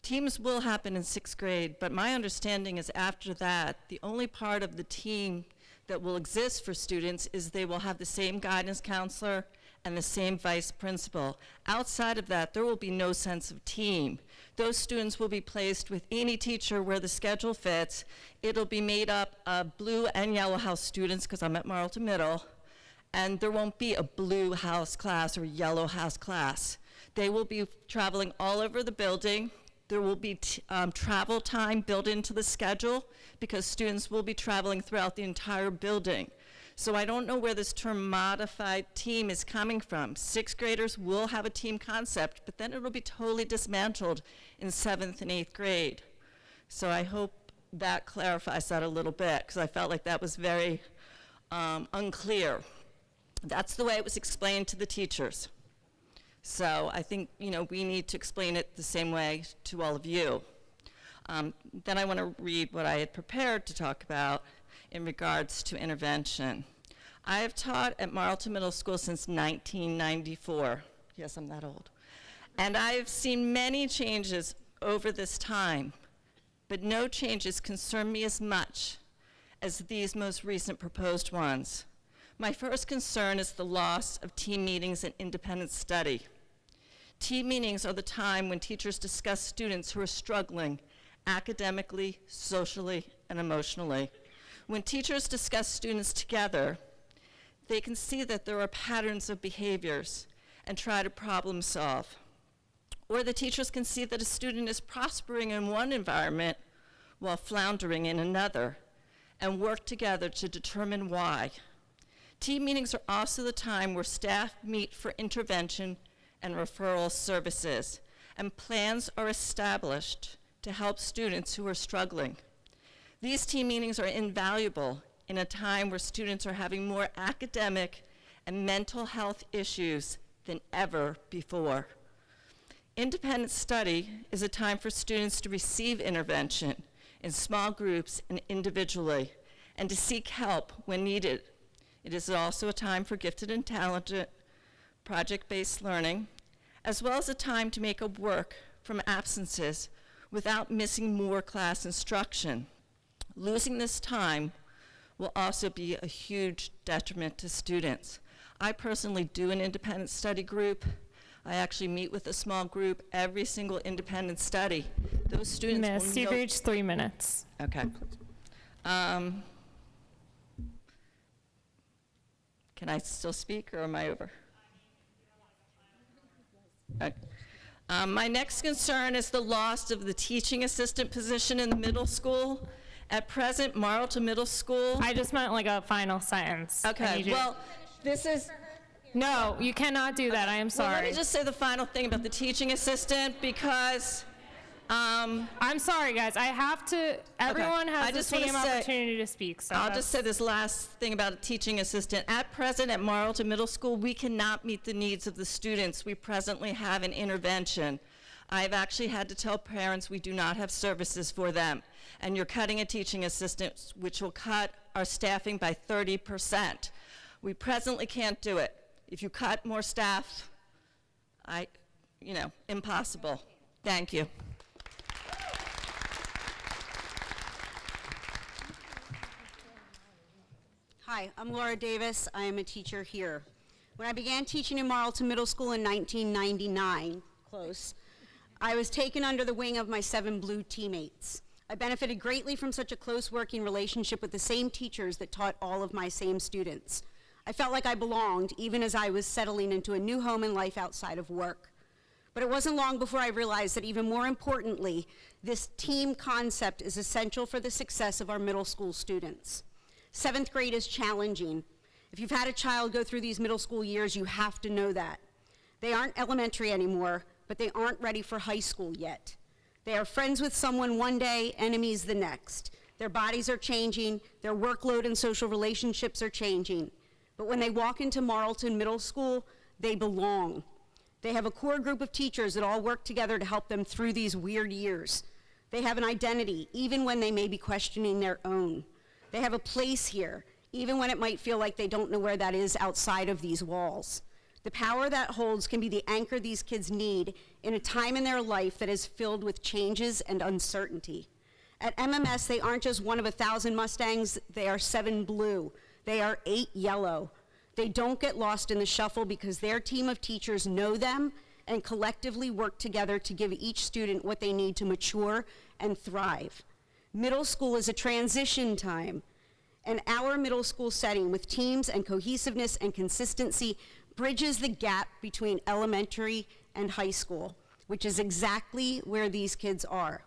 teams will happen in 6th grade, but my understanding is after that, the only part of the team that will exist for students is they will have the same guidance counselor and the same vice principal. Outside of that, there will be no sense of team. Those students will be placed with any teacher where the schedule fits. It'll be made up of blue and yellow house students, because I'm at Marlton Middle, and there won't be a blue house class or yellow house class. They will be traveling all over the building. There will be travel time built into the schedule because students will be traveling throughout the entire building. So I don't know where this term modified team is coming from. 6th graders will have a team concept, but then it'll be totally dismantled in 7th and 8th grade. So I hope that clarifies that a little bit, because I felt like that was very unclear. That's the way it was explained to the teachers. So I think, we need to explain it the same way to all of you. Then I want to read what I had prepared to talk about in regards to intervention. I have taught at Marlton Middle School since 1994. Yes, I'm that old. And I've seen many changes over this time. but no changes concern me as much as these most recent proposed ones. My first concern is the loss of team meetings and independent study. Team meetings are the time when teachers discuss students who are struggling academically, socially, and emotionally. When teachers discuss students together, they can see that there are patterns of behaviors and try to problem solve. Or the teachers can see that a student is prospering in one environment while floundering in another, and work together to determine why. Team meetings are also the time where staff meet for intervention and referral services, and plans are established to help students who are struggling. These team meetings are invaluable in a time where students are having more academic and mental health issues than ever before. Independent study is a time for students to receive intervention in small groups and individually, and to seek help when needed. It is also a time for gifted and talented project-based learning, as well as a time to make up work from absences without missing more class instruction. Losing this time will also be a huge detriment to students. I personally do an independent study group. I actually meet with a small group every single independent study. Those students will Miss, you've reached 3 minutes. Okay. Can I still speak, or am I over? Okay. My next concern is the loss of the teaching assistant position in the middle school. At present, Marlton Middle School. I just meant like a final sentence. Okay, well, this is. No, you cannot do that. I am sorry. Well, let me just say the final thing about the teaching assistant, because I'm sorry, guys. I have to. Everyone has the same opportunity to speak. So I'll just say this last thing about a teaching assistant. At present, at Marlton Middle School, we cannot meet the needs of the students we presently have in intervention. I've actually had to tell parents we do not have services for them, and you're cutting a teaching assistant, which will cut our staffing by 30%. We presently can't do it. If you cut more staff, impossible. Thank you. Hi, I'm Laura Davis. I am a teacher here. When I began teaching in Marlton Middle School in 1999, I was taken under the wing of my 7 Blue teammates. I benefited greatly from such a close working relationship with the same teachers that taught all of my same students. I felt like I belonged, even as I was settling into a new home and life outside of work. But it wasn't long before I realized that even more importantly, this team concept is essential for the success of our middle school students. 7th grade is challenging. If you've had a child go through these middle school years, you have to know that. They aren't elementary anymore, but they aren't ready for high school yet. They are friends with someone one day, enemies the next. Their bodies are changing, their workload and social relationships are changing. But when they walk into Marlton Middle School, they belong. They have a core group of teachers that all work together to help them through these weird years. They have an identity, even when they may be questioning their own. They have a place here, even when it might feel like they don't know where that is outside of these walls. The power that holds can be the anchor these kids need in a time in their life that is filled with changes and uncertainty. At MMS, they aren't just one of 1,000 Mustangs, they are 7 Blue. They are 8 yellow. They don't get lost in the shuffle because their team of teachers know them and collectively work together to give each student what they need to mature and thrive. Middle school is a transition time, and our middle school setting with teams and cohesiveness and consistency bridges the gap between elementary and high school, which is exactly where these kids are.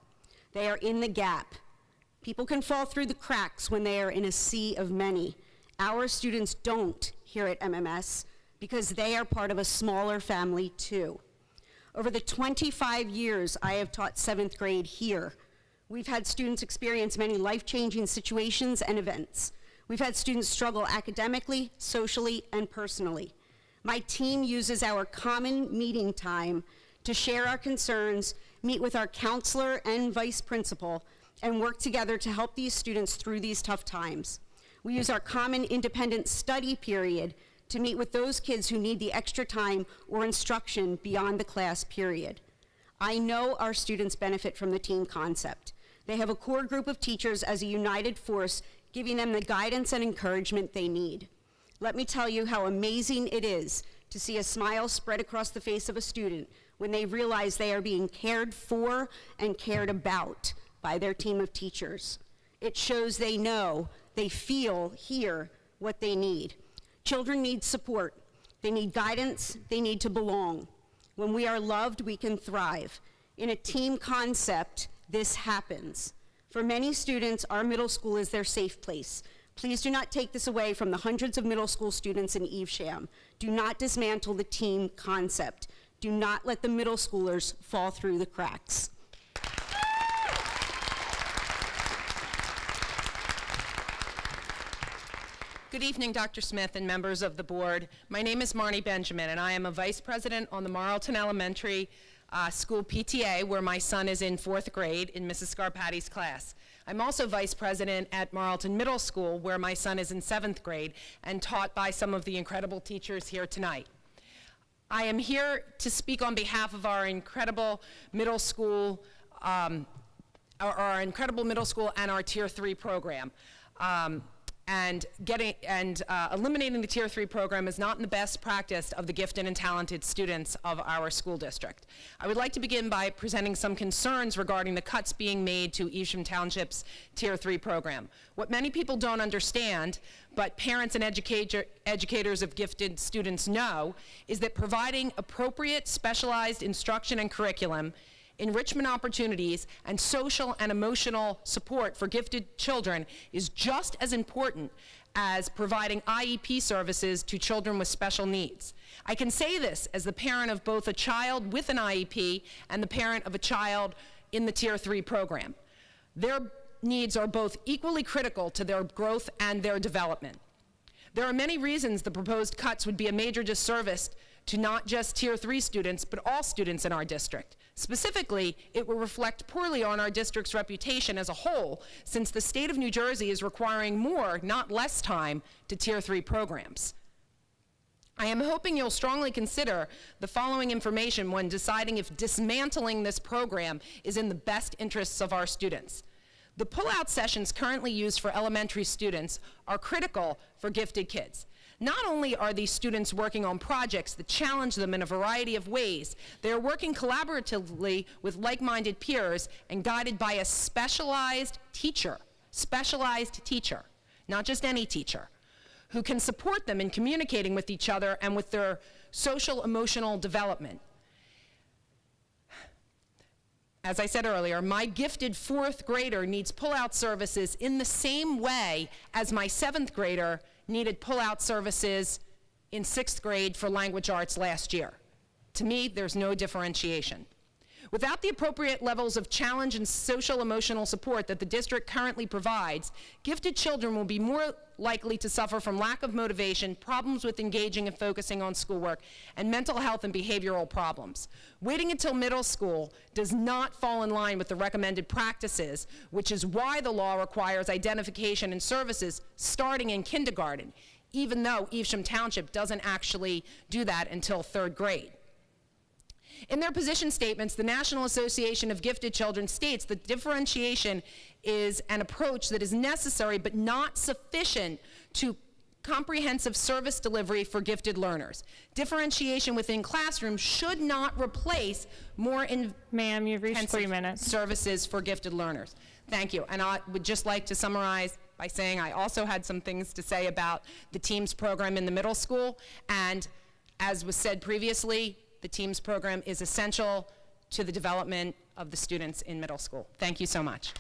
They are in the gap. People can fall through the cracks when they are in a sea of many. Our students don't here at MMS because they are part of a smaller family too. Over the 25 years I have taught 7th grade here, we've had students experience many life-changing situations and events. We've had students struggle academically, socially, and personally. My team uses our common meeting time to share our concerns, meet with our counselor and vice principal, and work together to help these students through these tough times. We use our common independent study period to meet with those kids who need the extra time or instruction beyond the class period. I know our students benefit from the team concept. They have a core group of teachers as a united force, giving them the guidance and encouragement they need. Let me tell you how amazing it is to see a smile spread across the face of a student when they realize they are being cared for and cared about by their team of teachers. It shows they know, they feel, hear what they need. Children need support. They need guidance. They need to belong. When we are loved, we can thrive. In a team concept, this happens. For many students, our middle school is their safe place. Please do not take this away from the hundreds of middle school students in Evesham. Do not dismantle the team concept. Do not let the middle schoolers fall through the cracks. Good evening, Dr. Smith and members of the board. My name is Marnie Benjamin, and I am a vice president on the Marlton Elementary School PTA, where my son is in 4th grade in Mrs. Scarpati's class. I'm also vice president at Marlton Middle School, where my son is in 7th grade and taught by some of the incredible teachers here tonight. I am here to speak on behalf of our incredible middle school, our incredible middle school and our Tier 3 program. Eliminating the Tier 3 program is not in the best practice of the gifted and talented students of our school district. I would like to begin by presenting some concerns regarding the cuts being made to Evesham Township's Tier 3 program. What many people don't understand, but parents and educators of gifted students know, is that providing appropriate specialized instruction and curriculum, enrichment opportunities, and social and emotional support for gifted children is just as important as providing IEP services to children with special needs. I can say this as the parent of both a child with an IEP and the parent of a child in the Tier 3 program. Their needs are both equally critical to their growth and their development. There are many reasons the proposed cuts would be a major disservice to not just Tier 3 students, but all students in our district. Specifically, it will reflect poorly on our district's reputation as a whole, since the state of New Jersey is requiring more, not less time to Tier 3 programs. I am hoping you'll strongly consider the following information when deciding if dismantling this program is in the best interests of our students. The pull-out sessions currently used for elementary students are critical for gifted kids. Not only are these students working on projects that challenge them in a variety of ways, they are working collaboratively with like-minded peers and guided by a specialized teacher, not just any teacher, who can support them in communicating with each other and with their social emotional development. As I said earlier, my gifted 4th grader needs pull-out services in the same way as my 7th grader needed pull-out services in 6th grade for language arts last year. To me, there's no differentiation. Without the appropriate levels of challenge and social emotional support that the district currently provides, gifted children will be more likely to suffer from lack of motivation, problems with engaging and focusing on schoolwork, and mental health and behavioral problems. Waiting until middle school does not fall in line with the recommended practices, which is why the law requires identification and services starting in kindergarten, even though Evesham Township doesn't actually do that until 3rd grade. In their position statements, the National Association of Gifted Children states that differentiation is an approach that is necessary but not sufficient to comprehensive service delivery for gifted learners. Differentiation within classrooms should not replace more Ma'am, you've reached 3 minutes. Services for gifted learners. Thank you. And I would just like to summarize by saying I also had some things to say about the TEAMS program in the middle school. And as was said previously, the TEAMS program is essential to the development of the students in middle school. Thank you so much.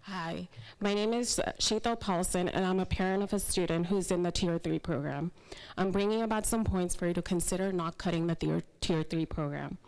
Hi, my name is Sheetal Paulson, and I'm a parent of a student who's in the Tier 3 program. I'm bringing about some points for you to consider not cutting the Tier 3 program.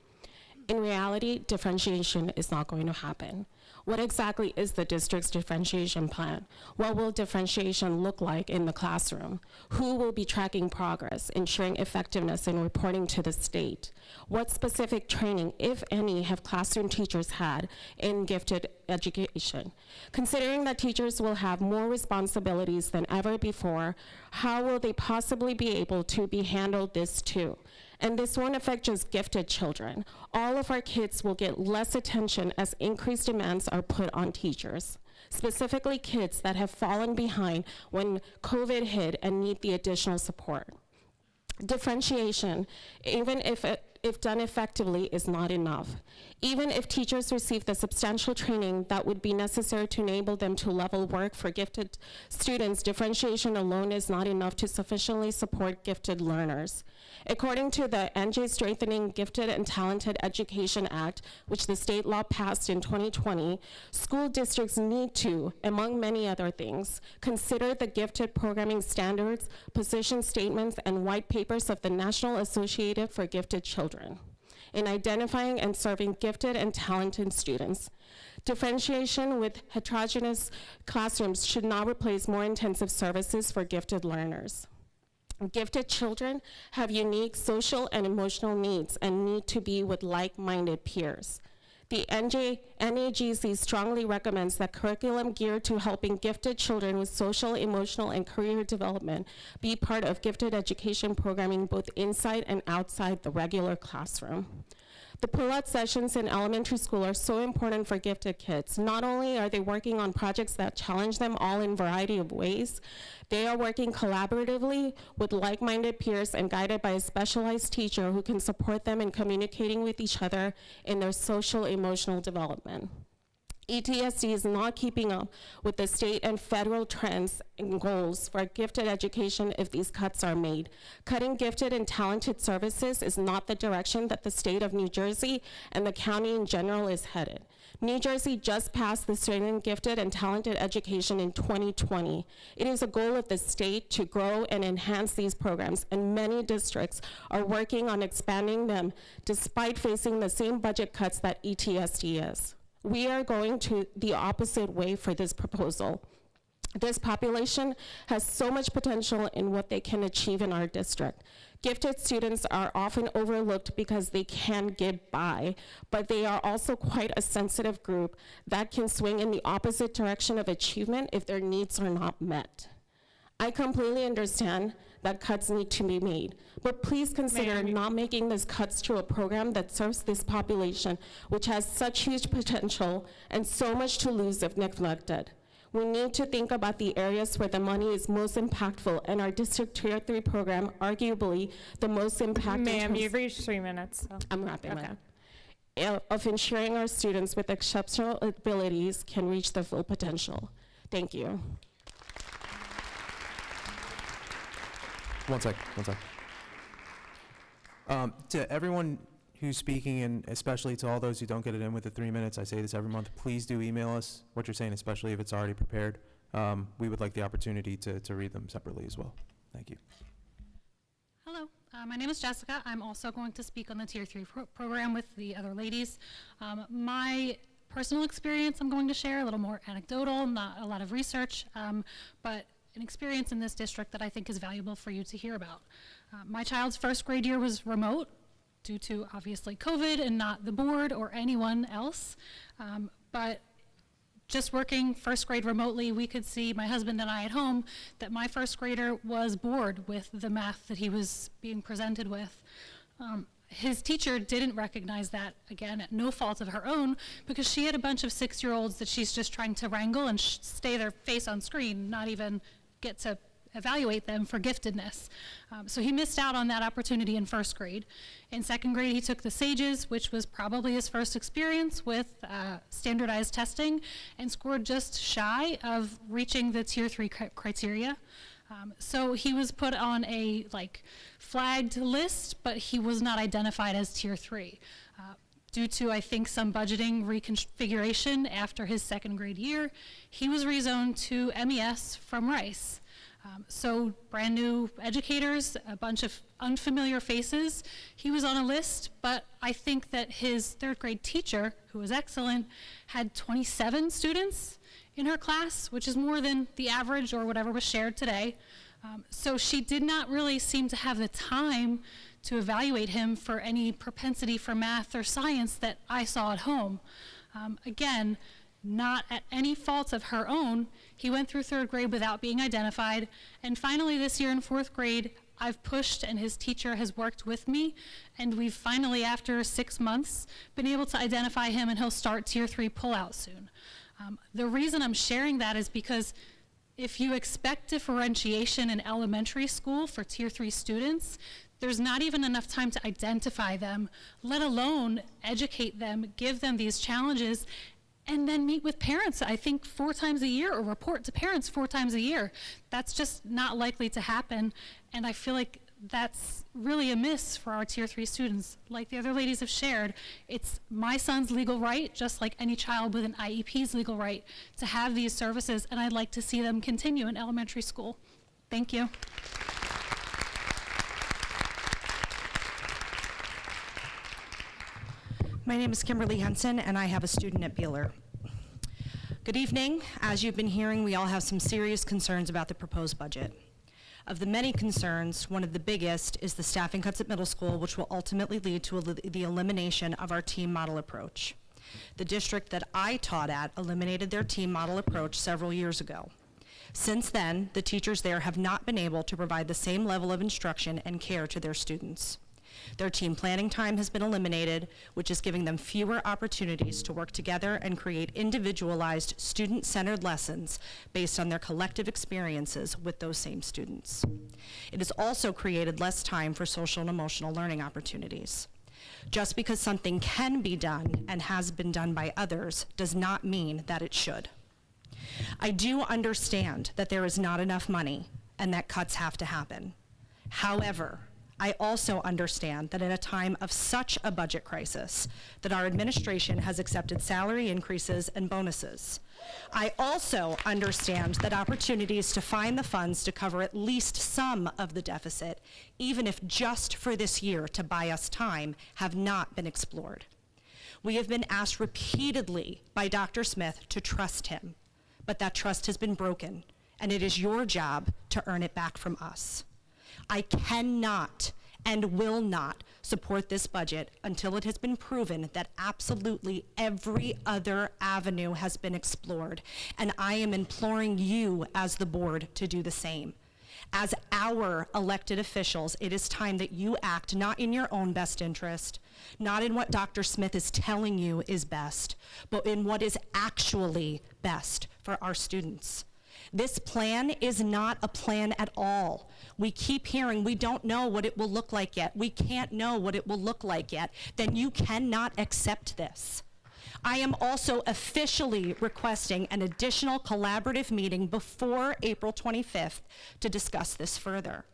In reality, differentiation is not going to happen. What exactly is the district's differentiation plan? What will differentiation look like in the classroom? Who will be tracking progress, ensuring effectiveness and reporting to the state? What specific training, if any, have classroom teachers had in gifted education? Considering that teachers will have more responsibilities than ever before, how will they possibly be able to be handled this too? And this won't affect just gifted children. All of our kids will get less attention as increased demands are put on teachers, specifically kids that have fallen behind when COVID hit and need the additional support. Differentiation, even if done effectively, is not enough. Even if teachers receive the substantial training that would be necessary to enable them to level work for gifted students, differentiation alone is not enough to sufficiently support gifted learners. According to the NJ Strengthening Gifted and Talented Education Act, which the state law passed in 2020, school districts need to, among many other things, consider the gifted programming standards, position statements, and white papers of the National Association for Gifted Children in identifying and serving gifted and talented students. Differentiation with heterogeneous classrooms should not replace more intensive services for gifted learners. Gifted children have unique social and emotional needs and need to be with like-minded peers. The NAGC strongly recommends that curriculum geared to helping gifted children with social, emotional, and career development be part of gifted education programming both inside and outside the regular classroom. The pull-out sessions in elementary school are so important for gifted kids. Not only are they working on projects that challenge them all in a variety of ways, they are working collaboratively with like-minded peers and guided by a specialized teacher who can support them in communicating with each other in their social emotional development. ETSD is not keeping up with the state and federal trends and goals for gifted education if these cuts are made. Cutting gifted and talented services is not the direction that the state of New Jersey and the county in general is headed. New Jersey just passed the Strengthening Gifted and Talented Education in 2020. It is a goal of the state to grow and enhance these programs, and many districts are working on expanding them despite facing the same budget cuts that ETSD is. We are going to the opposite way for this proposal. This population has so much potential in what they can achieve in our district. Gifted students are often overlooked because they can get by, but they are also quite a sensitive group that can swing in the opposite direction of achievement if their needs are not met. I completely understand that cuts need to be made, but please consider not making these cuts to a program that serves this population, which has such huge potential and so much to lose if neglected. We need to think about the areas where the money is most impactful, and our District Tier 3 program, arguably the most impactful. Ma'am, you've reached 3 minutes. So. I'm wrapping up. Of ensuring our students with exceptional abilities can reach their full potential. Thank you. One sec. To everyone who's speaking, and especially to all those who don't get it in with the 3 minutes, I say this every month, please do email us what you're saying, especially if it's already prepared. We would like the opportunity to read them separately as well. Thank you. Hello, my name is Jessica. I'm also going to speak on the Tier 3 program with the other ladies. My personal experience I'm going to share, a little more anecdotal, not a lot of research, but an experience in this district that I think is valuable for you to hear about. My child's first grade year was remote due to obviously COVID and not the board or anyone else. But just working first grade remotely, we could see, my husband and I at home, that my first grader was bored with the math that he was being presented with. His teacher didn't recognize that, again, at no fault of her own, because she had a bunch of 6-year-olds that she's just trying to wrangle and stay their face on screen, not even get to evaluate them for giftedness. So he missed out on that opportunity in first grade. In second grade, he took the SAGES, which was probably his first experience with standardized testing, and scored just shy of reaching the Tier 3 criteria. So he was put on a flagged list, but he was not identified as Tier 3. Due to, I think, some budgeting reconfiguration after his second grade year, he was rezoned to MES from Rice. So brand new educators, a bunch of unfamiliar faces. He was on a list, but I think that his third grade teacher, who was excellent, had 27 students in her class, which is more than the average or whatever was shared today. So she did not really seem to have the time to evaluate him for any propensity for math or science that I saw at home. Again, not at any fault of her own, he went through third grade without being identified. And finally this year in fourth grade, I've pushed and his teacher has worked with me, and we've finally, after 6 months, been able to identify him, and he'll start Tier 3 pullout soon. The reason I'm sharing that is because if you expect differentiation in elementary school for Tier 3 students, there's not even enough time to identify them, let alone educate them, give them these challenges, and then meet with parents, I think 4 times a year, or report to parents 4 times a year. That's just not likely to happen, and I feel like that's really a miss for our Tier 3 students. Like the other ladies have shared, it's my son's legal right, just like any child with an IEP's legal right, to have these services, and I'd like to see them continue in elementary school. Thank you. My name is Kimberly Henson, and I have a student at Beeler. Good evening. As you've been hearing, we all have some serious concerns about the proposed budget. Of the many concerns, one of the biggest is the staffing cuts at middle school, which will ultimately lead to the elimination of our team model approach. The district that I taught at eliminated their team model approach several years ago. Since then, the teachers there have not been able to provide the same level of instruction and care to their students. Their team planning time has been eliminated, which is giving them fewer opportunities to work together and create individualized, student-centered lessons based on their collective experiences with those same students. It has also created less time for social and emotional learning opportunities. Just because something can be done and has been done by others does not mean that it should. I do understand that there is not enough money and that cuts have to happen. However, I also understand that in a time of such a budget crisis, that our administration has accepted salary increases and bonuses. I also understand that opportunities to find the funds to cover at least some of the deficit, even if just for this year to buy us time, have not been explored. We have been asked repeatedly by Dr. Smith to trust him, but that trust has been broken, and it is your job to earn it back from us. I cannot and will not support this budget until it has been proven that absolutely every other avenue has been explored, and I am imploring you as the board to do the same. As our elected officials, it is time that you act not in your own best interest, not in what Dr. Smith is telling you is best, but in what is actually best for our students. This plan is not a plan at all. We keep hearing we don't know what it will look like yet. We can't know what it will look like yet. Then you cannot accept this. I am also officially requesting an additional collaborative meeting before April 25th to discuss this further.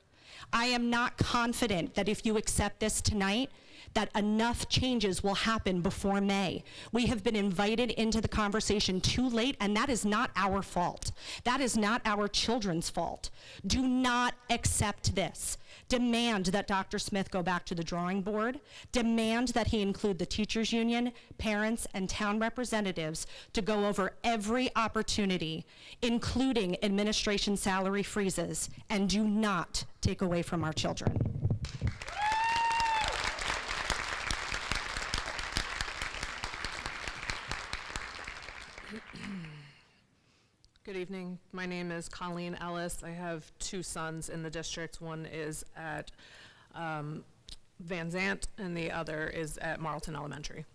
I am not confident that if you accept this tonight, that enough changes will happen before May. We have been invited into the conversation too late, and that is not our fault. That is not our children's fault. Do not accept this. Demand that Dr. Smith go back to the drawing board. Demand that he include the teachers union, parents, and town representatives to go over every opportunity, including administration salary freezes, and do not take away from our children. Good evening. My name is Colleen Ellis. I have 2 sons in the district. One is at Van Zant, and the other is at Marlton Elementary.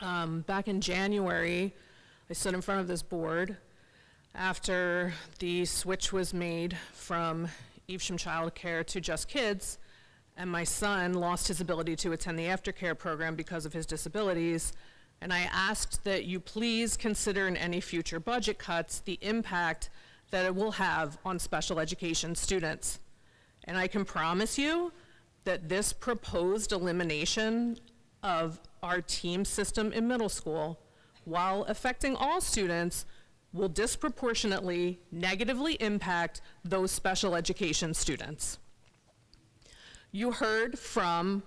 Back in January, I stood in front of this board after the switch was made from Evesham Child Care to Just Kids, and my son lost his ability to attend the aftercare program because of his disabilities. And I asked that you please consider in any future budget cuts the impact that it will have on special education students. And I can promise you that this proposed elimination of our team system in middle school, while affecting all students, will disproportionately negatively impact those special education students. You heard from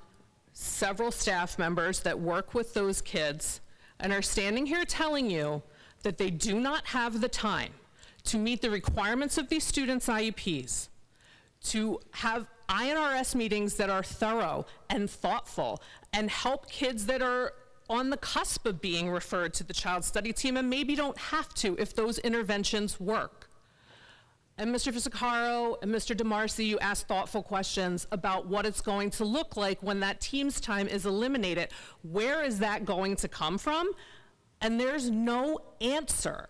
several staff members that work with those kids and are standing here telling you that they do not have the time to meet the requirements of these students' IEPs, to have INRS meetings that are thorough and thoughtful and help kids that are on the cusp of being referred to the child study team and maybe don't have to if those interventions work. And Mr. Fisicaro and Mr. DeMarcy, you asked thoughtful questions about what it's going to look like when that team's time is eliminated. Where is that going to come from? And there's no answer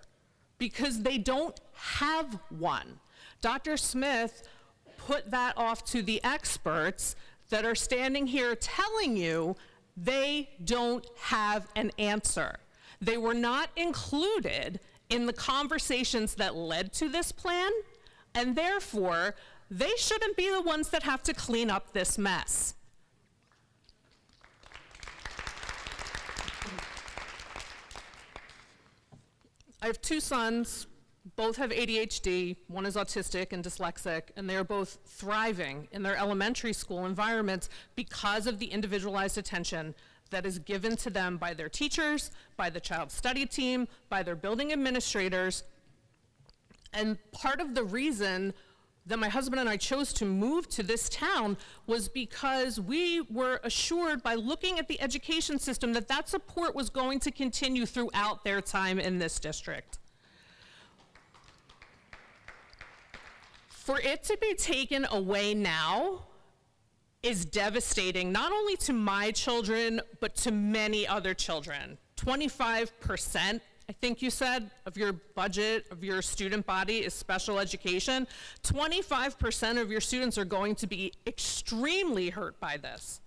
because they don't have one. Dr. Smith put that off to the experts that are standing here telling you they don't have an answer. They were not included in the conversations that led to this plan, and therefore, they shouldn't be the ones that have to clean up this mess. I have two sons, both have ADHD, one is autistic and dyslexic, and they are both thriving in their elementary school environments because of the individualized attention that is given to them by their teachers, by the child study team, by their building administrators. And part of the reason that my husband and I chose to move to this town was because we were assured by looking at the education system that that support was going to continue throughout their time in this district. For it to be taken away now is devastating, not only to my children, but to many other children. 25%, I think you said, of your budget, of your student body is special education. 25% of your students are going to be extremely hurt by this.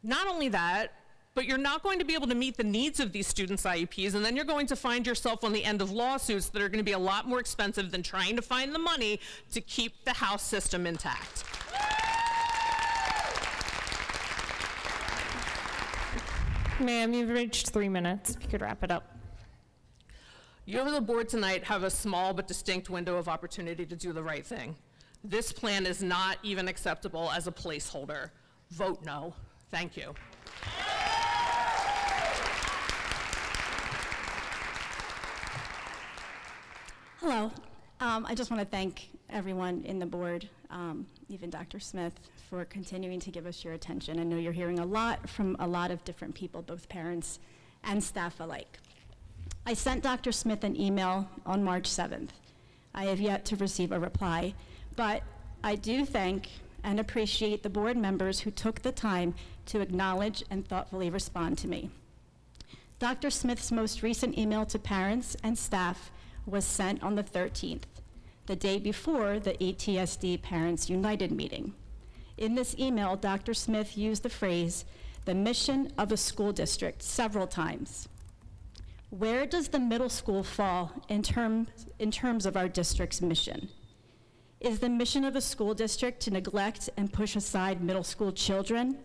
Not only that, but you're not going to be able to meet the needs of these students' IEPs, and then you're going to find yourself on the end of lawsuits that are going to be a lot more expensive than trying to find the money to keep the house system intact. Ma'am, you've reached 3 minutes. If you could wrap it up. You as a board tonight have a small but distinct window of opportunity to do the right thing. This plan is not even acceptable as a placeholder. Vote no. Thank you. Hello. I just want to thank everyone in the board, even Dr. Smith, for continuing to give us your attention. I know you're hearing a lot from a lot of different people, both parents and staff alike. I sent Dr. Smith an email on March 7th. I have yet to receive a reply, but I do thank and appreciate the board members who took the time to acknowledge and thoughtfully respond to me. Dr. Smith's most recent email to parents and staff was sent on the 13th, the day before the ATSD Parents United meeting. In this email, Dr. Smith used the phrase, the mission of a school district, several times. Where does the middle school fall in terms of our district's mission? Is the mission of a school district to neglect and push aside middle school children,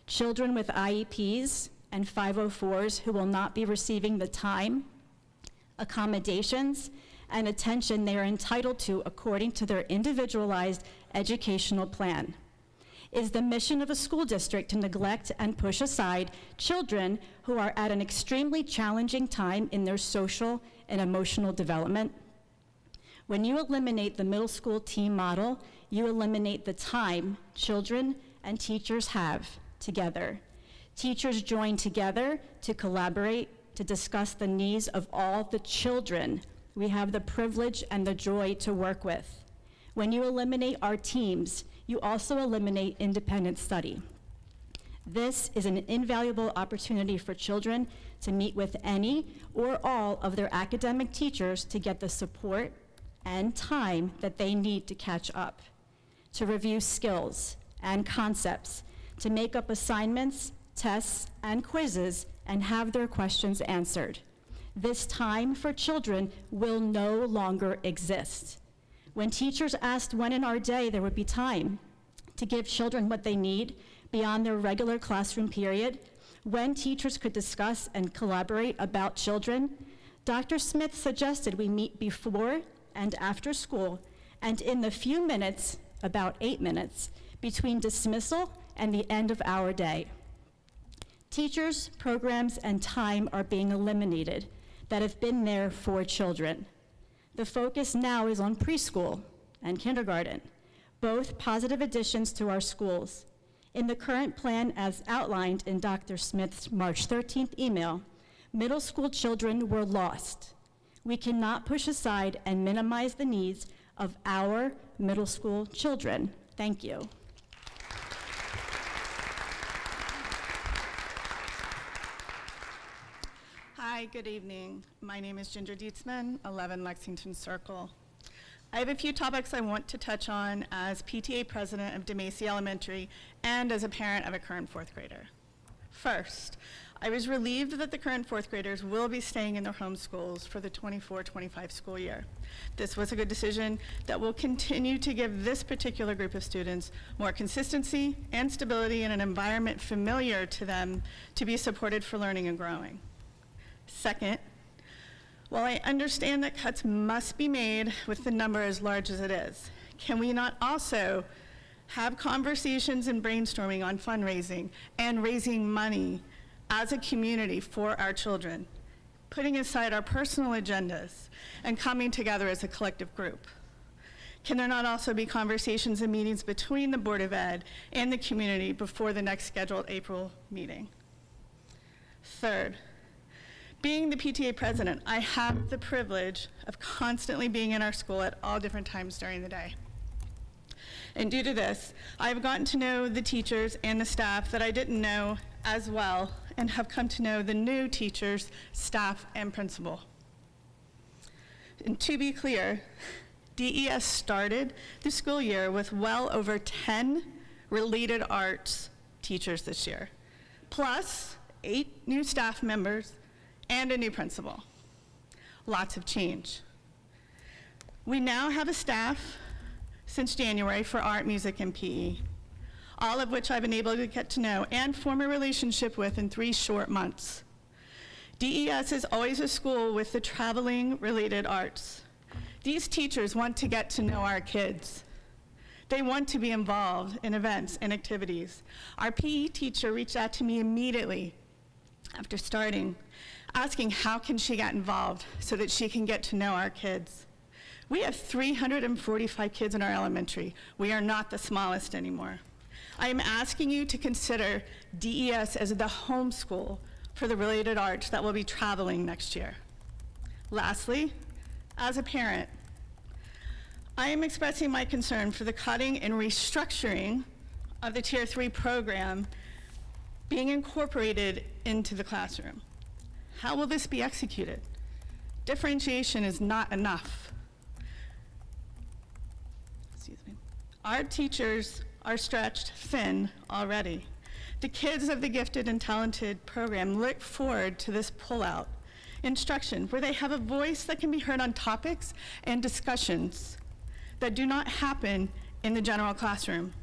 children with IEPs and 504s who will not be receiving the time, accommodations, and attention they are entitled to according to their individualized educational plan? Is the mission of a school district to neglect and push aside children who are at an extremely challenging time in their social and emotional development? When you eliminate the middle school team model, you eliminate the time children and teachers have together. Teachers join together to collaborate, to discuss the needs of all the children we have the privilege and the joy to work with. When you eliminate our teams, you also eliminate independent study. This is an invaluable opportunity for children to meet with any or all of their academic teachers to get the support and time that they need to catch up, to review skills and concepts, to make up assignments, tests, and quizzes, and have their questions answered. This time for children will no longer exist. When teachers asked when in our day there would be time to give children what they need beyond their regular classroom period, when teachers could discuss and collaborate about children, Dr. Smith suggested we meet before and after school, and in the few minutes, about 8 minutes, between dismissal and the end of our day. Teachers, programs, and time are being eliminated that have been there for children. The focus now is on preschool and kindergarten, both positive additions to our schools. In the current plan as outlined in Dr. Smith's March 13th email, middle school children were lost. We cannot push aside and minimize the needs of our middle school children. Thank you. Hi, good evening. My name is Ginger Dietzman, 11 Lexington Circle. I have a few topics I want to touch on as PTA president of DeMacy Elementary and as a parent of a current fourth grader. First, I was relieved that the current fourth graders will be staying in their home schools for the 24-25 school year. This was a good decision that will continue to give this particular group of students more consistency and stability in an environment familiar to them to be supported for learning and growing. Second, while I understand that cuts must be made with the number as large as it is, can we not also have conversations and brainstorming on fundraising and raising money as a community for our children, putting aside our personal agendas and coming together as a collective group? Can there not also be conversations and meetings between the Board of Ed and the community before the next scheduled April meeting? Third, being the PTA president, I have the privilege of constantly being in our school at all different times during the day. And due to this, I've gotten to know the teachers and the staff that I didn't know as well, and have come to know the new teachers, staff, and principal. And to be clear, DES started the school year with well over 10 related arts teachers this year, plus 8 new staff members and a new principal. Lots of change. We now have a staff since January for art, music, and PE, all of which I've been able to get to know and form a relationship with in 3 short months. DES is always a school with the traveling related arts. These teachers want to get to know our kids. They want to be involved in events and activities. Our PE teacher reached out to me immediately after starting, asking how can she get involved so that she can get to know our kids. We have 345 kids in our elementary. We are not the smallest anymore. I am asking you to consider DES as the home school for the related arts that will be traveling next year. Lastly, as a parent, I am expressing my concern for the cutting and restructuring of the Tier 3 program being incorporated into the classroom. How will this be executed? Differentiation is not enough. Excuse me. Our teachers are stretched thin already. The kids of the gifted and talented program look forward to this pullout instruction where they have a voice that can be heard on topics and discussions that do not happen in the general classroom.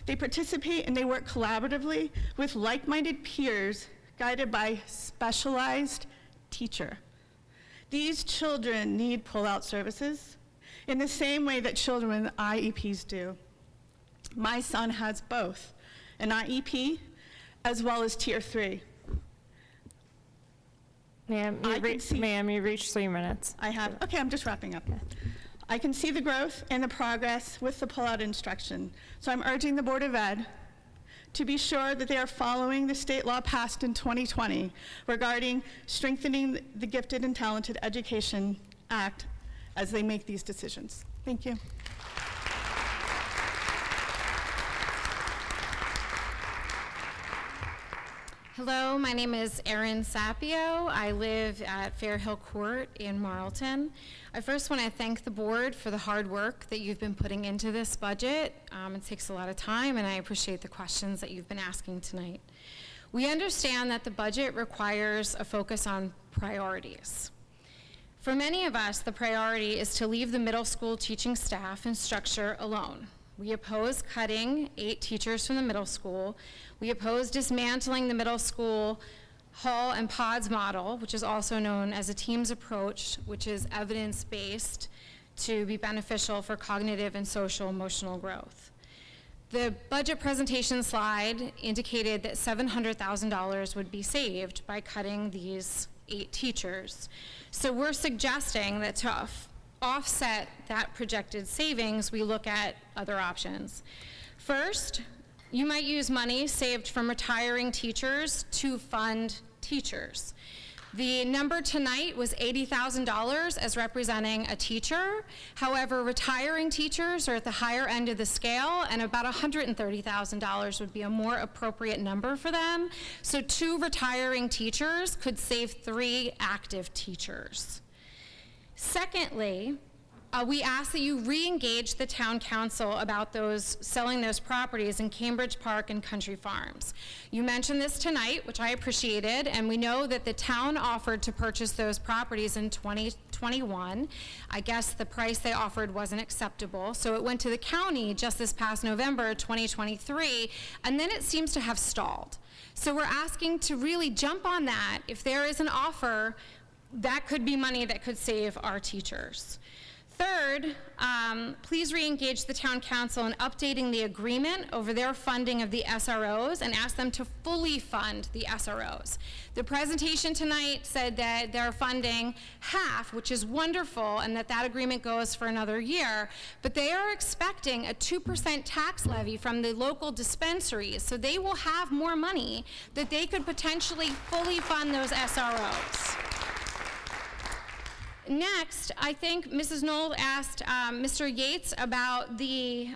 They participate and they work collaboratively with like-minded peers guided by specialized teacher. These children need pull-out services in the same way that children with IEPs do. My son has both, an IEP as well as Tier 3. Ma'am, you reached 3 minutes. I have, okay, I'm just wrapping up. I can see the growth and the progress with the pull-out instruction. So I'm urging the Board of Ed to be sure that they are following the state law passed in 2020 regarding strengthening the Gifted and Talented Education Act as they make these decisions. Thank you. Hello, my name is Erin Sapio. I live at Fair Hill Court in Marlton. I first want to thank the board for the hard work that you've been putting into this budget. It takes a lot of time, and I appreciate the questions that you've been asking tonight. We understand that the budget requires a focus on priorities. For many of us, the priority is to leave the middle school teaching staff and structure alone. We oppose cutting 8 teachers from the middle school. We oppose dismantling the middle school hall and pods model, which is also known as a teams approach, which is evidence-based to be beneficial for cognitive and social emotional growth. The budget presentation slide indicated that $700,000 would be saved by cutting these 8 teachers. So we're suggesting that to offset that projected savings, we look at other options. First, you might use money saved from retiring teachers to fund teachers. The number tonight was $80,000 as representing a teacher. However, retiring teachers are at the higher end of the scale, and about $130,000 would be a more appropriate number for them. So 2 retiring teachers could save 3 active teachers. Secondly, we ask that you re-engage the town council about selling those properties in Cambridge Park and Country Farms. You mentioned this tonight, which I appreciated, and we know that the town offered to purchase those properties in 2021. I guess the price they offered wasn't acceptable, so it went to the county just this past November 2023, and then it seems to have stalled. So we're asking to really jump on that. If there is an offer, that could be money that could save our teachers. Third, please re-engage the town council in updating the agreement over their funding of the SROs and ask them to fully fund the SROs. The presentation tonight said that they're funding half, which is wonderful, and that agreement goes for another year, but they are expecting a 2% tax levy from the local dispensaries, so they will have more money that they could potentially fully fund those SROs. Next, I think Mrs. Knoll asked Mr. Yates about the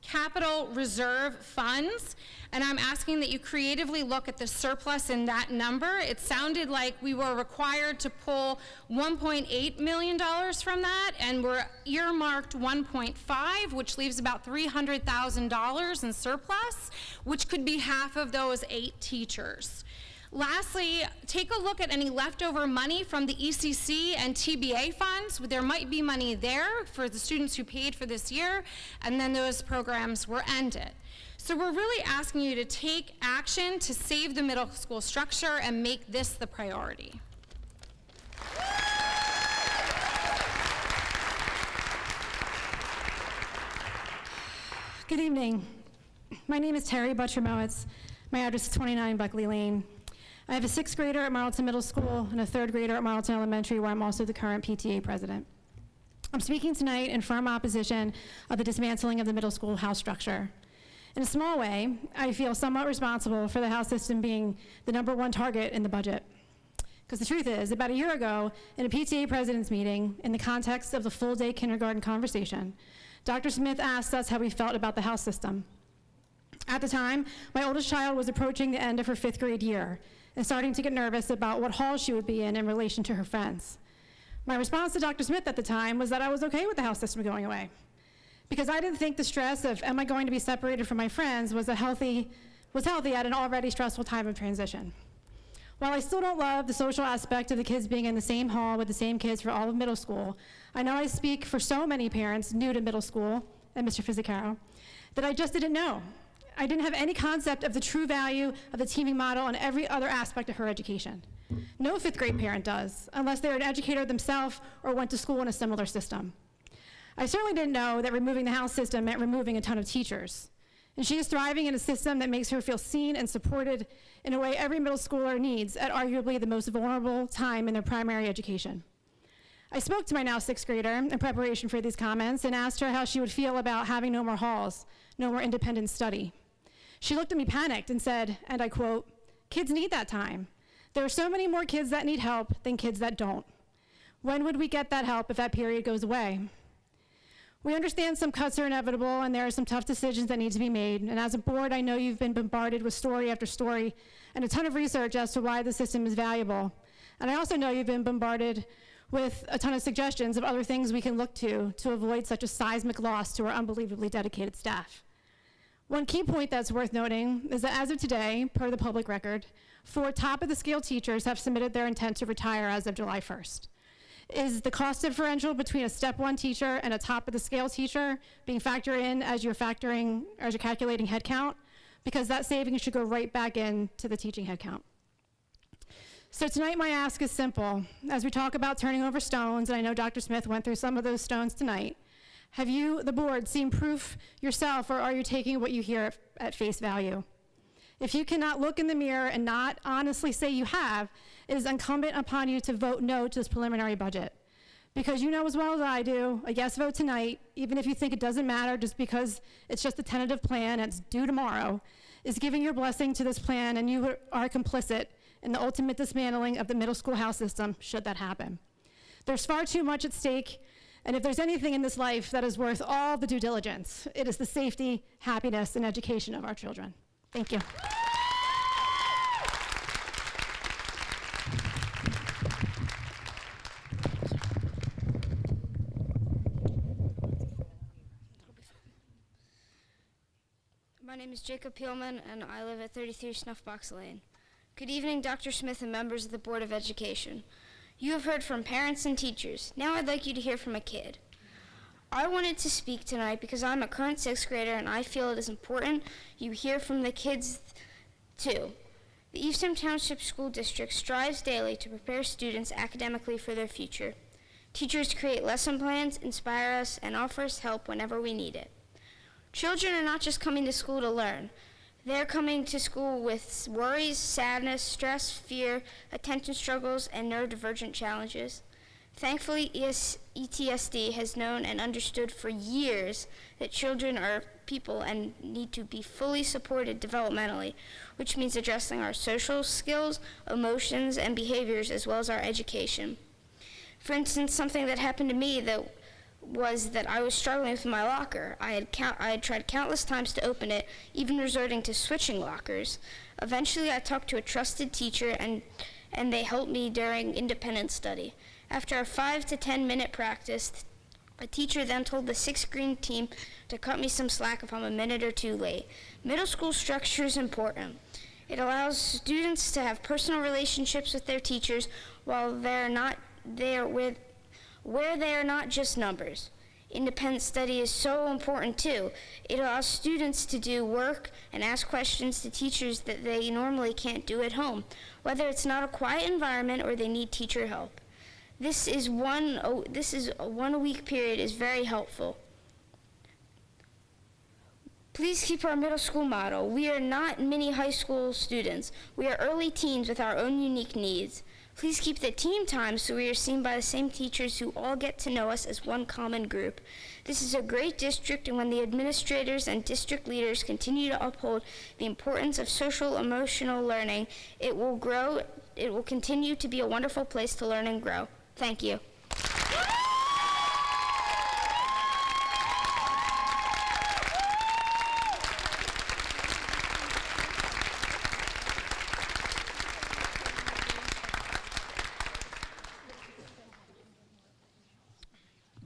capital reserve funds, and I'm asking that you creatively look at the surplus in that number. It sounded like we were required to pull $1.8 million from that, and we're earmarked 1.5, which leaves about $300,000 in surplus, which could be half of those 8 teachers. Lastly, take a look at any leftover money from the ECC and TBA funds. There might be money there for the students who paid for this year, and then those programs were ended. So we're really asking you to take action to save the middle school structure and make this the priority. Good evening. My name is Terry Butcher-Mowitz. My address is 29 Buckley Lane. I have a 6th grader at Marlton Middle School and a 3rd grader at Marlton Elementary, where I'm also the current PTA president. I'm speaking tonight in firm opposition of the dismantling of the middle school house structure. In a small way, I feel somewhat responsible for the house system being the #1 target in the budget. Because the truth is, about a year ago, in a PTA president's meeting, in the context of the full-day kindergarten conversation, Dr. Smith asked us how we felt about the house system. At the time, my oldest child was approaching the end of her 5th grade year and starting to get nervous about what hall she would be in relation to her friends. My response to Dr. Smith at the time was that I was okay with the house system going away, because I didn't think the stress of, am I going to be separated from my friends, was healthy at an already stressful time of transition. While I still don't love the social aspect of the kids being in the same hall with the same kids for all of middle school, I know I speak for so many parents new to middle school, and Mr. Fizzicaro, that I just didn't know. I didn't have any concept of the true value of the teaming model on every other aspect of her education. No 5th grade parent does, unless they're an educator themselves or went to school in a similar system. I certainly didn't know that removing the house system meant removing a ton of teachers. And she is thriving in a system that makes her feel seen and supported in a way every middle schooler needs at arguably the most vulnerable time in their primary education. I spoke to my now 6th grader in preparation for these comments and asked her how she would feel about having no more halls, no more independent study. She looked at me panicked and said, and I quote, "Kids need that time. There are so many more kids that need help than kids that don't. When would we get that help if that period goes away?" We understand some cuts are inevitable and there are some tough decisions that need to be made. And as a board, I know you've been bombarded with story after story and a ton of research as to why the system is valuable. And I also know you've been bombarded with a ton of suggestions of other things we can look to avoid such a seismic loss to our unbelievably dedicated staff. One key point that's worth noting is that as of today, per the public record, 4 top-of-the-scale teachers have submitted their intent to retire as of July 1st. Is the cost differential between a step 1 teacher and a top-of-the-scale teacher being factored in as you're calculating headcount? Because that savings should go right back into the teaching headcount. So tonight my ask is simple. As we talk about turning over stones, and I know Dr. Smith went through some of those stones tonight, have you, the board, seen proof yourself, or are you taking what you hear at face value? If you cannot look in the mirror and not honestly say you have, it is incumbent upon you to vote no to this preliminary budget. Because you know as well as I do, a yes vote tonight, even if you think it doesn't matter just because it's just a tentative plan and it's due tomorrow, is giving your blessing to this plan, and you are complicit and the ultimate dismantling of the middle school house system should that happen. There's far too much at stake, and if there's anything in this life that is worth all the due diligence, it is the safety, happiness, and education of our children. Thank you. My name is Jacob Peelman, and I live at 33 Snuffbox Lane. Good evening, Dr. Smith and members of the Board of Education. You have heard from parents and teachers. Now I'd like you to hear from a kid. I wanted to speak tonight because I'm a current 6th grader, and I feel it is important you hear from the kids too. The Evesham Township School District strives daily to prepare students academically for their future. Teachers create lesson plans, inspire us, and offer us help whenever we need it. Children are not just coming to school to learn. They're coming to school with worries, sadness, stress, fear, attention struggles, and neurodivergent challenges. Thankfully, ETSD has known and understood for years that children are people and need to be fully supported developmentally, which means addressing our social skills, emotions, and behaviors, as well as our education. For instance, something that happened to me was that I was struggling with my locker. I had tried countless times to open it, even resorting to switching lockers. Eventually, I talked to a trusted teacher, and they helped me during independent study. After a 5 to 10 minute practice, a teacher then told the 6th grade team to cut me some slack if I'm a minute or two late. Middle school structure is important. It allows students to have personal relationships with their teachers while where they are not just numbers. Independent study is so important too. It allows students to do work and ask questions to teachers that they normally can't do at home, whether it's not a quiet environment or they need teacher help. This is a 1 week period is very helpful. Please keep our middle school motto. We are not mini high school students. We are early teens with our own unique needs. Please keep the team time so we are seen by the same teachers who all get to know us as one common group. This is a great district, and when the administrators and district leaders continue to uphold the importance of social emotional learning, it will continue to be a wonderful place to learn and grow. Thank you.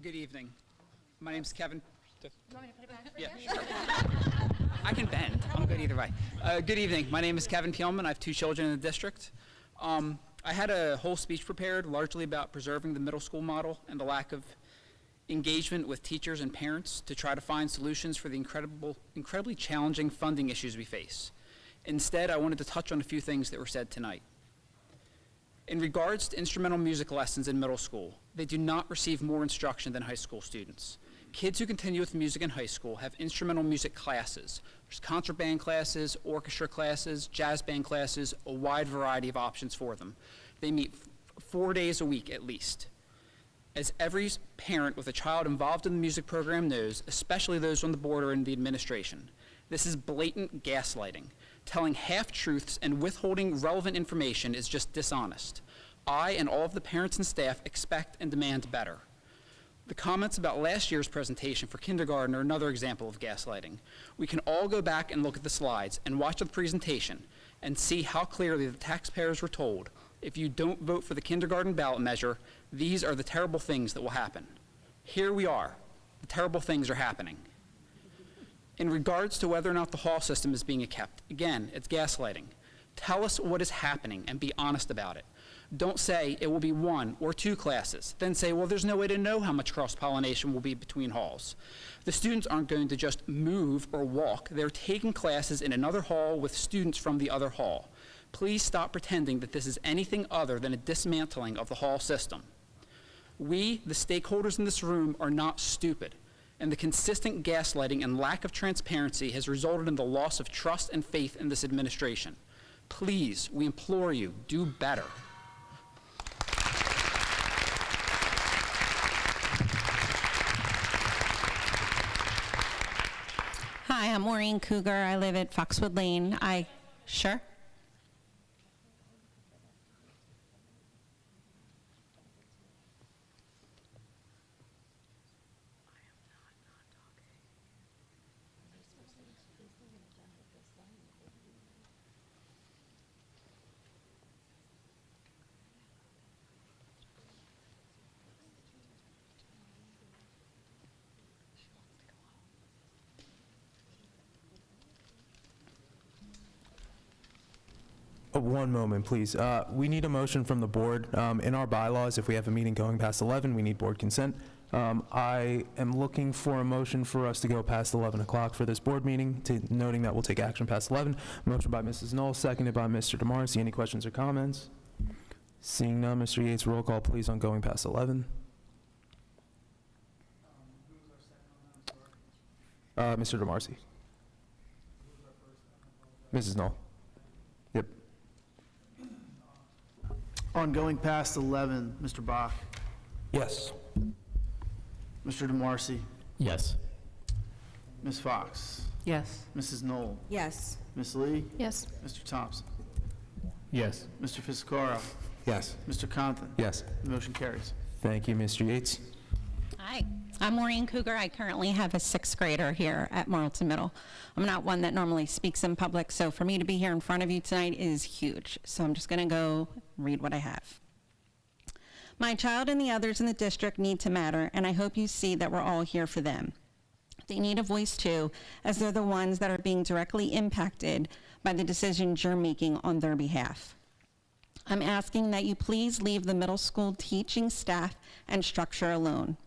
Good evening. My name's Kevin. Yeah, sure. I can bend. I'm good either way. Good evening. My name is Kevin Peelman. I have 2 children in the district. I had a whole speech prepared largely about preserving the middle school model and the lack of engagement with teachers and parents to try to find solutions for the incredibly challenging funding issues we face. Instead, I wanted to touch on a few things that were said tonight. In regards to instrumental music lessons in middle school, they do not receive more instruction than high school students. Kids who continue with music in high school have instrumental music classes. There's concert band classes, orchestra classes, jazz band classes, a wide variety of options for them. They meet 4 days a week at least. As every parent with a child involved in the music program knows, especially those on the board or in the administration, this is blatant gaslighting. Telling half-truths and withholding relevant information is just dishonest. I and all of the parents and staff expect and demand better. The comments about last year's presentation for kindergarten are another example of gaslighting. We can all go back and look at the slides and watch the presentation and see how clearly the taxpayers were told, if you don't vote for the kindergarten ballot measure, these are the terrible things that will happen. Here we are. The terrible things are happening. In regards to whether or not the hall system is being kept, again, it's gaslighting. Tell us what is happening and be honest about it. Don't say it will be 1 or 2 classes. Then say, well, there's no way to know how much cross-pollination will be between halls. The students aren't going to just move or walk. They're taking classes in another hall with students from the other hall. Please stop pretending that this is anything other than a dismantling of the hall system. We, the stakeholders in this room, are not stupid. And the consistent gaslighting and lack of transparency has resulted in the loss of trust and faith in this administration. Please, we implore you, do better. Hi, I'm Maureen Cougar. I live at Foxwood Lane. Sure? One moment, please. We need a motion from the board. In our bylaws, if we have a meeting going past 11, we need board consent. I am looking for a motion for us to go past 11 o'clock for this board meeting, noting that we'll take action past 11. Motion by Mrs. Knoll, seconded by Mr. DeMarcy. Any questions or comments? Seeing none, Mr. Yates, roll call, please, on going past 11. Mr. DeMarcy. Mrs. Knoll. Yep. On going past 11, Mr. Bach, Yes. Mr. DeMarcy, Yes. Ms. Fox, Yes. Mrs. Knoll, Yes. Ms. Lee, Yes. Mr. Thompson, Yes. Mr. Fiscara, Yes. Mr. Compton. Yes. The motion carries. Thank you, Mr. Yates. Hi, I'm Maureen Cougar. I currently have a 6th grader here at Marlton Middle. I'm not one that normally speaks in public, so for me to be here in front of you tonight is huge. So I'm just going to go read what I have. My child and the others in the district need to matter, and I hope you see that we're all here for them. They need a voice too, as they're the ones that are being directly impacted by the decisions you're making on their behalf. I'm asking that you please leave the middle school teaching staff and structure alone.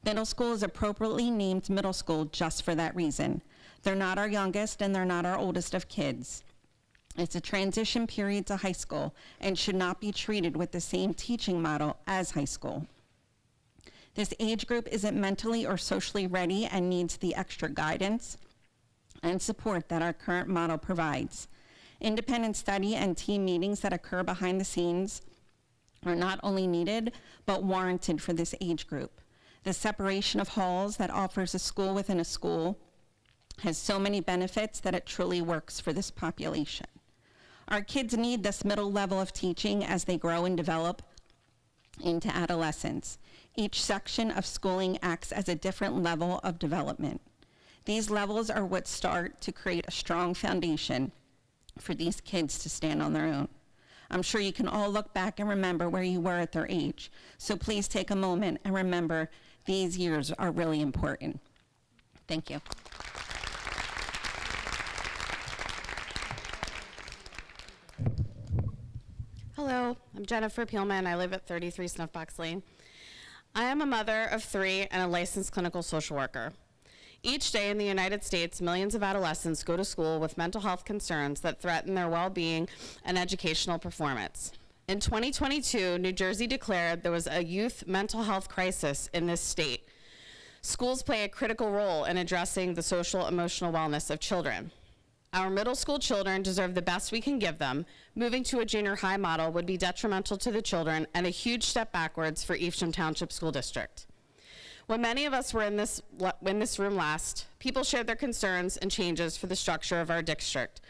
Middle school is appropriately named middle school just for that reason. They're not our youngest and they're not our oldest of kids. It's a transition period to high school and should not be treated with the same teaching model as high school. This age group isn't mentally or socially ready and needs the extra guidance and support that our current model provides. Independent study and team meetings that occur behind the scenes are not only needed, but warranted for this age group. The separation of halls that offers a school within a school has so many benefits that it truly works for this population. Our kids need this middle level of teaching as they grow and develop into adolescence. Each section of schooling acts as a different level of development. These levels are what start to create a strong foundation for these kids to stand on their own. I'm sure you can all look back and remember where you were at their age. So please take a moment and remember these years are really important. Thank you. Hello, I'm Jennifer Peelman. I live at 33 Snuffbox Lane. I am a mother of 3 and a licensed clinical social worker. Each day in the United States, millions of adolescents go to school with mental health concerns that threaten their well-being and educational performance. In 2022, New Jersey declared there was a youth mental health crisis in this state. Schools play a critical role in addressing the social emotional wellness of children. Our middle school children deserve the best we can give them. Moving to a junior high model would be detrimental to the children and a huge step backwards for Evesham Township School District. When many of us were in this room last, people shared their concerns and changes for the structure of our district.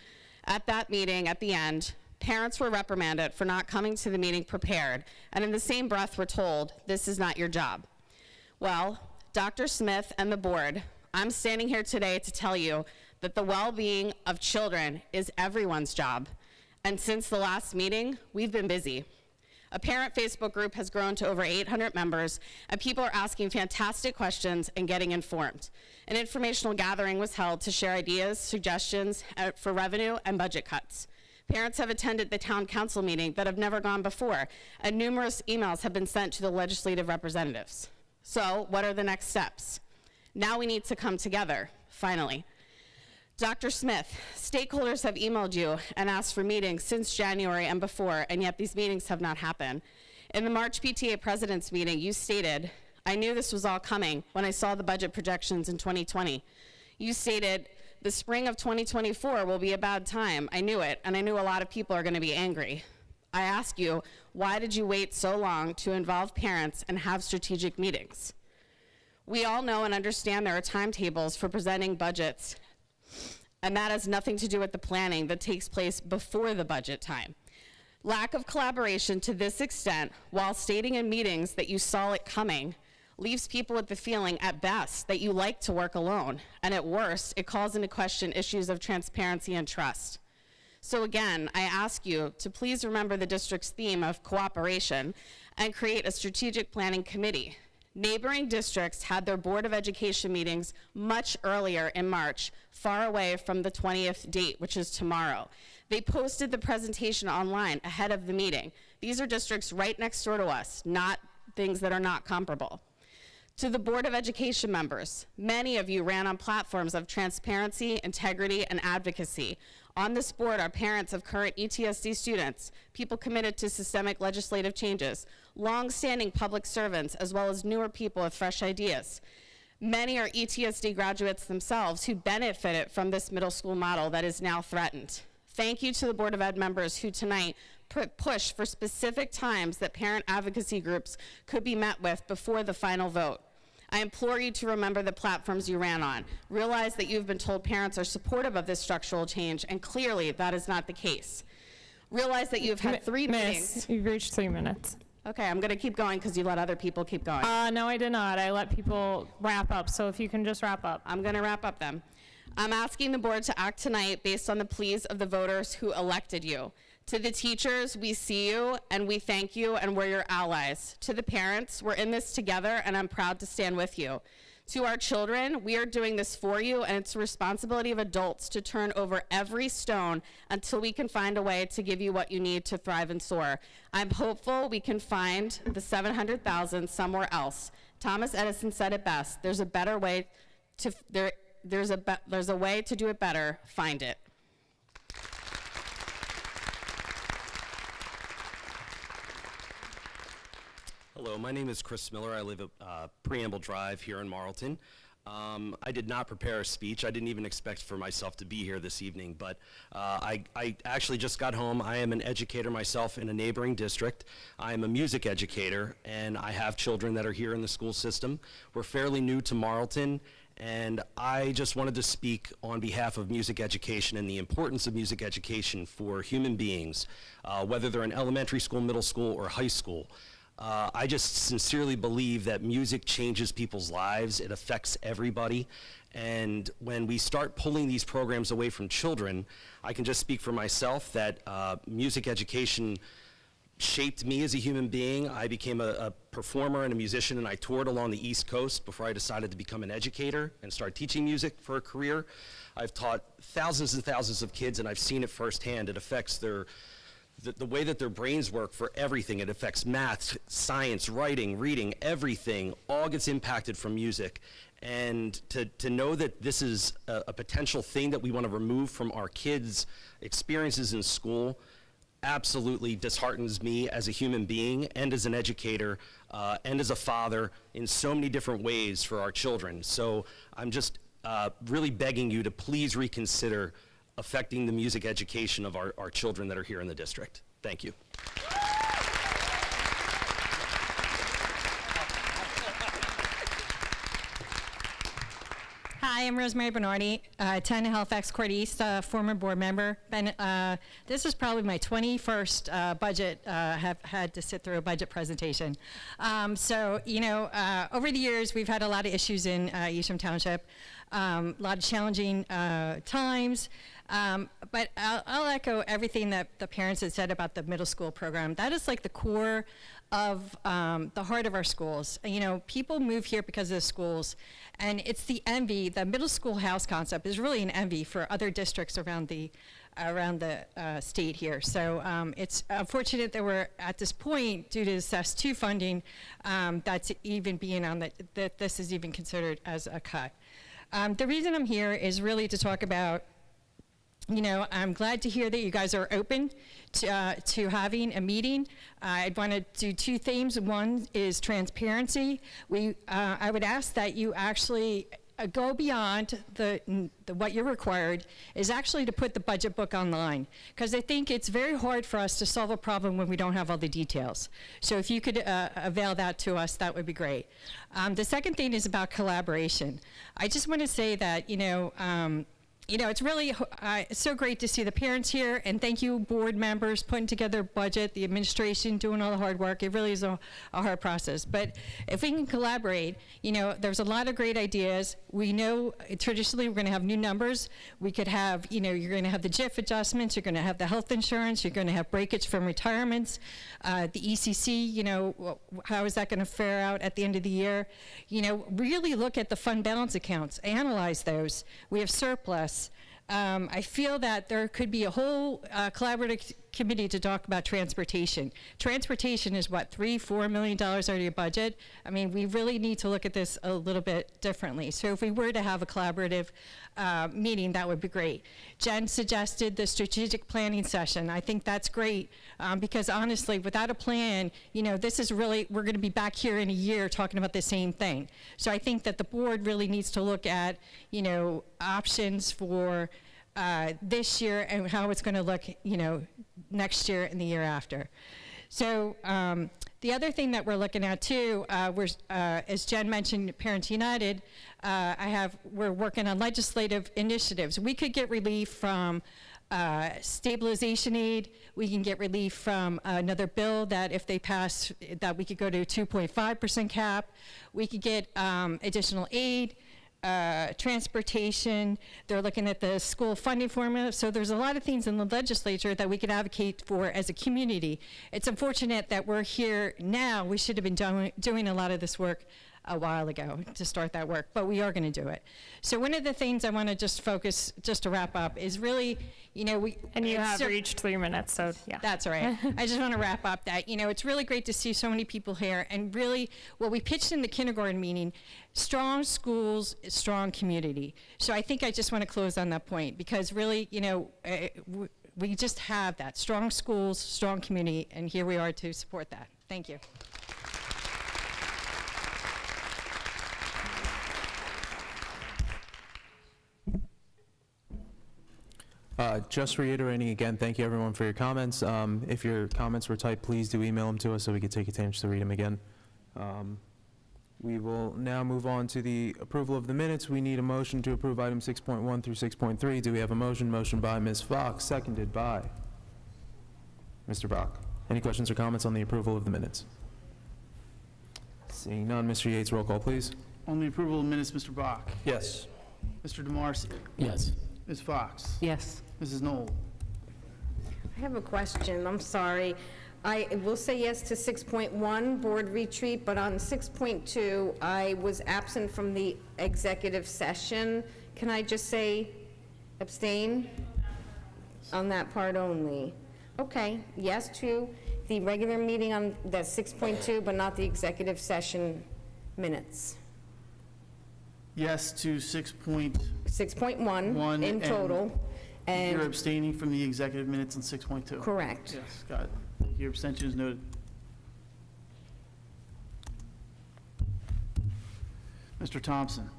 At that meeting, at the end, parents were reprimanded for not coming to the meeting prepared, and in the same breath were told, this is not your job. Well, Dr. Smith and the board, I'm standing here today to tell you that the well-being of children is everyone's job. And since the last meeting, we've been busy. A parent Facebook group has grown to over 800 members, and people are asking fantastic questions and getting informed. An informational gathering was held to share ideas, suggestions for revenue and budget cuts. Parents have attended the town council meeting that have never gone before, and numerous emails have been sent to the legislative representatives. So, what are the next steps? Now we need to come together, finally. Dr. Smith, stakeholders have emailed you and asked for meetings since January and before, and yet these meetings have not happened. In the March PTA President's meeting, you stated, I knew this was all coming when I saw the budget projections in 2020. You stated, the spring of 2024 will be a bad time. I knew it, and I knew a lot of people are going to be angry. I ask you, why did you wait so long to involve parents and have strategic meetings? We all know and understand there are timetables for presenting budgets, and that has nothing to do with the planning that takes place before the budget time. Lack of collaboration to this extent, while stating in meetings that you saw it coming, leaves people with the feeling, at best, that you like to work alone, and at worst, it calls into question issues of transparency and trust. So again, I ask you to please remember the district's theme of cooperation and create a strategic planning committee. Neighboring districts had their Board of Education meetings much earlier in March, far away from the 20th date, which is tomorrow. They posted the presentation online ahead of the meeting. These are districts right next door to us, not things that are not comparable. To the Board of Education members, many of you ran on platforms of transparency, integrity, and advocacy. On this board are parents of current ETSD students, people committed to systemic legislative changes, long-standing public servants, as well as newer people with fresh ideas. Many are ETSD graduates themselves who benefited from this middle school model that is now threatened. Thank you to the Board of Ed members who tonight push for specific times that parent advocacy groups could be met with before the final vote. I implore you to remember the platforms you ran on. Realize that you've been told parents are supportive of this structural change, and clearly that is not the case. Realize that you've had three meetings. Miss, you've reached 3 minutes. Okay, I'm gonna keep going because you let other people keep going. No, I did not. I let people wrap up, so if you can just wrap up. I'm gonna wrap up then. I'm asking the board to act tonight based on the pleas of the voters who elected you. To the teachers, we see you and we thank you and we're your allies. To the parents, we're in this together and I'm proud to stand with you. To our children, we are doing this for you and it's the responsibility of adults to turn over every stone until we can find a way to give you what you need to thrive and soar. I'm hopeful we can find the $700,000 somewhere else. Thomas Edison said it best, there's a better way to, there's a way to do it better, find it. Hello, my name is Chris Miller. I live at Preamble Drive here in Marlton. I did not prepare a speech. I didn't even expect for myself to be here this evening, but I actually just got home. I am an educator myself in a neighboring district. I am a music educator, and I have children that are here in the school system. We're fairly new to Marlton, and I just wanted to speak on behalf of music education and the importance of music education for human beings, whether they're in elementary school, middle school, or high school. I just sincerely believe that music changes people's lives. It affects everybody. And when we start pulling these programs away from children, I can just speak for myself that music education shaped me as a human being. I became a performer and a musician, and I toured along the East Coast before I decided to become an educator and start teaching music for a career. I've taught thousands and thousands of kids, and I've seen it firsthand. It affects the way that their brains work for everything. It affects math, science, writing, reading, everything all gets impacted from music. And to know that this is a potential thing that we want to remove from our kids' experiences in school absolutely disheartens me as a human being and as an educator and as a father in so many different ways for our children. So I'm just really begging you to please reconsider affecting the music education of our children that are here in the district. Thank you. Hi, I'm Rosemary Bernardi, 10 Halifax Court East, former board member. This is probably my 21st budget, have had to sit through a budget presentation. So, you know, over the years, we've had a lot of issues in Evesham Township, a lot of challenging times. But I'll echo everything that the parents had said about the middle school program. That is like the core of the heart of our schools. You know, people move here because of the schools, and it's the envy. The middle school house concept is really an envy for other districts around the state here. So it's unfortunate that we're at this point, due to SS2 funding, that's even being on that this is even considered as a cut. The reason I'm here is really to talk about, you know, I'm glad to hear that you guys are open to having a meeting. I'd want to do two themes. One is transparency. I would ask that you actually go beyond what you're required, is actually to put the budget book online, because I think it's very hard for us to solve a problem when we don't have all the details. So if you could avail that to us, that would be great. The second thing is about collaboration. I just want to say that, you know, you know, it's really it's so great to see the parents here, and thank you, board members, putting together a budget, the administration doing all the hard work. It really is a hard process. But if we can collaborate, you know, there's a lot of great ideas. We know traditionally we're going to have new numbers. We could have, you know, you're going to have the JIF adjustments, you're going to have the health insurance, you're going to have breakage from retirements, the ECC, you know, how is that going to fare out at the end of the year? You know, really look at the fund balance accounts, analyze those. We have surplus. I feel that there could be a whole collaborative committee to talk about transportation. Transportation is what, $3-4 million out of your budget? I mean, we really need to look at this a little bit differently. So if we were to have a collaborative meeting, that would be great. Jen suggested the strategic planning session. I think that's great because honestly, without a plan, you know, this is really, we're gonna be back here in a year talking about the same thing. So I think that the board really needs to look at, you know, options for this year and how it's gonna look, you know, next year and the year after. So the other thing that we're looking at too, as Jen mentioned, Parents United, we're working on legislative initiatives. We could get relief from stabilization aid. We can get relief from another bill that if they pass, that we could go to 2.5% cap. We could get additional aid. Transportation, they're looking at the school funding formula. So there's a lot of things in the legislature that we could advocate for as a community. It's unfortunate that we're here now. We should have been doing a lot of this work a while ago to start that work, but we are going to do it. So one of the things I want to just focus, just to wrap up, is really, you know, And you have reached 3 minutes, so yeah. That's all right. I just want to wrap up that, you know, it's really great to see so many people here, and really what we pitched in the kindergarten meeting, strong schools, strong community. So I think I just want to close on that point, because really, you know, we just have that, strong schools, strong community, and here we are to support that. Thank you. Just reiterating again, thank you everyone for your comments. If your comments were typed, please do email them to us so we can take a chance to read them again. We will now move on to the approval of the minutes. We need a motion to approve items 6.1 through 6.3. Do we have a motion? Motion by Ms. Fox, seconded by Mr. Bach. Any questions or comments on the approval of the minutes? Seeing none, Mr. Yates, roll call, please. On the approval of minutes, Mr. Bach. Yes. Mr. DeMarcy. Yes. Ms. Fox. Yes. Mrs. Knoll. I have a question. I'm sorry. I will say yes to 6.1, board retreat, but on 6.2, I was absent from the executive session. Can I just say abstain on that part only? Okay, yes to the regular meeting on the 6.2, but not the executive session minutes. Yes to 6.1 in total. And you're abstaining from the executive minutes on 6.2? Correct. Yes, got it. Your abstention is noted. Mr. Thompson.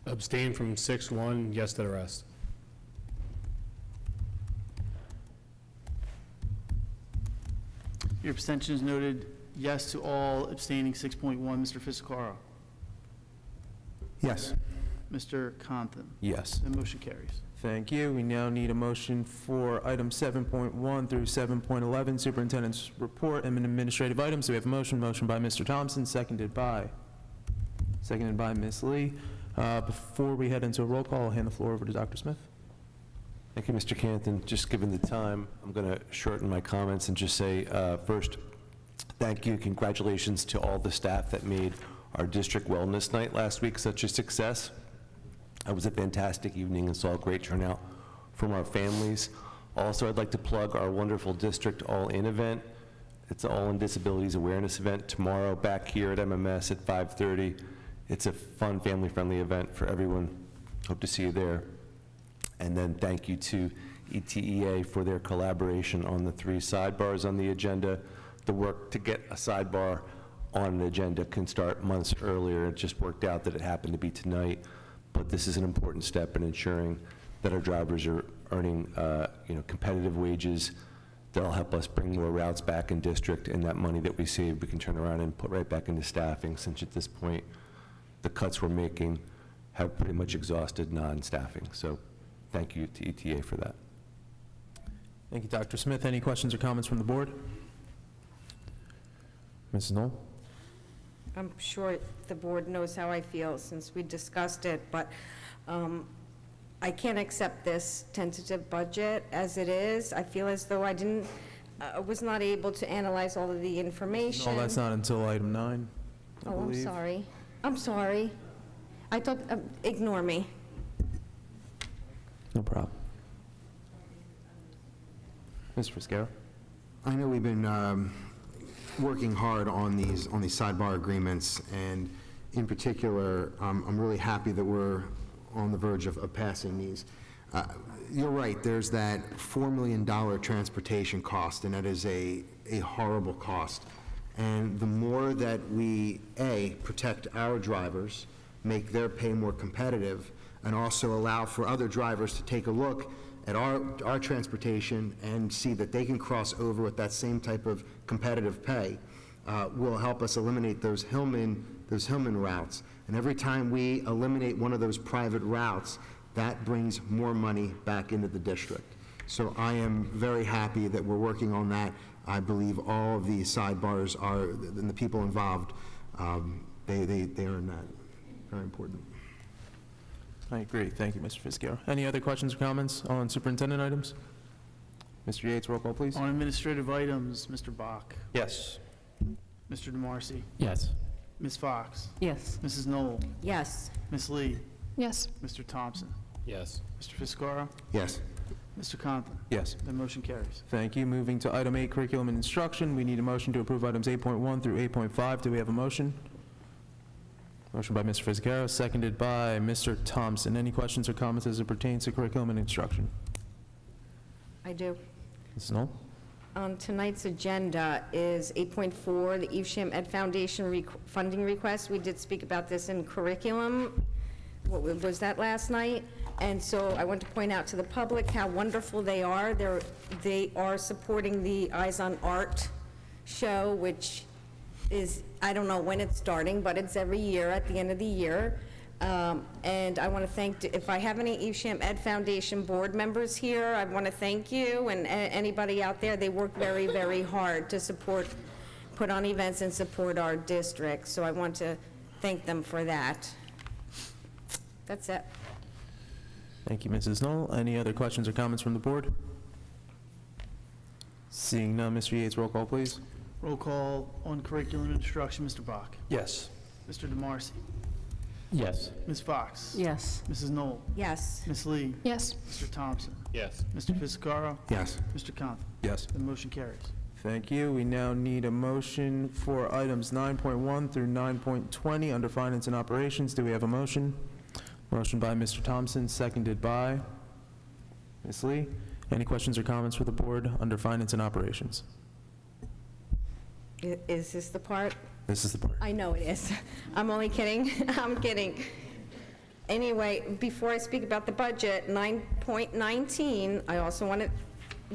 Abstain from 6.1, yes to the rest. Your abstention is noted. Yes to all, abstaining 6.1. Mr. Fisicaro. Yes. Mr. Compton. Yes. The motion carries. Thank you. We now need a motion for items 7.1 through 7.11, Superintendent's report and administrative items. Do we have a motion? Motion by Mr. Thompson, seconded by Ms. Lee. Before we head into a roll call, I'll hand the floor over to Dr. Smith. Thank you, Mr. Canton. Just given the time, I'm going to shorten my comments and just say, first, thank you, congratulations to all the staff that made our district wellness night last week such a success. It was a fantastic evening and saw a great turnout from our families. Also, I'd like to plug our wonderful district all-in event. It's an all-in disabilities awareness event tomorrow back here at MMS at 5:30. It's a fun, family-friendly event for everyone. Hope to see you there. And then thank you to ETEA for their collaboration on the 3 sidebars on the agenda. The work to get a sidebar on an agenda can start months earlier. It just worked out that it happened to be tonight. But this is an important step in ensuring that our drivers are earning competitive wages that'll help us bring more routes back in district, and that money that we save we can turn around and put right back into staffing, since at this point the cuts we're making have pretty much exhausted non-staffing. So thank you to ETA for that. Thank you, Dr. Smith. Any questions or comments from the board? Mrs. Knoll? I'm sure the board knows how I feel since we discussed it, but I can't accept this tentative budget as it is. I feel as though I was not able to analyze all of the information. No, that's not until item 9, I Oh, I'm believe. sorry. I'm sorry. I thought, ignore me. No problem. Ms. Friscaro? I know we've been working hard on these sidebar agreements, and in particular, I'm really happy that we're on the verge of passing these. You're right, there's that $4 million transportation cost, and that is a horrible cost. And the more that we, A, protect our drivers, make their pay more competitive, and also allow for other drivers to take a look at our transportation and see that they can cross over with that same type of competitive pay, will help us eliminate those Hillman routes. And every time we eliminate one of those private routes, that brings more money back into the district. So I am very happy that we're working on that. I believe all of these sidebars and the people involved, they earn that. Very important. I agree. Thank you, Mr. Friscaro. Any other questions or comments on superintendent items? Mr. Yates, roll call, please. On administrative items, Mr. Bach, Yes. Mr. DeMarcy, Yes. Ms. Fox, Yes. Mrs. Knoll, Yes. Ms. Lee, Yes. Mr. Thompson, Yes. Mr. Fiscara, Yes. Mr. Conklin. Yes. The motion carries. Thank you. Moving to item 8, curriculum and instruction. We need a motion to approve items 8.1 through 8.5. Do we have a motion? Motion by Mr. Friscaro, seconded by Mr. Thompson. Any questions or comments as it pertains to curriculum and instruction? I do. Mrs. Knoll? On tonight's agenda is 8.4, the Evesham Ed Foundation funding request. We did speak about this in curriculum. What was that last night? And so I want to point out to the public how wonderful they are. They are supporting the Eyes on Art show, which is, I don't know when it's starting, but it's every year at the end of the year. And I want to thank, if I have any Evesham Ed Foundation board members here, I want to thank you and anybody out there. They work very, very hard to put on events and support our district. So I want to thank them for that. That's it. Thank you, Mrs. Knoll. Any other questions or comments from the board? Seeing none, Mr. Yates, roll call, please. Roll call on curriculum and instruction, Mr. Bach, Yes. Mr. DeMarcy, Yes. Ms. Fox, Yes. Mrs. Knoll, Yes. Ms. Lee, Yes. Mr. Thompson, Yes. Mr. Fiscara, Yes. Mr. Conklin. Yes. The motion carries. Thank you. We now need a motion for items 9.1 through 9.20 under finance and operations. Do we have a motion? Motion by Mr. Thompson, seconded by Ms. Lee. Any questions or comments for the board under finance and operations? Is this the part? This is the part. I know it is. I'm only kidding. I'm kidding. Anyway, before I speak about the budget, 9.19, I also want to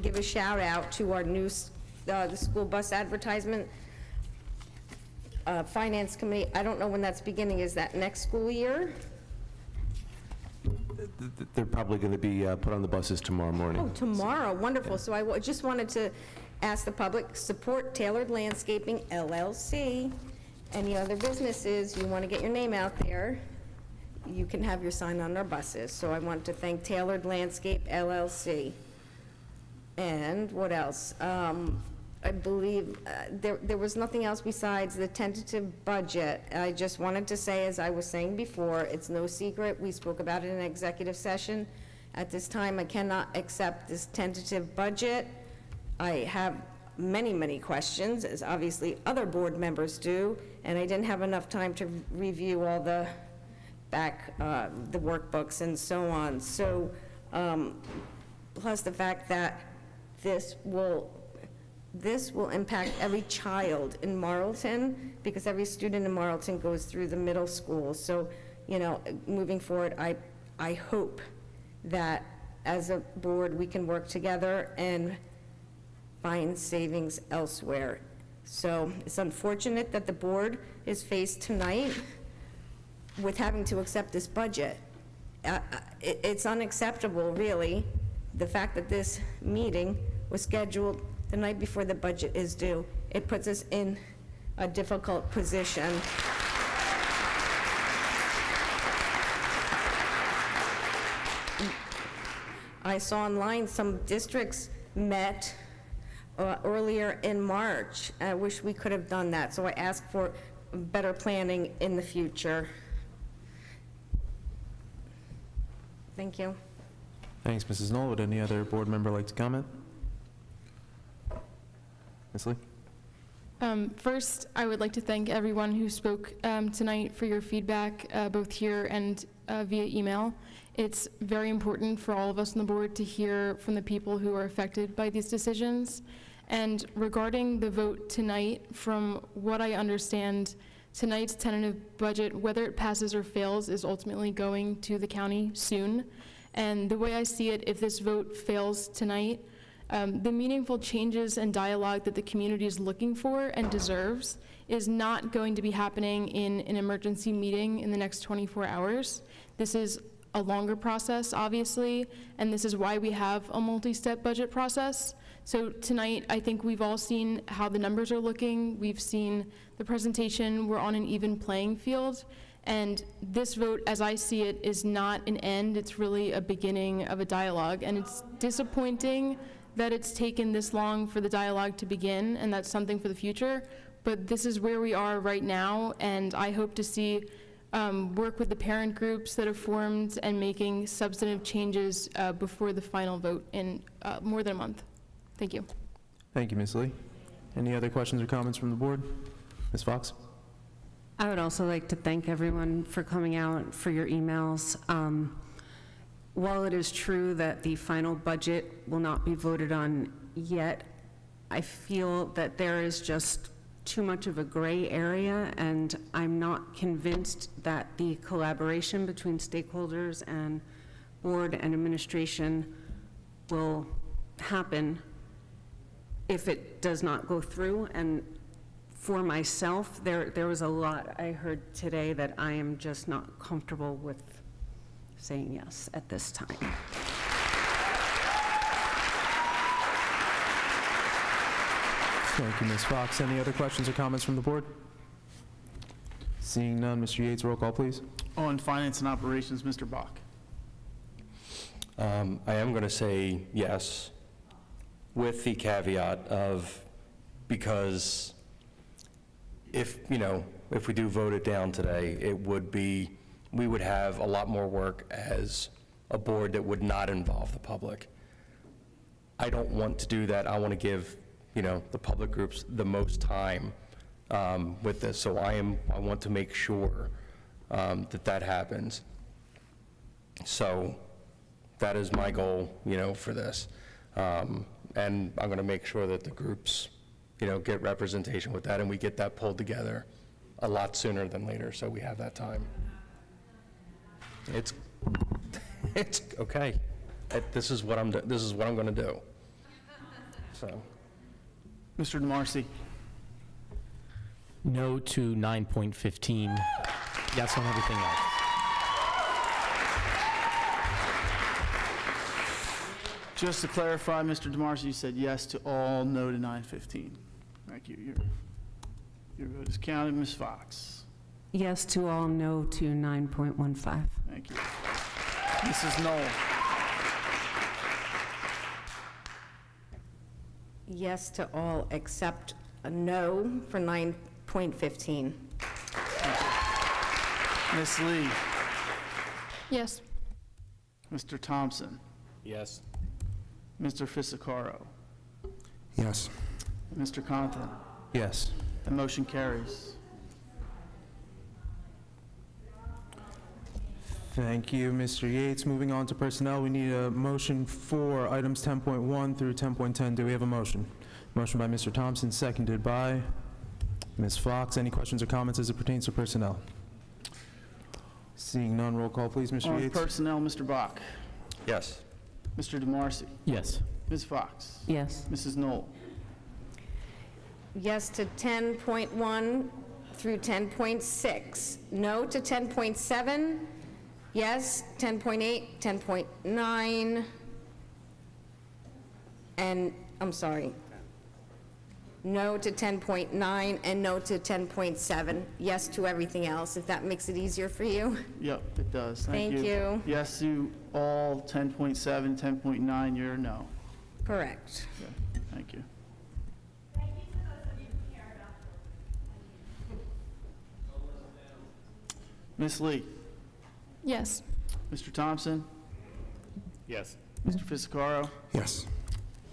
give a shout out to our new, the school bus advertisement finance committee. I don't know when that's beginning. Is that next school year? They're probably going to be put on the buses tomorrow morning. Oh, tomorrow, wonderful. So I just wanted to ask the public, support Tailored Landscaping LLC. Any other businesses, you want to get your name out there, you can have your sign on our buses. So I want to thank Tailored Landscape LLC. And what else? I believe there was nothing else besides the tentative budget. I just wanted to say, as I was saying before, it's no secret. We spoke about it in executive session. At this time, I cannot accept this tentative budget. I have many, many questions, as obviously other board members do, and I didn't have enough time to review all the the workbooks and so on. So, plus the fact that this will impact every child in Marlton, because every student in Marlton goes through the middle school. So, you know, moving forward, I hope that as a board, we can work together and find savings elsewhere. So it's unfortunate that the board is faced tonight with having to accept this budget. It's unacceptable, really, the fact that this meeting was scheduled the night before the budget is due. It puts us in a difficult position. I saw online some districts met earlier in March. I wish we could have done that, so I ask for better planning in the future. Thank you. Thanks, Mrs. Knoll. Would any other board member like to comment? Ms. Lee? First, I would like to thank everyone who spoke tonight for your feedback, both here and via email. It's very important for all of us on the board to hear from the people who are affected by these decisions. And regarding the vote tonight, from what I understand, tonight's tentative budget, whether it passes or fails, is ultimately going to the county soon. And the way I see it, if this vote fails tonight, the meaningful changes and dialogue that the community is looking for and deserves is not going to be happening in an emergency meeting in the next 24 hours. This is a longer process, obviously, and this is why we have a multi-step budget process. So tonight, I think we've all seen how the numbers are looking. We've seen the presentation. We're on an even playing field. And this vote, as I see it, is not an end. It's really a beginning of a dialogue. And it's disappointing that it's taken this long for the dialogue to begin, and that's something for the future. But this is where we are right now, and I hope to see work with the parent groups that have formed and making substantive changes before the final vote in more than a month. Thank you. Thank you, Ms. Lee. Any other questions or comments from the board? Ms. Fox? I would also like to thank everyone for coming out, for your emails. While it is true that the final budget will not be voted on yet, I feel that there is just too much of a gray area, and I'm not convinced that the collaboration between stakeholders and board and administration will happen if it does not go through. And for myself, there was a lot I heard today that I am just not comfortable with saying yes at this time. Thank you, Ms. Fox. Any other questions or comments from the board? Seeing none, Mr. Yates, roll call, please. On finance and operations, Mr. Bach. I am going to say yes, with the caveat of, because if we do vote it down today, we would have a lot more work as a board that would not involve the public. I don't want to do that. I want to give, the public groups the most time with this. So I want to make sure that happens. So that is my goal, for this. And I'm going to make sure that the groups, get representation with that, and we get that pulled together a lot sooner than later, so we have that time. It's okay. This is what I'm going to do. So, Mr. DeMarcy. No to 9.15. Yes on everything else. Just to clarify, Mr. DeMarcy, you said yes to all, no to 9:15. Thank you. Your vote is counted. Ms. Fox. Yes to all, no to 9.15. Thank you. Mrs. Knoll. Yes to all except a no for 9.15. Ms. Lee. Yes. Mr. Thompson. Yes. Mr. Fisicaro. Yes. Mr. Compton. Yes. The motion carries. Thank you, Mr. Yates. Moving on to personnel, we need a motion for items 10.1 through 10.10. Do we have a motion? Motion by Mr. Thompson, seconded by Ms. Fox. Any questions or comments as it pertains to personnel? Seeing none, roll call, please, Mr. On Yates. personnel, Mr. Bach. Yes. Mr. DeMarcy. Yes. Ms. Fox. Yes. Mrs. Knoll. Yes to 10.1 through 10.6. No to 10.7 Yes, 10.8, 10.9, and, I'm sorry, no to 10.9 and no to 10.7. Yes to everything else, if that makes it easier for you. Yep, it does. Thank you. Yes to all 10.7, 10.9, you're no. Correct. Okay, thank you. Ms. Lee? Yes. Mr. Thompson? Yes. Mr. Fisicaro? Yes.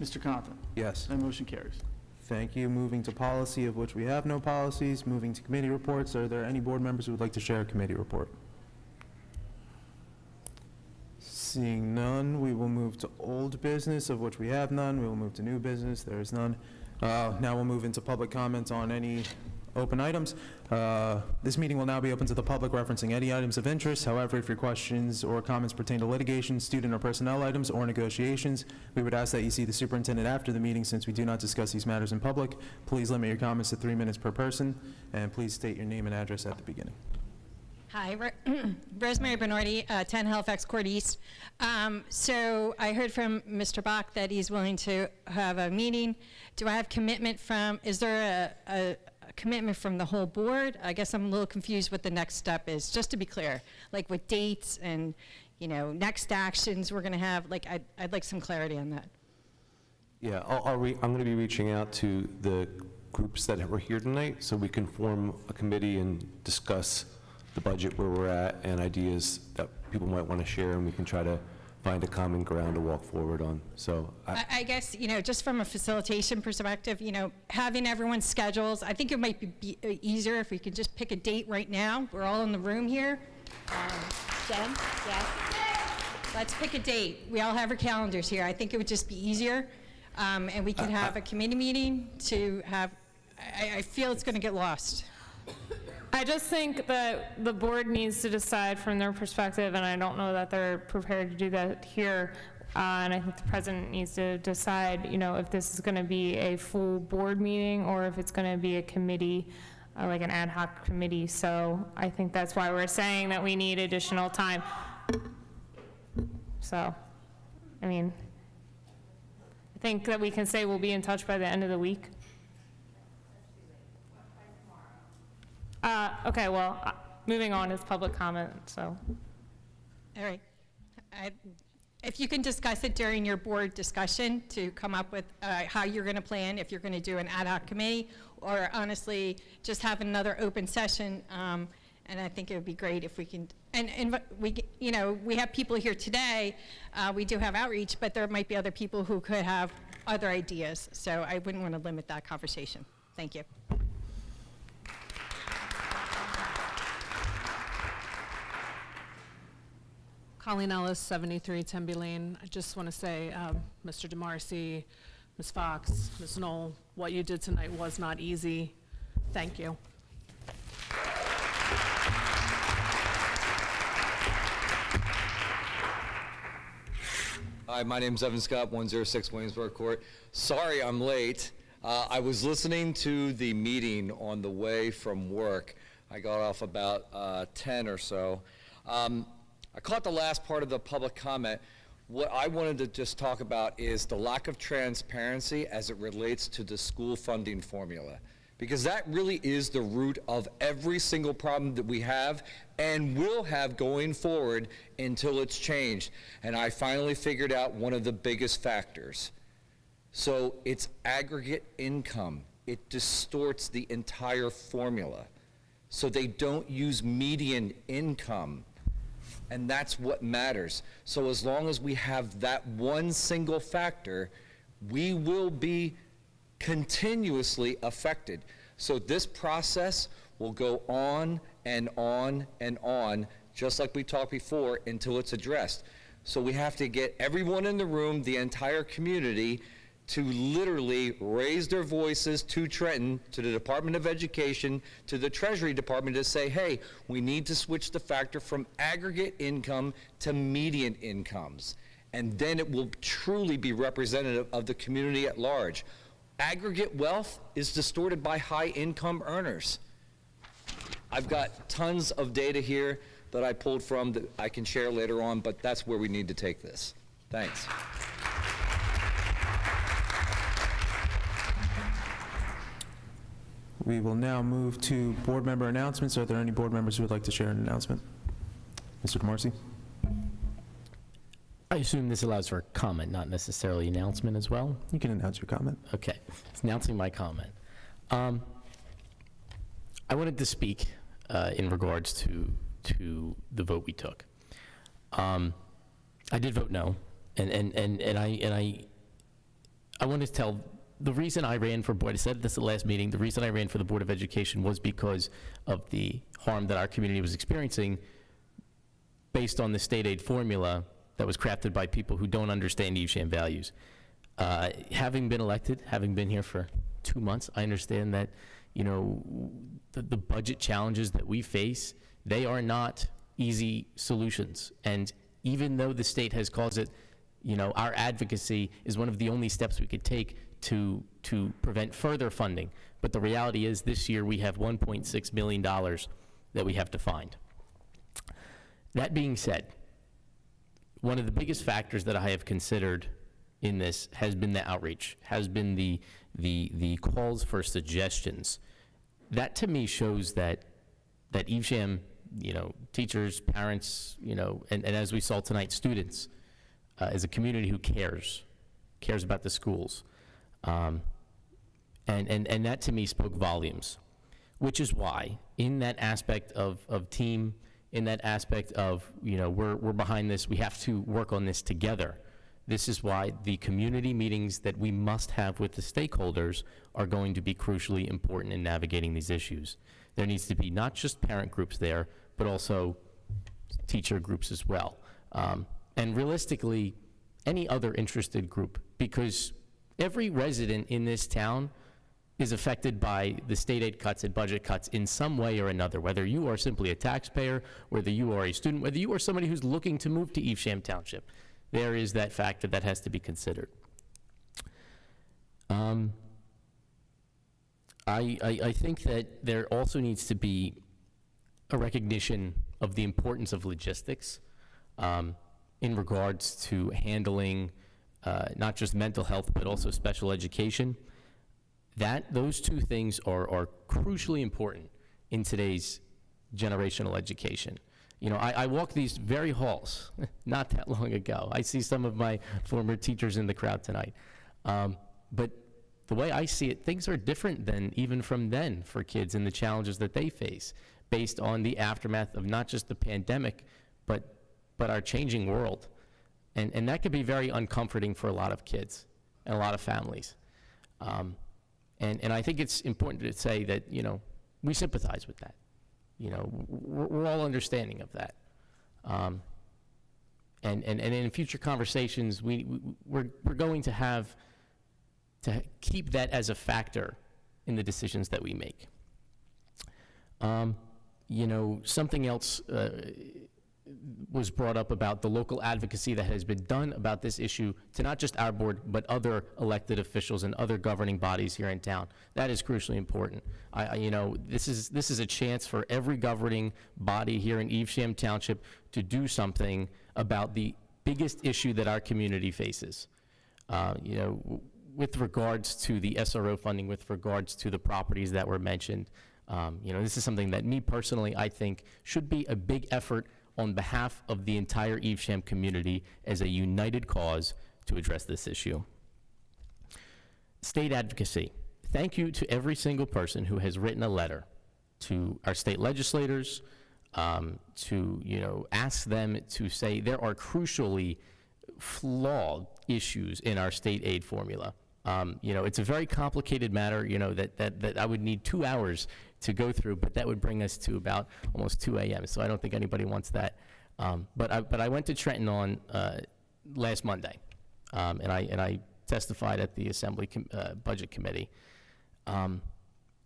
Mr. Compton? Yes. That motion carries. Thank you. Moving to policy, of which we have no policies. Moving to committee reports. Are there any board members who would like to share a committee report? Seeing none, we will move to old business, of which we have none. We will move to new business. There is none. Now we'll move into public comment on any open items. This meeting will now be open to the public, referencing any items of interest. However, if your questions or comments pertain to litigation, student or personnel items, or negotiations, we would ask that you see the superintendent after the meeting, since we do not discuss these matters in public. Please limit your comments to 3 minutes per person, and please state your name and address at the beginning. Hi, Rosemary Bernardi, 10 Halifax Court East. So I heard from Mr. Bach that he's willing to have a meeting. Do I have commitment from, is there a commitment from the whole board? I guess I'm a little confused what the next step is, just to be clear, like with dates and, you know, next actions we're gonna have, like, I'd like some clarity on that. Yeah, I'm going to be reaching out to the groups that were here tonight, so we can form a committee and discuss the budget, where we're at, and ideas that people might want to share, and we can try to find a common ground to walk forward on. So I guess, you know, just from a facilitation perspective, you know, having everyone's schedules, I think it might be easier if we could just pick a date right now. We're all in the room here. Jen? Yes? Let's pick a date. We all have our calendars here. I think it would just be easier, and we could have a committee meeting to have, I feel it's going to get lost. I just think that the board needs to decide from their perspective, and I don't know that they're prepared to do that here. And I think the president needs to decide, you know, if this is going to be a full board meeting or if it's going to be a committee, like an ad hoc committee. So I think that's why we're saying that we need additional time. So, I mean, I think that we can say we'll be in touch by the end of the week. Okay, well, moving on is public comment, so. All right. If you can discuss it during your board discussion to come up with how you're going to plan, if you're going to do an ad hoc committee, or honestly, just have another open session, and I think it would be great if we can, and we, you know, we have people here today, we do have outreach, but there might be other people who could have other ideas, so I wouldn't want to limit that conversation. Thank you. Colleen Ellis, 73 Tembe Lane. I just want to say, Mr. DeMarcy, Ms. Fox, Ms. Knoll, what you did tonight was not easy. Thank you. Hi, my name's Evan Scott, 106 Williamsburg Court. Sorry I'm late. I was listening to the meeting on the way from work. I got off about 10 or so. I caught the last part of the public comment. What I wanted to just talk about is the lack of transparency as it relates to the school funding formula, because that really is the root of every single problem that we have and will have going forward until it's changed. And I finally figured out one of the biggest factors. So it's aggregate income. It distorts the entire formula. So they don't use median income. And that's what matters. So as long as we have that one single factor, we will be continuously affected. So this process will go on and on and on, just like we talked before, until it's addressed. So we have to get everyone in the room, the entire community, to literally raise their voices to Trenton, to the Department of Education, to the Treasury Department to say, hey, we need to switch the factor from aggregate income to median incomes. And then it will truly be representative of the community at large. Aggregate wealth is distorted by high income earners. I've got tons of data here. that I pulled from that I can share later on, but that's where we need to take this. Thanks. We will now move to board member announcements. Are there any board members who would like to share an announcement? Mr. DeMarcy? I assume this allows for a comment, not necessarily announcement as well? You can announce your comment. Okay, it's announcing my comment. I wanted to speak in regards to the vote we took. I did vote no, and I wanted to tell the reason I ran for board. I said this at the last meeting. The reason I ran for the Board of Education was because of the harm that our community was experiencing based on the state aid formula that was crafted by people who don't understand Evesham values. Having been elected, having been here for 2 months, I understand that, you know, the budget challenges that we face, they are not easy solutions. And even though the state has caused it, you know, our advocacy is one of the only steps we could take to prevent further funding. But the reality is this year we have $1.6 million that we have to find. That being said, one of the biggest factors that I have considered in this has been the outreach, has been the calls for suggestions. That to me shows that Evesham, you know, teachers, parents, you know, and as we saw tonight, students, as a community who cares about the schools. And that to me spoke volumes, which is why in that aspect of team, in that aspect of, you know, we're behind this, we have to work on this together. This is why the community meetings that we must have with the stakeholders are going to be crucially important in navigating these issues. There needs to be not just parent groups there, but also teacher groups as well. And realistically, any other interested group, because every resident in this town is affected by the state aid cuts and budget cuts in some way or another, whether you are simply a taxpayer, whether you are a student, whether you are somebody who's looking to move to Evesham Township. There is that factor that has to be considered. I think that there also needs to be a recognition of the importance of logistics in regards to handling not just mental health, but also special education. Those two things are crucially important in today's generational education. You know, I walked these very halls not that long ago. I see some of my former teachers in the crowd tonight. But the way I see it, things are different than even from then for kids and the challenges that they face based on the aftermath of not just the pandemic, but our changing world. And that could be very uncomforting for a lot of kids and a lot of families. And I think it's important to say that, you know, we sympathize with that. You know, we're all understanding of that. And in future conversations, we're going to have to keep that as a factor in the decisions that we make. You know, something else was brought up about the local advocacy that has been done about this issue to not just our board, but other elected officials and other governing bodies here in town. That is crucially important. You know, this is a chance for every governing body here in Evesham Township to do something about the biggest issue that our community faces. You know, with regards to the SRO funding, with regards to the properties that were mentioned, you know, this is something that me personally, I think should be a big effort on behalf of the entire Evesham community as a united cause to address this issue. State advocacy. Thank you to every single person who has written a letter to our state legislators to, you know, ask them to say there are crucially flawed issues in our state aid formula. You know, it's a very complicated matter, you know, that I would need 2 hours to go through, but that would bring us to about almost 2 a.m., so I don't think anybody wants that. But I went to Trenton on last Monday, and I testified at the Assembly Budget Committee.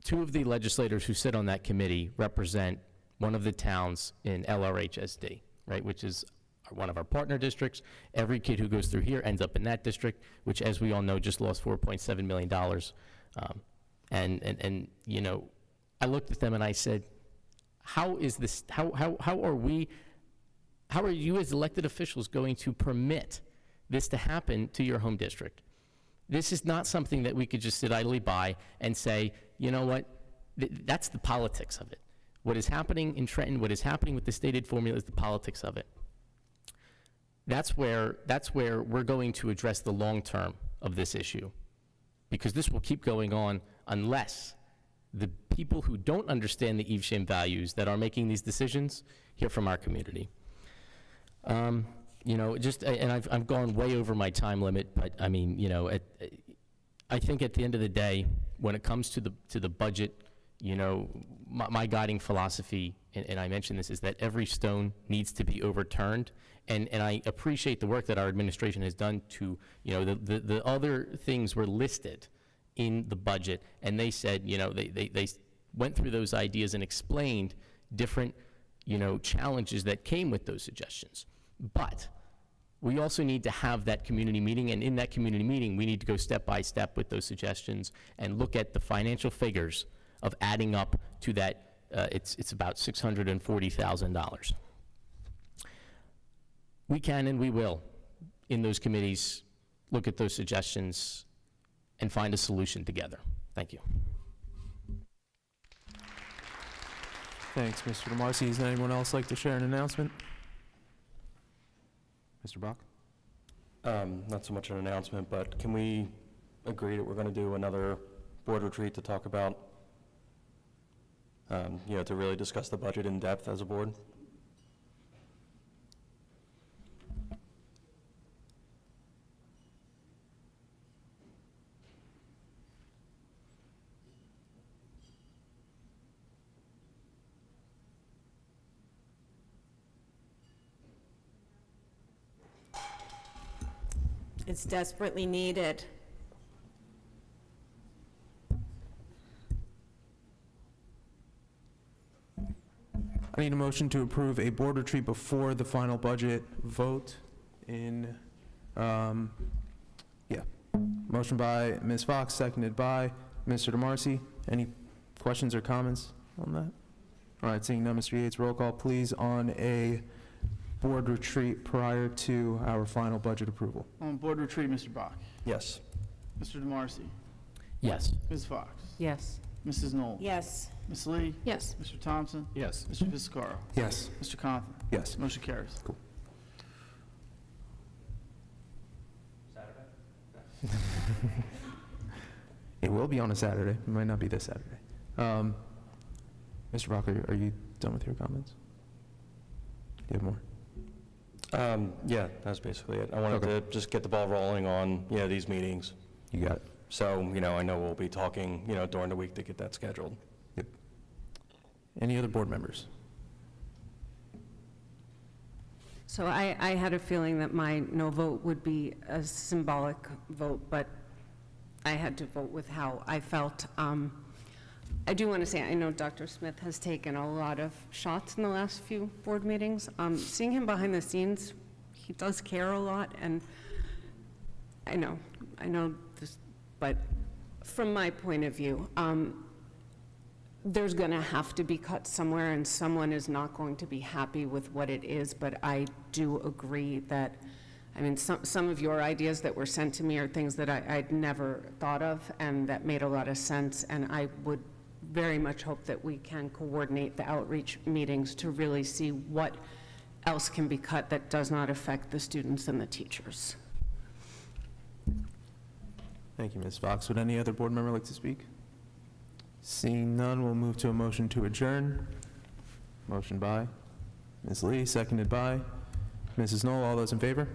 Two of the legislators who sit on that committee represent one of the towns in LRHSD, right, which is one of our partner districts. Every kid who goes through here ends up in that district, which, as we all know, just lost $4.7 million. And you know, I looked at them and I said, how is this, how are you as elected officials going to permit this to happen to your home district? This is not something that we could just sit idly by and say, you know what, that's the politics of it. What is happening in Trenton, what is happening with the stated formula is the politics of it. That's where we're going to address the long term of this issue, because this will keep going on unless the people who don't understand the Evesham values that are making these decisions hear from our community. You know, and I've gone way over my time limit, but I mean, you know, I think at the end of the day, when it comes to the budget, you know, my guiding philosophy, and I mentioned this, is that every stone needs to be overturned. And I appreciate the work that our administration has done to, you know, the other things were listed in the budget, and they said, you know, they went through those ideas and explained different, you know, challenges that came with those suggestions. But we also need to have that community meeting, and in that community meeting, we need to go step by step with those suggestions and look at the financial figures of adding up to that. It's about $640,000. We can and we will, in those committees, look at those suggestions and find a solution together. Thank you. Thanks, Mr. DeMarcy. Does anyone else like to share an announcement? Mr. Bach? Not so much an announcement, but can we agree that we're going to do another board retreat to talk about, you know, to really discuss the budget in depth as a board? It's desperately needed. I need a motion to approve a board retreat before the final budget vote in, Motion by Ms. Fox, seconded by Mr. DeMarcy. Any questions or comments on that? All right, seeing none, Mr. Yates, roll call, please, on a board retreat prior to our final budget approval. On board retreat, Mr. Bach. Yes. Mr. DeMarcy. Yes. Ms. Fox. Yes. Mrs. Knoll. Yes. Ms. Lee. Yes. Mr. Thompson. Yes. Mr. Viscaro. Yes. Mr. Conklin. Yes. Motion carries. Cool. It will be on a Saturday. It might not be this Saturday. Mr. Bach, are you done with your comments? Do you have more? Yeah, that's basically it. I wanted to just get the ball rolling on, you know, these meetings. You got it. So, you know, I know we'll be talking, you know, during the week to get that scheduled. Yep. Any other board members? So I had a feeling that my no vote would be a symbolic vote, but I had to vote with how I felt. I do want to say, I know Dr. Smith has taken a lot of shots in the last few board meetings. Seeing him behind the scenes, he does care a lot, and I know this, but from my point of view, there's going to have to be cuts somewhere, and someone is not going to be happy with what it is, but I do agree that, I mean, some of your ideas that were sent to me are things that I'd never thought of and that made a lot of sense, and I would very much hope that we can coordinate the outreach meetings to really see what else can be cut that does not affect the students and the teachers. Thank you, Ms. Fox. Would any other board member like to speak? Seeing none, we'll move to a motion to adjourn. Motion by Ms. Lee, seconded by Mrs. Knoll. All those in favor?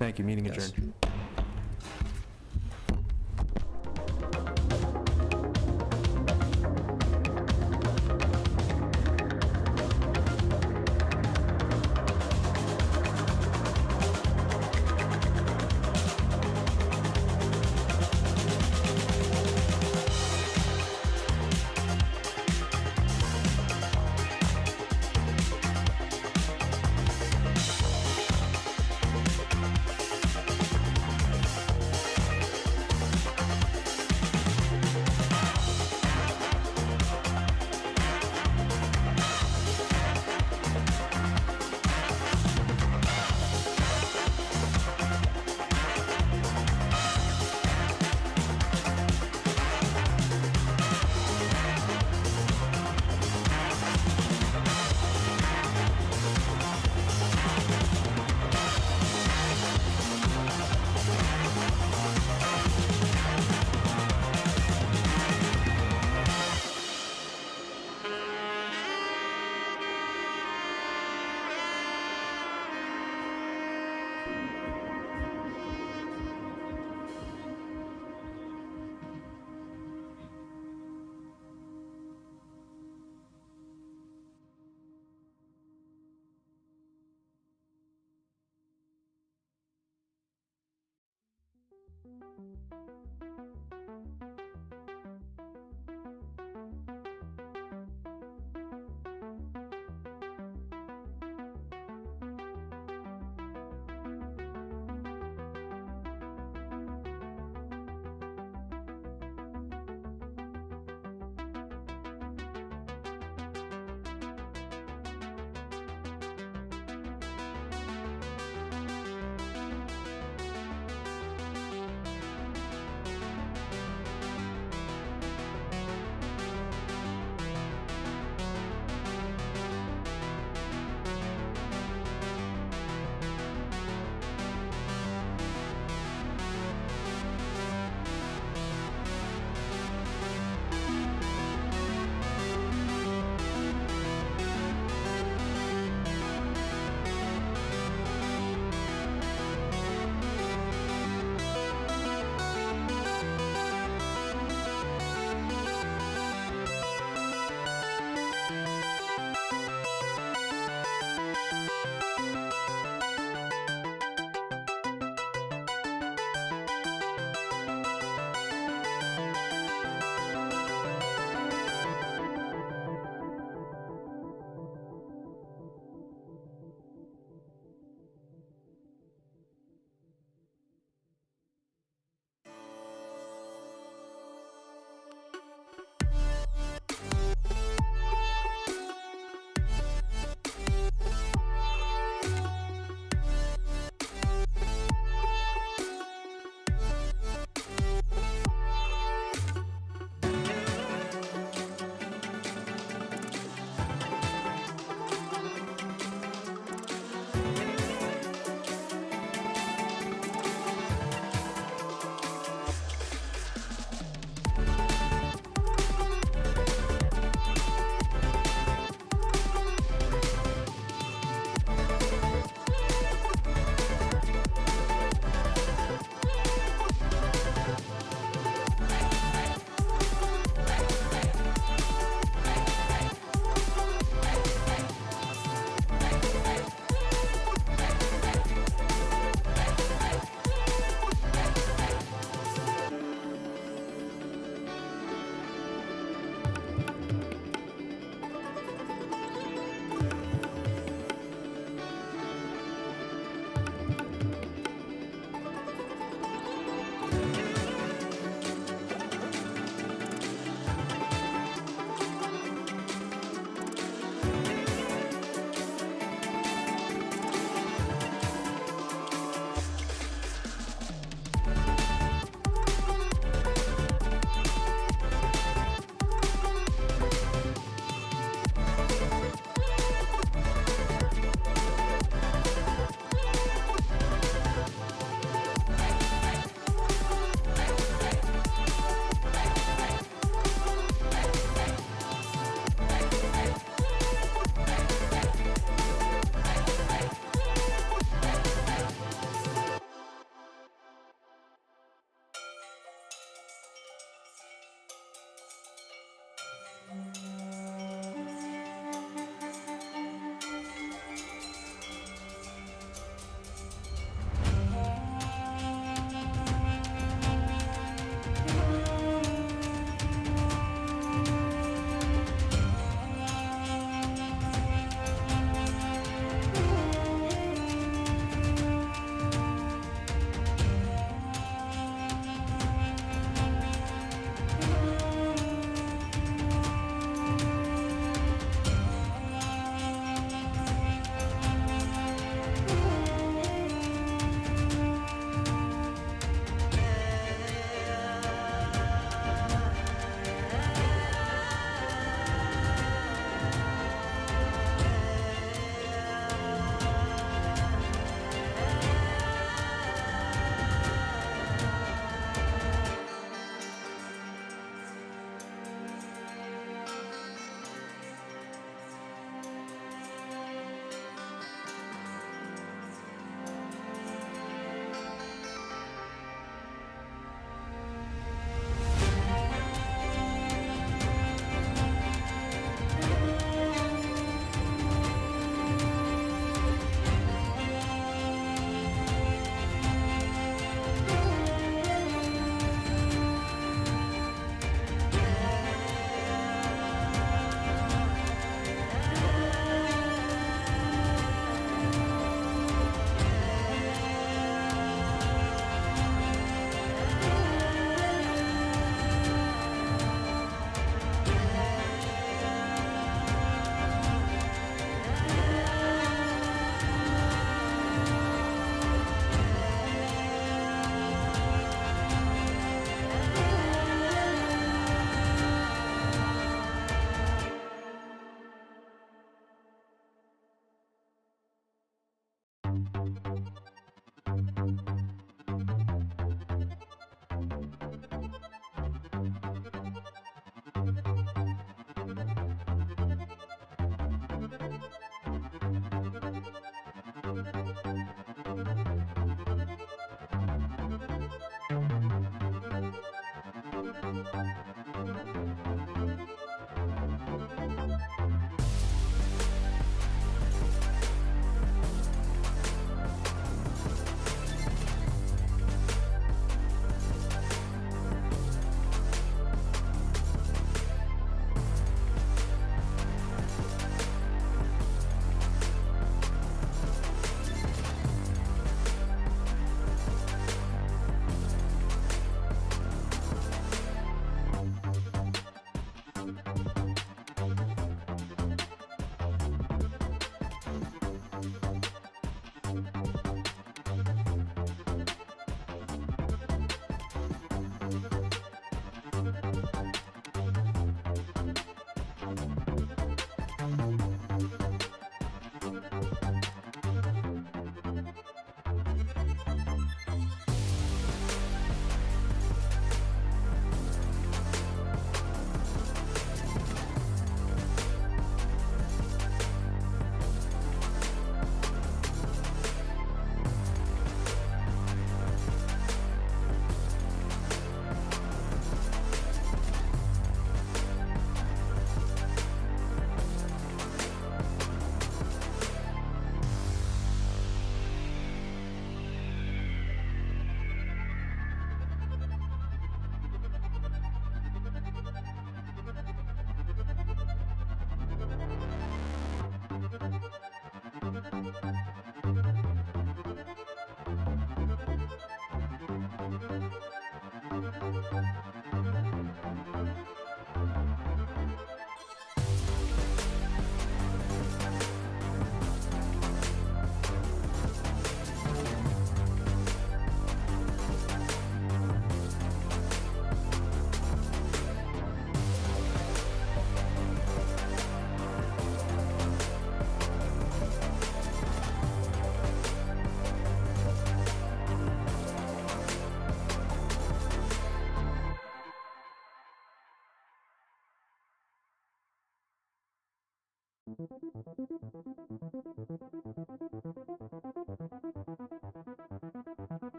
Thank you. Meeting adjourned.